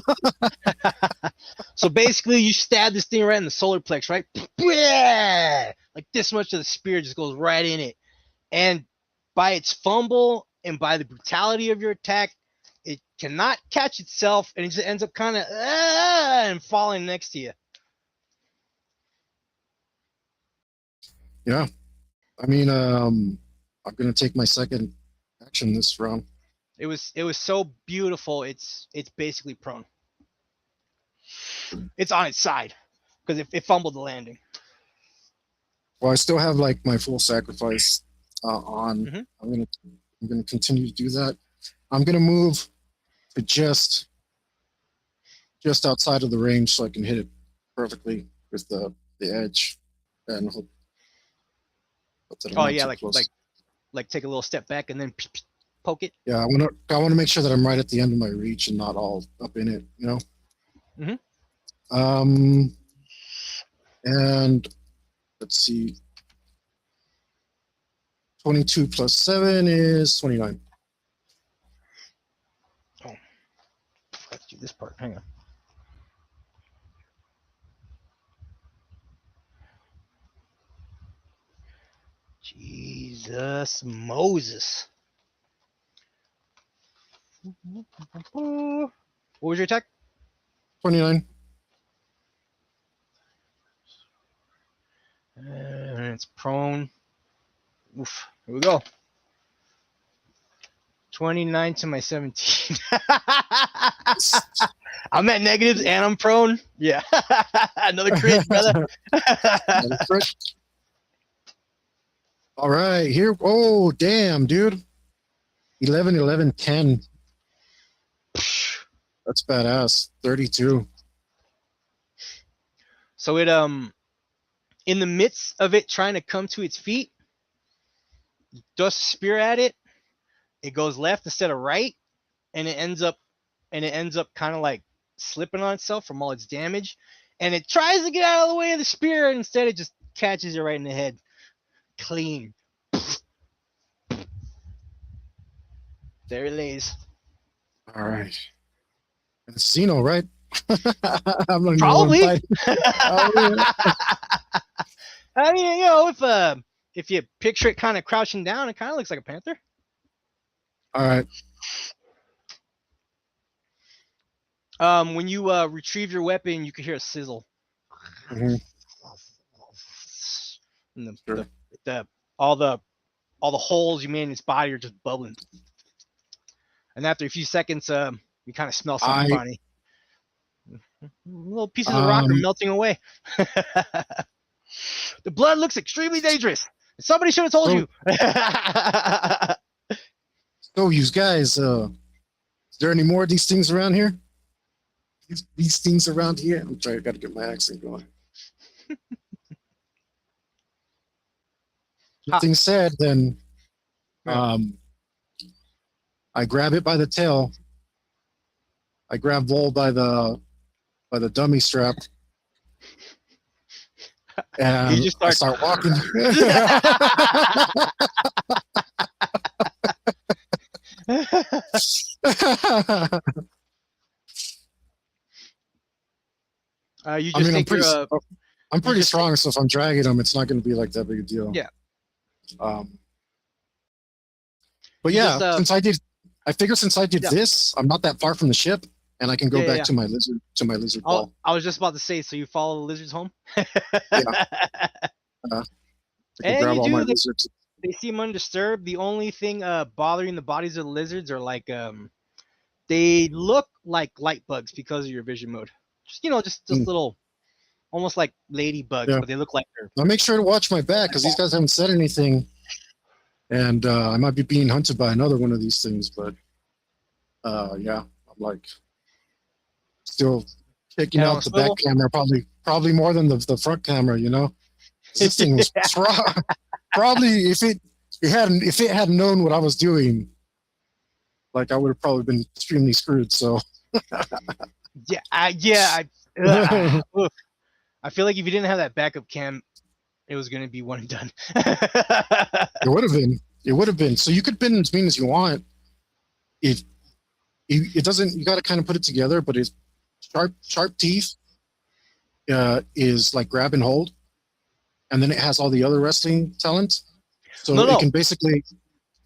so basically, you stab this thing right in the solar plex, right? Like this much of the spear just goes right in it, and by its fumble and by the brutality of your attack, it cannot catch itself, and it just ends up kind of and falling next to you. Yeah, I mean, I'm gonna take my second action this round. It was so beautiful. It's basically prone. It's on its side because it fumbled the landing. Well, I still have like my full sacrifice on. Mhm. I'm gonna continue to do that. I'm gonna move to just outside of the range so I can hit it perfectly with the edge and hope that I'm Oh not yeah, too close. like take a little step back and then poke it. Yeah, I want to make sure that I'm right at the end of my reach and not all up in it, you know. Mhm. And let's see. 22 plus 7 is 29. Oh, let's do this part. Hang on. Jesus Moses. What was your attack? 29. And it's prone. Oof. Here we go. 29 to my 17. I'm at negatives and I'm prone. Yeah. Another crit, brother. All right, here. Oh, damn, dude. 11, 11, 10. That's badass. 32. So it in the midst of it trying to come to its feet, does spear at it. It goes left instead of right, and it ends up kind of like slipping on itself from all its damage. And it tries to get out of the way of the spear, and instead it just catches it right in the head. Clean. There it lays. All right. And it's Xeno, right? I'm not Probably. I mean, you know, if you picture it kind of crouching down, it kind of looks like a panther. All right. When you retrieve your weapon, you can hear a sizzle. Mm-hmm. And Sure. all the holes you made in its body are just bubbling. And after a few seconds, you kind of smell something funny. Little pieces of rock are melting away. The blood looks extremely dangerous. Somebody should have told you. So, you guys, is there any more of these things around here? These things around here? I'm trying. I got to get my accent going. Nothing said, then I grab it by the tail. I grab Vol by the dummy strap. And you just start walking. You just think I'm pretty strong, so if I'm dragging them, it's not going to be like that big a deal. Yeah. But yeah, I figure since I did this, I'm not that far from the ship, and I can go back to my lizard ball. I was just about to say, so you follow the lizards home? And grab all my lizards. They seem undisturbed. The only thing bothering the bodies of the lizards are like they look like light bugs because of your vision mode. Just little, almost like ladybugs, but they look like they're. I'll make sure to watch my back because these guys haven't said anything. and I might be being hunted by another one of these things. But yeah, I'm like still checking Head on out a the back swivel. camera, probably more than the front camera. You know, 'cause this thing was probably if it had known what I was doing, like I would have probably been extremely screwed. So Oof. I feel like if you didn't have that backup cam, it was gonna be one and done. it would have been. It would have been. So you could bend as mean as you want. It doesn't. You got to kind of put it together. But it's sharp teeth is like grab and hold, and then it has all the other wrestling talents. So No. it can basically.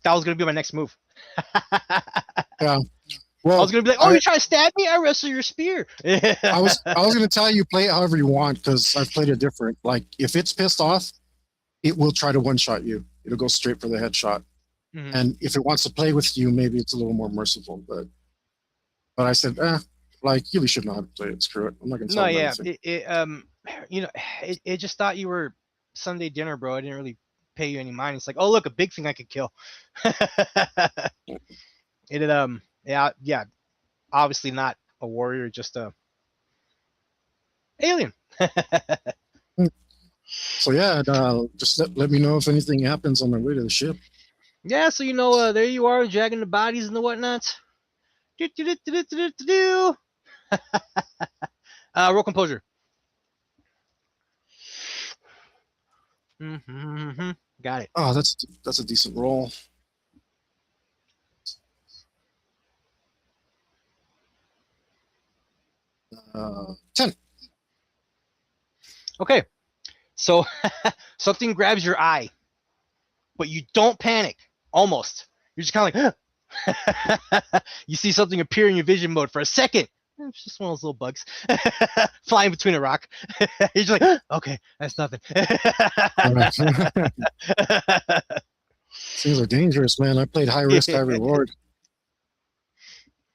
That was gonna be my next move. Yeah. I Well, was gonna be like, "Oh, you're trying to stab me? I wrestle your spear." I was gonna tell you play it however you want because I've played it different. Like if it's pissed off, it will try to one shot you. It'll go straight for the headshot. Mhm. And if it wants to play with you, maybe it's a little more merciful. But I said, like you really should know how to play it. Screw it. I'm not gonna tell No, him yeah, anything. it just thought you were Sunday dinner, bro. I didn't really pay you any mind. It's like, oh look, a big thing I could kill. Yeah, obviously not a warrior, just a alien. So yeah, just let me know if anything happens on my way to the ship. Yeah, so there you are, dragging the bodies and the whatnot. Roll composure. Got it. Oh, that's a decent roll. Uh, 10. Okay, so something grabs your eye, but you don't panic. Almost. You're just kind of like, you see something appear in your vision mode for a second. It's just one of those little bugs flying between a rock. You're just like, okay, that's nothing. Things are dangerous, man. I played high risk, high reward.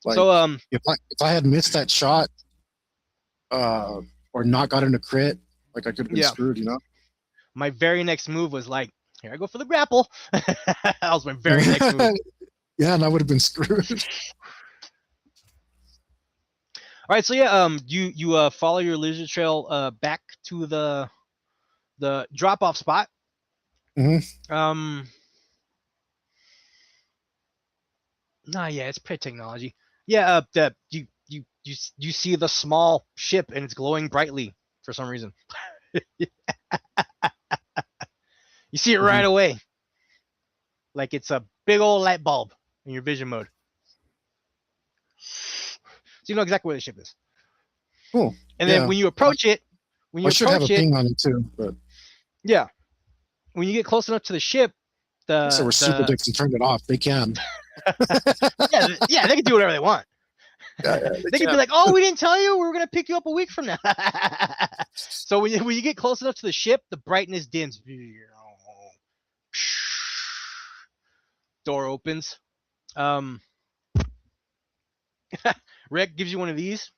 Like, So if I had missed that shot, or not gotten a crit, like I could have been screwed, you know. My very next move was like, here I go for the grapple. That was my very next move. Yeah, and I would have been screwed. All right, so yeah, you follow your lizard trail back to the drop off spot. Mm-hmm. Yeah, it's pretty technology. Yeah, you see the small ship and it's glowing brightly for some reason. You see it right away, like it's a big old light bulb in your vision mode. So you know exactly where the ship is. Cool. And then when you approach it, I should have a ping on it too, but yeah, when you get close enough to the ship, so we're super dicks and turned it off. They can. yeah, they can do whatever they want. They can be like, "Oh, we didn't tell you. We were gonna pick you up a week from now." So when you get close enough to the ship, the brightness dims. Door opens. Rick gives you one of these.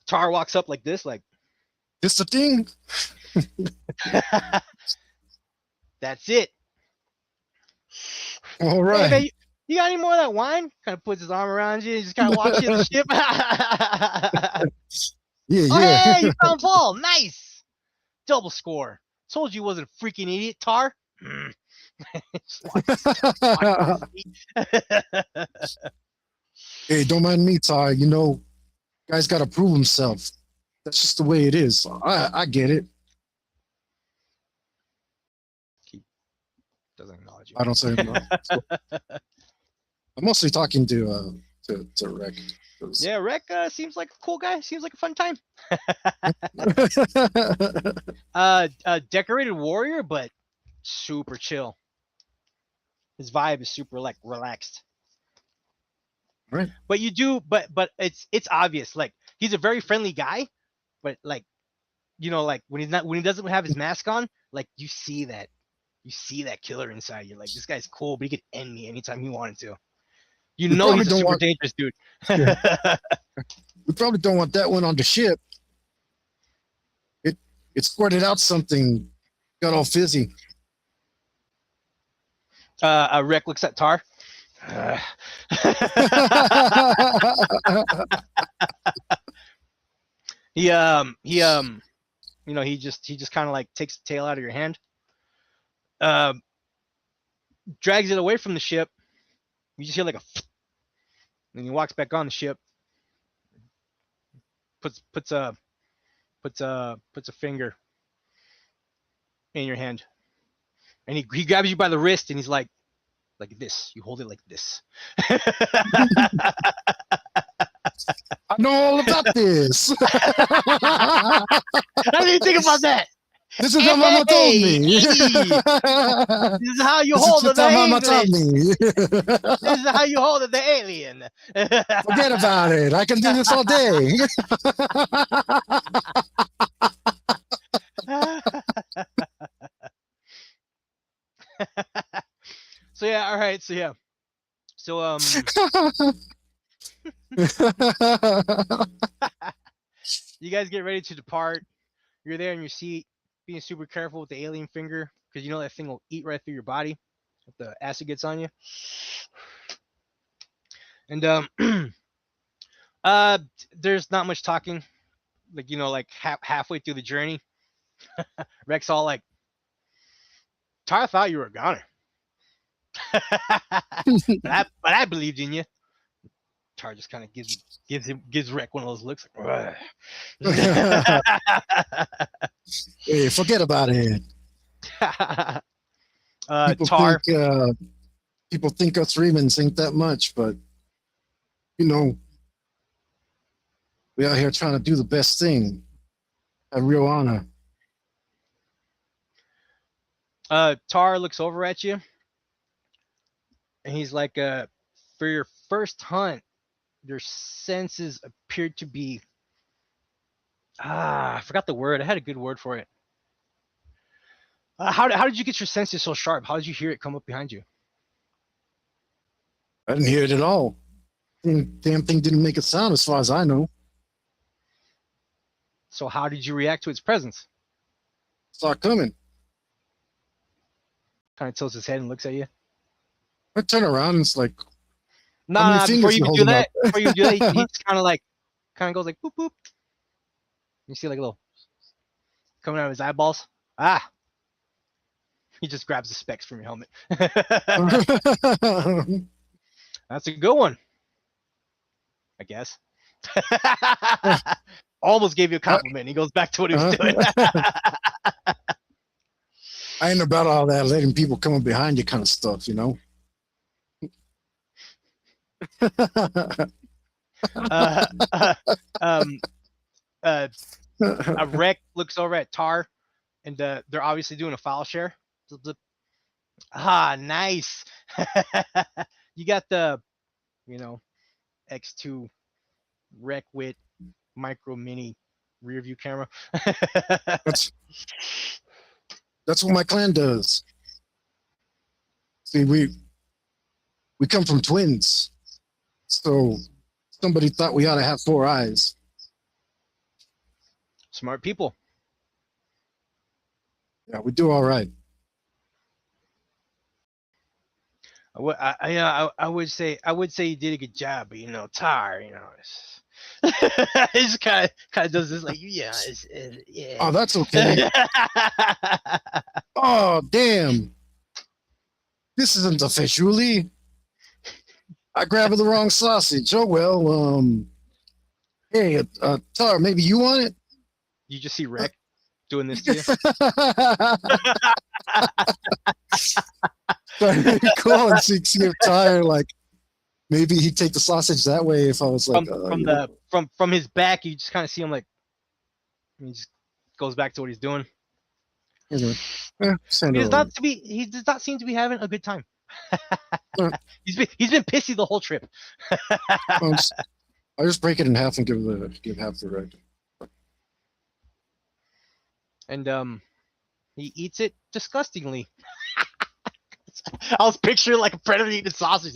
Tar walks up like this, like, "This the thing." That's it. All right. Hey, man, you got any more of that wine? Kind of puts his arm around you and just kind of walks you to the ship. Yeah. Hey, you found Paul. Nice. Double score. Told you wasn't a freaking idiot, Tar. Hey, don't mind me, Ty. You know, guy's got to prove himself. That's just the way it is. I get it. He doesn't acknowledge you. I don't say no. I'm mostly talking to Rick. Yeah, Rick seems like a cool guy. Seems like a fun time. Decorated warrior, but super chill. His vibe is super like relaxed. Right. But you do, but it's obvious. Like he's a very friendly guy, but like, like when he doesn't have his mask on, like you see that killer inside. You're like, this guy's cool, but he could end me anytime he wanted to. He's a super dangerous dude. Yeah. We probably don't want that one on the ship. it squirted out something, got all fizzy. Rick looks at Tar. he just kind of like takes the tail out of your hand, drags it away from the ship. You just hear like a, and he walks back on the ship, puts a finger in your hand, and he grabs you by the wrist, and he's like this. You hold it like this. I know all about this. How do you think about that? This is how Mama told me. This is how you hold it, the English. This is how you hold it, the alien. Forget about it. I can do this all day. So yeah, all right. So yeah. So you guys get ready to depart. You're there in your seat, being super careful with the alien finger, because you know that thing will eat right through your body if the acid gets on you. And there's not much talking. Like, you know, like halfway through the journey, Rex all like, Tar thought you were a goner. but I believed in you. Tar just kind of gives Rex one of those looks like, hey, forget about it. Tar. People think us Remans ain't that much, but you know, we out here trying to do the best thing. Have real honor. Tar looks over at you, and he's like, for your first hunt, your senses appeared to be, I forgot the word. I had a good word for it. How did you get your senses so sharp? How did you hear it come up behind you? I didn't hear it at all. Damn thing didn't make a sound as far as I know. So how did you react to its presence? Saw it coming. Kind of tilts his head and looks at you. I turn around and it's like, Nah, before you do that, he just kind of goes like boop boop. You see like a little coming out of his eyeballs. He just grabs the specs from your helmet. That's a good one, I guess. Almost gave you a compliment. He goes back to what he was doing. I ain't about all that letting people come up behind you kind of stuff, you know. A Wreck looks over at Tar, and they're obviously doing a file share. Nice. You got the, X2 Wreck with micro mini rear view camera. That's what my clan does. See, we come from twins, so somebody thought we ought to have 4 eyes. Smart people. Yeah, we do all right. I would say you did a good job, but Tar, it's kind of does this like, yeah. Oh, that's okay. Oh, damn. This isn't officially. I grabbed the wrong sausage. Oh, well, hey, Tar, maybe you want it? You just see Wreck doing this to you. Cool, and see if Tar, like, maybe he'd take the sausage that way if I was like... From his back, you just kind of see him like, he just goes back to what he's doing. Yeah, he does not seem to be having a good time. He's been pissy the whole trip. I'll just break it in half and give half the Wreck. And he eats it disgustingly. I was picturing like a predator eating sausage.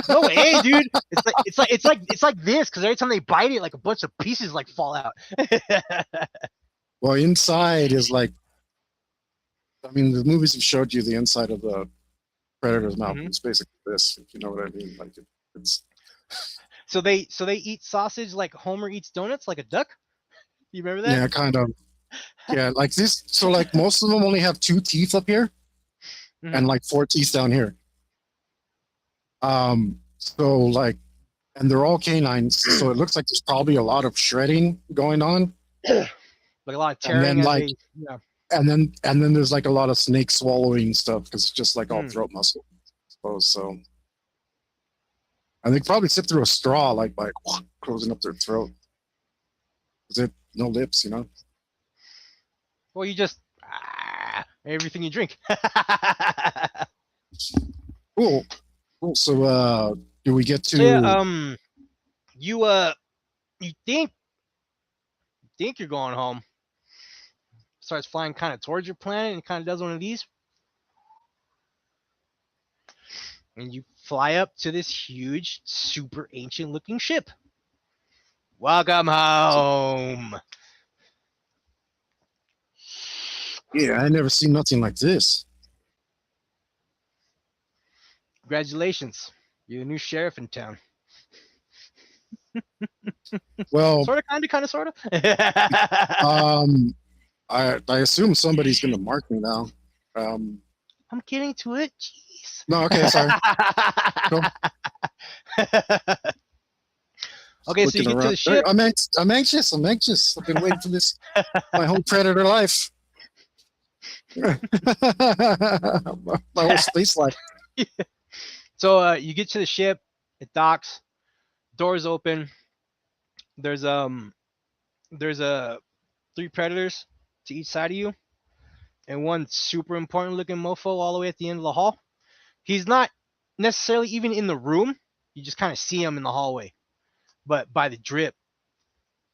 No way, dude. It's like this because every time they bite it, like a bunch of pieces like fall out. Well, inside is like, I mean, the movies have showed you the inside of the predator's mouth. Mhm. It's basically this, if you know what I mean. Like it's So they eat sausage like Homer eats donuts, like a duck. You remember that? yeah, kind of yeah, like this. So like most of them only have 2 teeth up here Mhm. and like 4 teeth down here. So like, and they're all canines, so it looks like there's probably a lot of shredding going on, Like a lot of and tearing then as like, they. Yeah. and then there's like a lot of snake swallowing stuff because it's just like all Mm. throat muscle, I suppose. So, and they probably sip through a straw, like by closing up their throat. Is it no lips, you know? Well, you just everything you drink. Cool, cool. So, do we get So yeah, to? you you think you're going home. Starts flying kind of towards your planet and kind of does one of these. And you fly up to this huge, super ancient looking ship. Welcome home. Yeah, I never seen nothing like this. Congratulations. You're the new sheriff in town. Well, Sort of, kind of, sort of. um, I assume somebody's gonna mark me now. I'm getting to it. Jeez. No, okay, sorry. Cool. Okay, so you Looking get to around. the ship. I'm anxious. I'm anxious. I've been waiting for this my whole predator life. my whole space life. So you get to the ship. It docks. Doors open. There's there's 3 predators to each side of you, and one super important looking mofo all the way at the end of the hall. He's not necessarily even in the room. You just kind of see him in the hallway, but by the drip,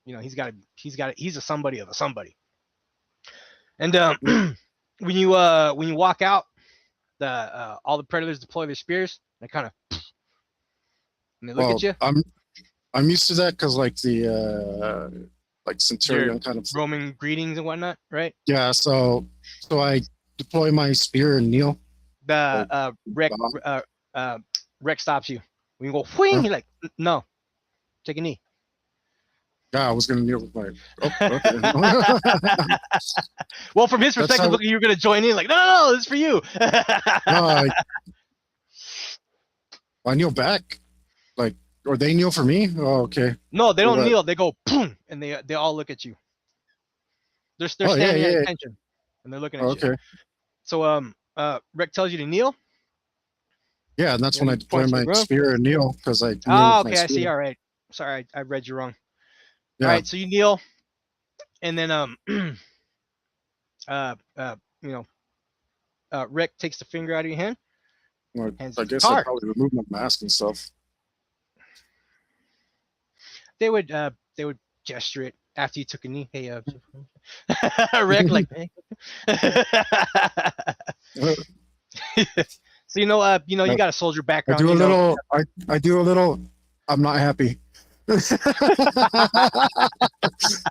he's a somebody of a somebody. And when you walk out, the all the predators deploy their spears. They kind of and they look at Well, you. I'm used to that because like the like Your Centurion kind of Roman greetings and whatnot, right? yeah. So I deploy my spear and kneel. The Like, Rex stops you. When you go whing, huh? he's like, no, take a knee. Yeah, I was gonna kneel with my. Oh, okay. Well, from his That's perspective, how. looking, you're gonna join in, like, no, this is for you. No, I kneel back. Like, or they kneel for me. Oh, okay. No, they Or don't what? kneel. They go boom, and they all look at you. They're Oh yeah, standing at yeah. attention, and they're looking Oh, at you. okay. So Rick tells you to kneel, Yeah, and that's and when I he deploy points to the my ground. spear and kneel because I kneel Ah, with my okay, I see. spear. All right. Sorry, I read you wrong. All Yeah. right, so you kneel, and then you know, Rick takes the finger out of your hand, Well, hands I it to guess I'd Tar. probably remove my mask and stuff. They would gesture it after you took a knee. Hey, Rick, like, hey. So you No, got a soldier I background. do a little. I do a little. I'm not happy.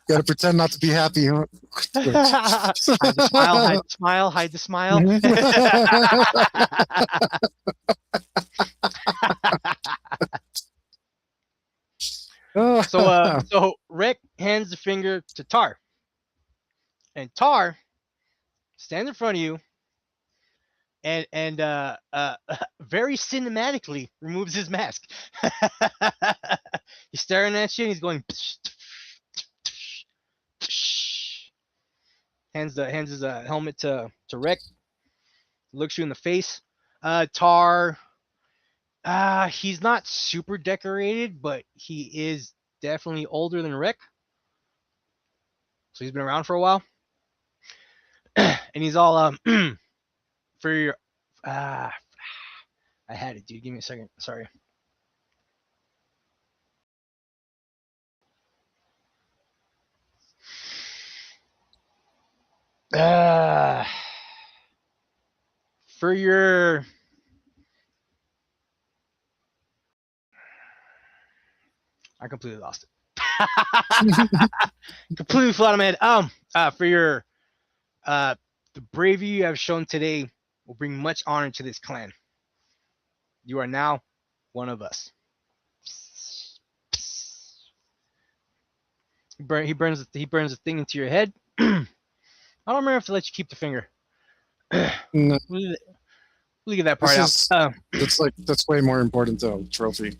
Gotta pretend not to be happy. Huh? Hide the smile, hide the smile, hide the smile. So Rick hands the finger to Tar, and Tar stands in front of you and very cinematically removes his mask. He's staring at you and he's going hands his helmet to Rick, looks you in the face. Tar, he's not super decorated, but he is definitely older than Rick, so he's been around for a while. And he's all for your I had it, dude. Give me a second. Sorry. Uh, for your I completely lost it. Completely flew out of my head. For your the bravery you have shown today will bring much honor to this clan. You are now one of us. He burns the thing into your head. I don't remember if to let you keep the finger. No, Leave that part out. That's way more important than a trophy.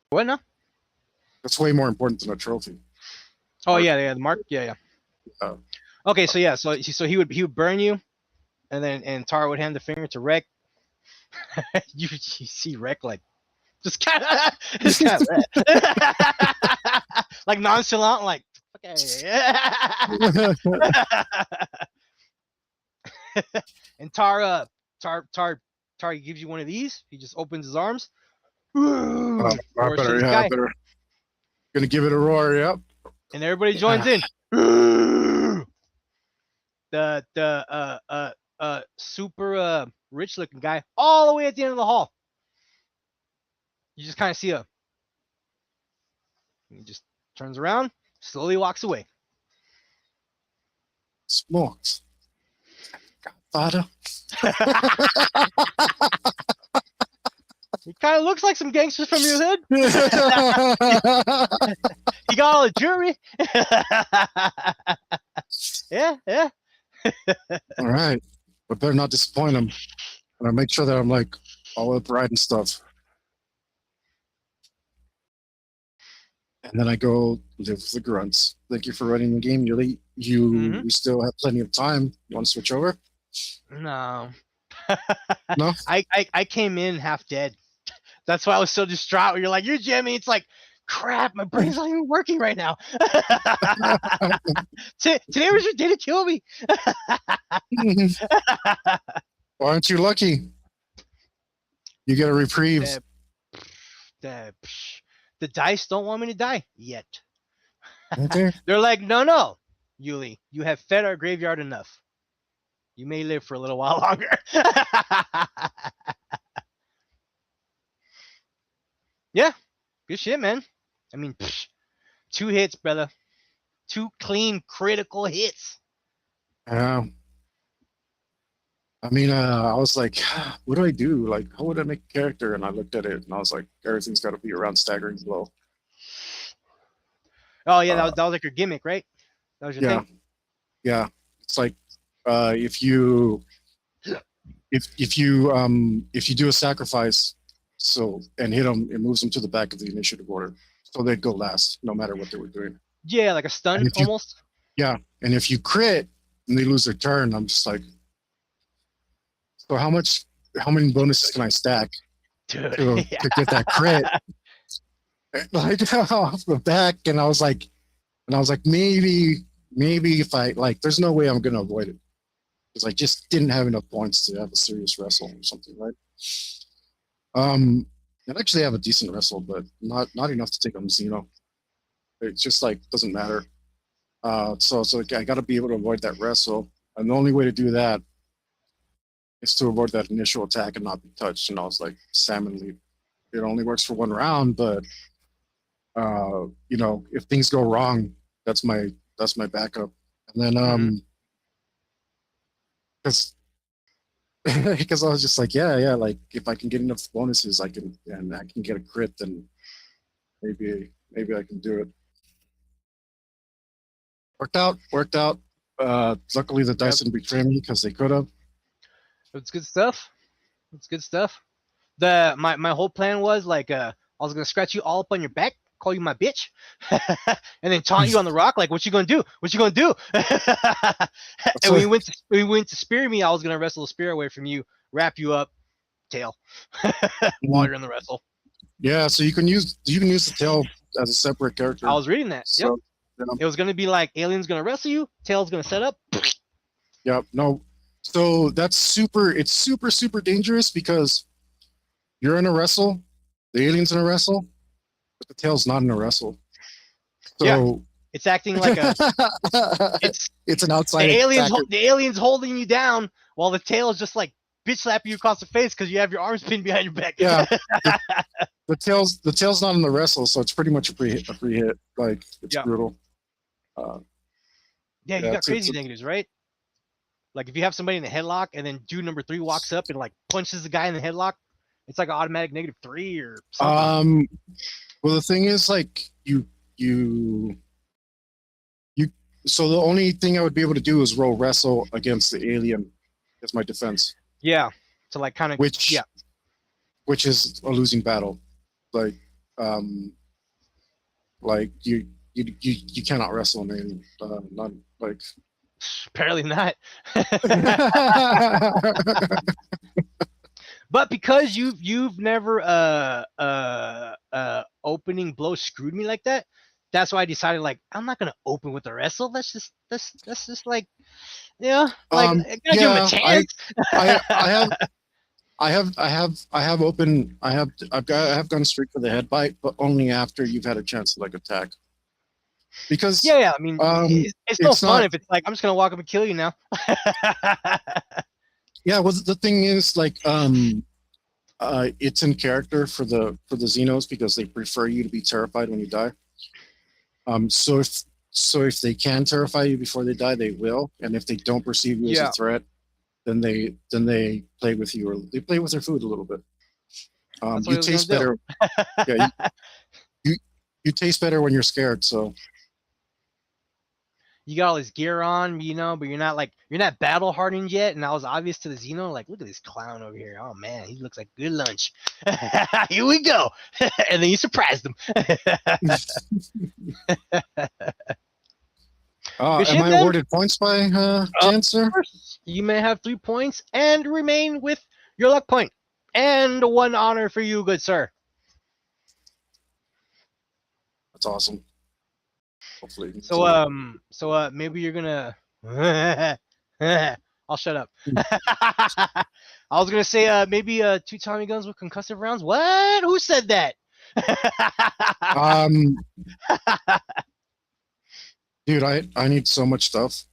What now? That's way more important than a trophy. Oh yeah, the mark. Yeah. Okay, so yeah, so he would burn you, and Tara would hand the finger to Rec. you see Rec like just kind of like nonchalant, like okay. And Tara gives you one of these. He just opens his arms. I better. Gonna give it a roar, yep. And everybody joins in. The super rich looking guy all the way at the end of the hall. You just kind of see he just turns around, slowly walks away. Smokes. Godfather. He kind of looks like some gangsters from your hood. He got all the jewelry. Yeah. All right. But better not disappoint him. And I make sure that I'm like all upright and stuff. And then I go live with the grunts. Thank you for running the game. We still have plenty of time. You want to switch over? No. No? I came in half dead. That's why I was so distraught. You're like, you're Jimmy. It's like, crap, my brain's not even working right now. Today was your day to kill me. Aren't you lucky? You get a reprieve. The dice don't want me to die yet. Okay. They're like, no, Yuli, you have fed our graveyard enough. You may live for a little while longer. Yeah, good shit, man. I mean, 2 hits, brother. 2 clean, critical hits. I mean, I was like, what do I do? Like, how would I make a character? And I looked at it, and I was like, everything's got to be around staggering blow. Oh yeah, that was like your gimmick, right? That was your thing. Yeah. It's like if you do a sacrifice, and hit them, it moves them to the back of the initiative order, so they'd go last, no matter what they were doing. Yeah, like a stun almost. Yeah, and if you crit and they lose their turn, I'm just like, so how many bonuses can I stack to get that crit? Like off the back, and I was like, maybe if I like, there's no way I'm gonna avoid it because I just didn't have enough points to have a serious wrestle or something, right? I'd actually have a decent wrestle, but not enough to take on Xeno. It's just like doesn't matter. So I got to be able to avoid that wrestle, and the only way to do that is to avoid that initial attack and not be touched. And I was like, Salmon Leap. It only works for 1 round, but if things go wrong, that's my backup. And then because I was just like, yeah, like if I can get enough bonuses, I can get a crit, then maybe I can do it. Worked out. Luckily the dice didn't betray me because they could have. It's good stuff. My whole plan was like, I was gonna scratch you all up on your back, call you my bitch, and then taunt you on the rock, like, what you gonna do? And when you went to spear me, I was gonna wrestle the spear away from you, wrap you up, tail, while you're in the wrestle. Yeah, so you can use the tail as a separate character. I was reading that. So, yep. It was gonna be like Alien's gonna wrestle you, tail's gonna set up. Yep. No. So that's super dangerous because you're in a wrestle, the alien's in a wrestle, but the tail's not in a wrestle. So yeah, it's acting like it's an outside. The alien's holding you down while the tail is just like bitch slapping you across the face because you have your arms pinned behind your back. Yeah. The tail's not on the wrestle, so it's pretty much a free hit. Like it's Yeah. brutal. Yeah, you Yeah, got crazy it's negatives, right? Like if you have somebody in the headlock and then dude number 3 walks up and like punches the guy in the headlock, it's like an automatic -3 or something. Well, the thing is, like you. So the only thing I would be able to do is roll wrestle against the alien as my defense. Yeah. To like kind of which is a losing battle. Like you cannot wrestle an alien. Not like apparently not. But because you've never opening blow screwed me like that, that's why I decided like I'm not gonna open with the wrestle. That's just like like I gotta give him a chance. I have gone straight for the head bite, but only after you've had a chance to like attack. Because yeah, I mean it's no fun if it's like I'm just gonna walk up and kill you now. Yeah, well the thing is like it's in character for the Xenos because they prefer you to be terrified when you die. So if they can terrify you before they die, they will, and if they don't perceive you as a threat, then they play with you, or they play with their food a little bit. You taste better. Yeah, you taste better when you're scared. So you got all this gear on, but you're not battle hardened yet, and that was obvious to the Xeno. Like, look at this clown over here. Oh man, he looks like good lunch. Here we go, and then you surprised him. Am I awarded points by Jancer? You may have 3 points and remain with your luck point, and 1 honor for you, good sir. That's awesome. Hopefully. So maybe you're gonna. I'll shut up. I was gonna say maybe 2 Tommy guns with concussive rounds. What? Who said that? Dude, I need so much stuff.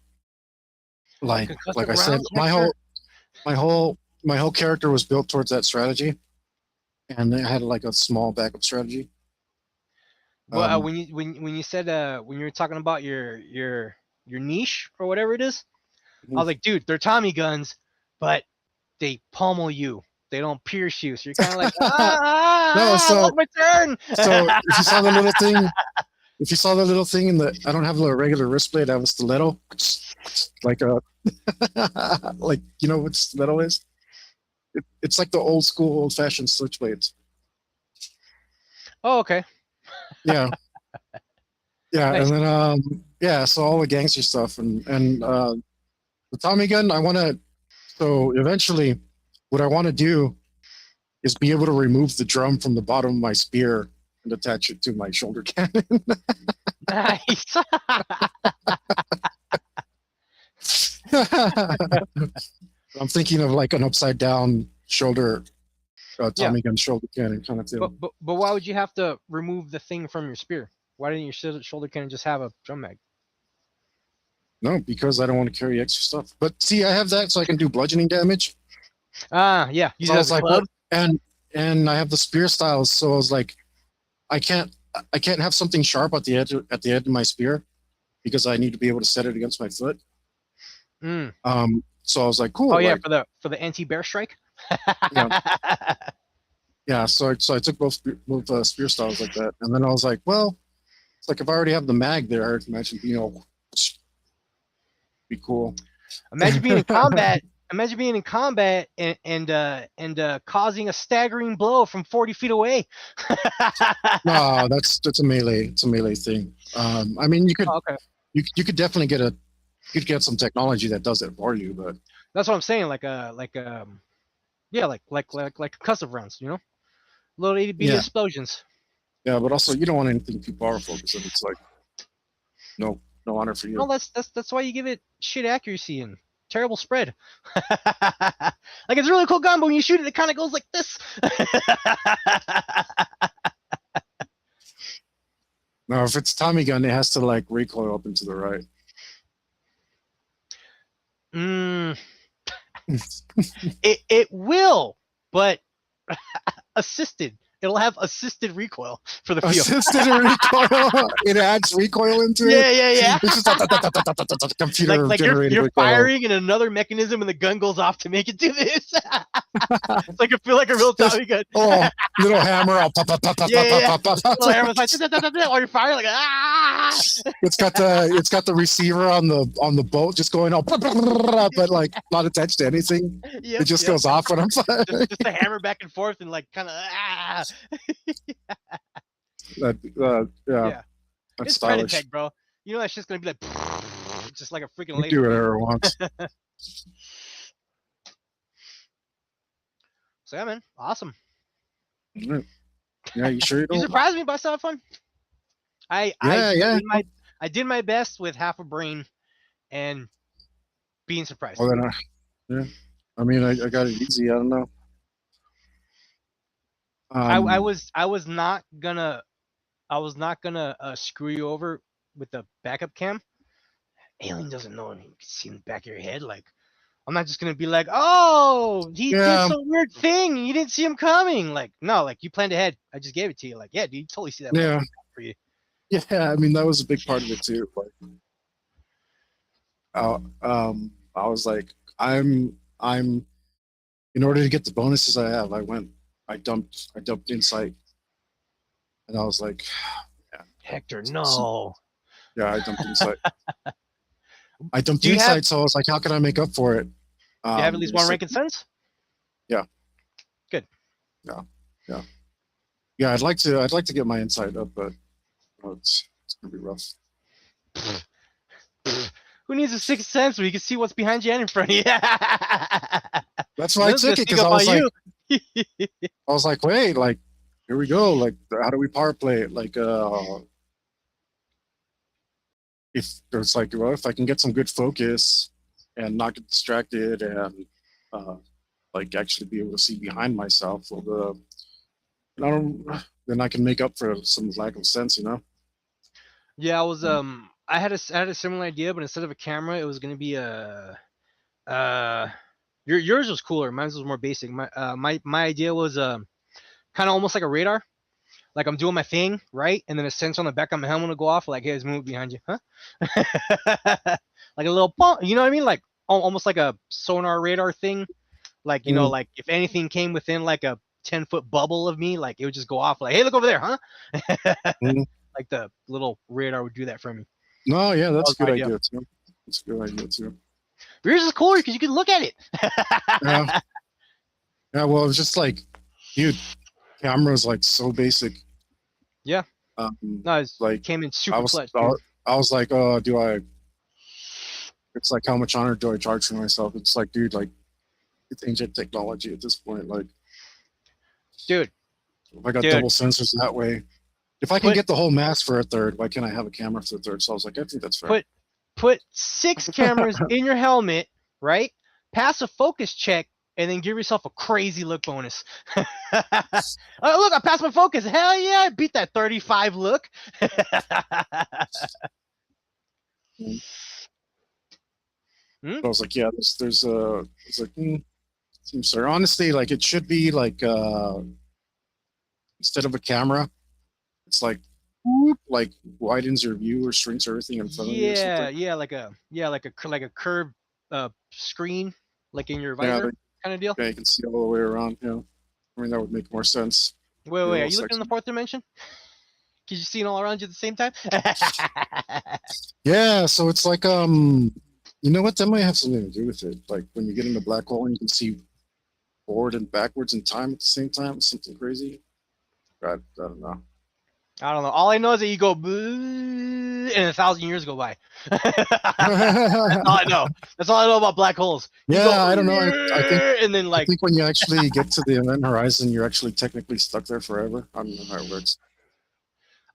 Like I said, my whole character was built towards that strategy, and I had like a small backup strategy. Well, when you said when you were talking about your niche or whatever it is, I was like, dude, they're Tommy guns, but they pummel you. They don't pierce you, so you're kind of like, no, my turn. So if you saw the little thing, in the, I don't have a regular wrist blade. I have a stiletto, like a like you know what stiletto is? It's like the old school, old fashioned switchblades. Oh, okay. Yeah. Yeah, nice. And then so all the gangster stuff and the Tommy gun, so eventually what I want to do is be able to remove the drum from the bottom of my spear and attach it to my shoulder cannon. Nice. I'm thinking of like an upside down shoulder Tommy gun shoulder cannon kind of thing. But why would you have to remove the thing from your spear? Why didn't your shoulder cannon just have a drum mag? No, because I don't want to carry extra stuff. But see, I have that so I can do bludgeoning damage. Yeah. So I was like, what? And I have the spear styles, so I was like, I can't have something sharp at the edge of my spear because I need to be able to set it against my foot. So I was like, cool. Oh yeah, for the anti-bear strike. Yeah. So I took both spear styles like that, and then I was like, well, it's like if I already have the mag there, imagine be cool. Imagine being in combat. Imagine being in combat and causing a staggering blow from 40 feet away. No, that's a melee. It's a melee thing. I mean, you could definitely get some technology that does it for you, but that's what I'm saying. Like concussive rounds, little itty bitty explosions. Yeah, but also you don't want anything too powerful because it's like no honor for you. No, that's why you give it shit accuracy and terrible spread. Like it's a really cool gun, but when you shoot it, it kind of goes like this. No, if it's Tommy gun, it has to like recoil up and to the right. It will, but assisted. It'll have assisted recoil for the field. Assisted recoil. It adds recoil into it. Yeah. It's just a computer Like generated you're recoil. firing and another mechanism and the gun goes off to make it do this. It's like I feel like a real Tommy gun. Oh, little hammer. I'll pop, pop, pop, pop, Yeah. pop, pop, pop. Little hammer's like while you're firing, like It's got the receiver on the boat just going all, but like not attached to anything. Yep, It just goes off when I'm firing. just a hammer back and forth and like kind of Yeah, Yeah. that's It's stylish. Predatech, bro. You know that shit's gonna be like just like a freaking You laser. do whatever it wants. So yeah, man, awesome. Yeah, you sure you You don't? surprised me by stuff fun. I did my best with half a brain and being surprised. Well, then, yeah. I mean, I got it easy. I don't know. I was not gonna screw you over with the backup cam. Alien doesn't know and you can see in the back of your head. Like I'm not just gonna be like, oh, he did some weird thing. You didn't see him coming. Like no, like you planned ahead. I just gave it to you. Like yeah, dude, you totally see that. Yeah. For you. Yeah, I mean that was a big part of it too. Like, I was like, I'm. In order to get the bonuses I have, I dumped Insight, and I was like, yeah, Hector, no. Yeah, I dumped Insight. I dumped Insight, so I was like, how can I make up for it? Do you have at least one rank and sense? Yeah. Good. Yeah. I'd like to get my Insight up, but it's gonna be rough. Who needs a sixth sense where you can see what's behind you and in front of you? That's why I took it, because I was like, wait, like, here we go. Like, how do we power play it? Like, if there's like, well, if I can get some good focus and not get distracted and like actually be able to see behind myself, well, then I can make up for some lack of sense, you know? Yeah, I was I had a similar idea, but instead of a camera, it was gonna be a yours was cooler. Mine was more basic. My idea was kind of almost like a radar. Like I'm doing my thing, right? And then a sensor on the back of my helmet will go off, like, hey, there's movement behind you, huh? Like a little bump, you know what I mean? Like almost like a sonar radar thing. Like, you know, like if anything came within like a 10-foot bubble of me, like it would just go off like, hey, look over there, huh? Like the little radar would do that for me. No, yeah, that's a good idea too. That's a good idea too. But yours is cooler because you can look at it. Yeah, well, it was just like, dude, camera's like so basic. Yeah. No, it's like came in super clutch. I was like, oh, it's like, how much honor do I charge for myself? It's like, dude, like, it's ancient technology at this point. Like, dude, if I got double sensors that way, if I can get the whole mask for a third, why can't I have a camera for a third? So I was like, I think that's fair. Put 6 cameras in your helmet, right? Pass a focus check, and then give yourself a crazy look bonus. Oh, look, I passed my focus. Hell yeah, I beat that 35 look. I was like, yeah, there's it's like, seems fair. Honestly, like it should be like instead of a camera, it's like widens your view or shrinks everything in front of you. Yeah, like a curved screen, like in your visor kind of deal. Yeah, you can see all the way around. Yeah, I mean that would make more sense. Wait, are you looking in the 4th dimension? Because you're seeing all around you at the same time. Yeah, so it's like you know what? That might have something to do with it. Like when you get in the black hole and you can see forward and backwards in time at the same time, something crazy. I don't know. I don't know. All I know is that you go and 1,000 years go by. That's all I know. That's all I know about black holes. Yeah, I don't know. I think, and then like, I think when you actually get to the event horizon, you're actually technically stuck there forever. I don't know how it works.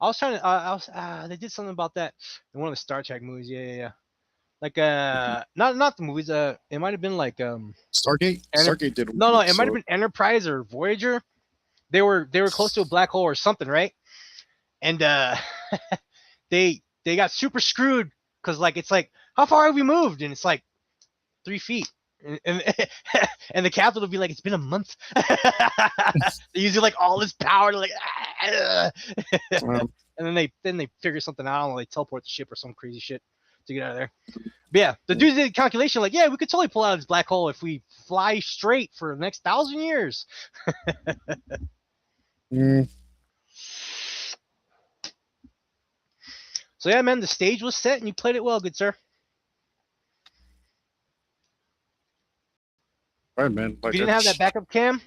I was trying to. They did something about that in one of the Star Trek movies. Yeah. Like not the movies. It might have been like Stargate. Stargate did. No, it might have been Enterprise or Voyager. They were close to a black hole or something, right? And they got super screwed because like it's like, how far have we moved? And it's like 3 feet. and, and the captain will be like, "It's been a month." They're using like all this power to like, and then they figure something out, and they teleport the ship or some crazy shit to get out of there. But yeah, the dude did a calculation like, yeah, we could totally pull out of this black hole if we fly straight for the next 1,000 years. So yeah, man, the stage was set and you played it well, good sir. All right, man. If you didn't have that backup cam,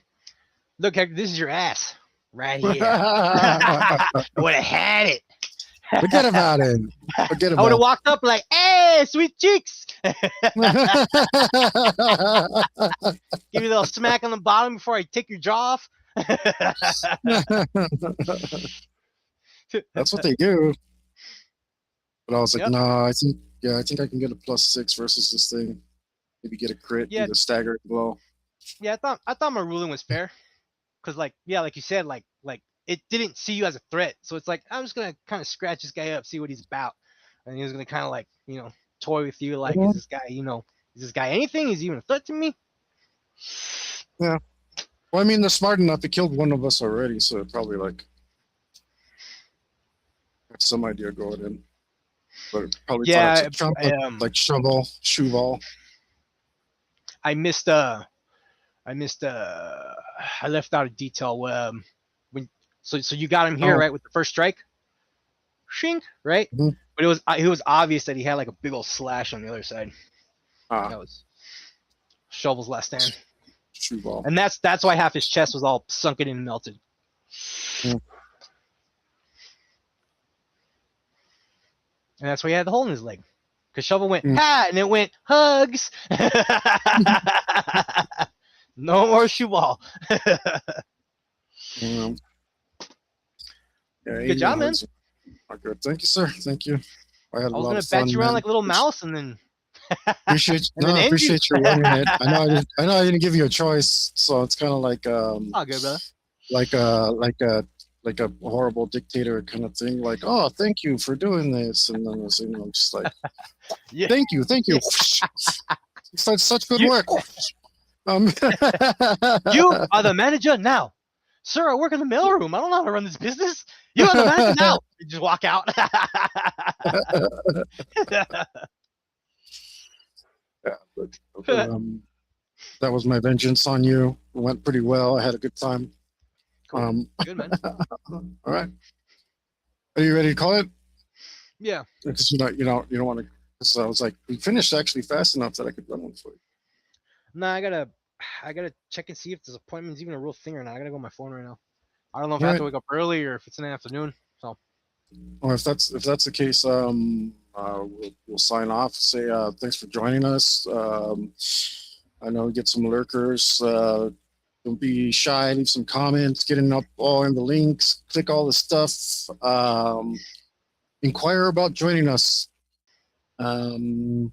look, Hector, this is your ass right here. I would have had it. Forget about it. Forget about it. I would have walked up like, "Hey, sweet cheeks." Give you a little smack on the bottom before I take your jaw off. That's what they do. But I was like, Yep. nah, I think I can get a +6 versus this thing. Maybe get a crit, Yeah. do the stagger blow. Yeah, I thought my ruling was fair, because like you said, like it didn't see you as a threat, so it's like I'm just gonna kind of scratch this guy up, see what he's about, and he was gonna kind of like toy with you, like is this guy anything? Is he even a threat to me? Yeah. Well, I mean, they're smart enough. They killed one of us already, so it probably like have some idea going in. But it probably Yeah, like Shuval. I left out a detail when so you got him here, right, with the first strike, shink, right? Mhm. But it was obvious that he had like a big old slash on the other side. That was Shovel's last stand. Shuval. And that's why half his chest was all sunken and melted. Mm. And that's why he had the hole in his leg. Because Shovel went, ha, and it went, hugs. No more shoe ball. Yeah, Good job, man. Good. Thank you, sir. Thank you. I had a lot gonna of fun. bat you around like a little mouse, and then appreciate and then appreciate your running it. I know I didn't give you a choice, so it's kind of like oh, good, brother. like a horrible dictator kind of thing. Like, oh, thank you for doing this, and then it's just like, Yeah. thank you. It's such good work. You are the manager now. Sir, I work in the mailroom. I don't know how to run this business. You are the manager now. You just walk out. Yeah, but that was my vengeance on you. It went pretty well. I had a good time. Cool. Good, man. All right. Are you ready to call it? Yeah. Because you don't want to. Because I was like, we finished actually fast enough that I could run one for you. No, I gotta check and see if this appointment's even a real thing or not. I gotta go on my phone right now. I don't know if I have to wake up early or if it's in the afternoon. So. Well, if that's the case, we'll sign off. Say thanks for joining us. I know we get some lurkers. Don't be shy. Leave some comments. Get up all in the links. Click all the stuff. Inquire about joining us. And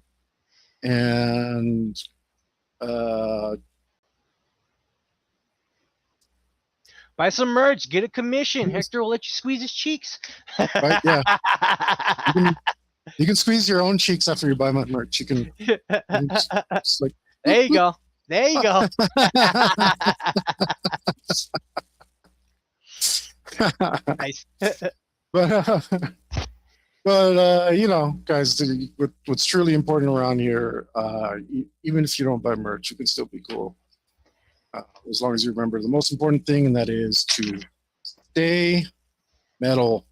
buy some merch. Get a commission. Hector will let you squeeze his cheeks. Right, yeah. You can squeeze your own cheeks after you buy my merch. You can just like, there you go. There you go. Nice. But guys, what's truly important around here, even if you don't buy merch, you can still be cool. As long as you remember the most important thing, and that is to stay metal.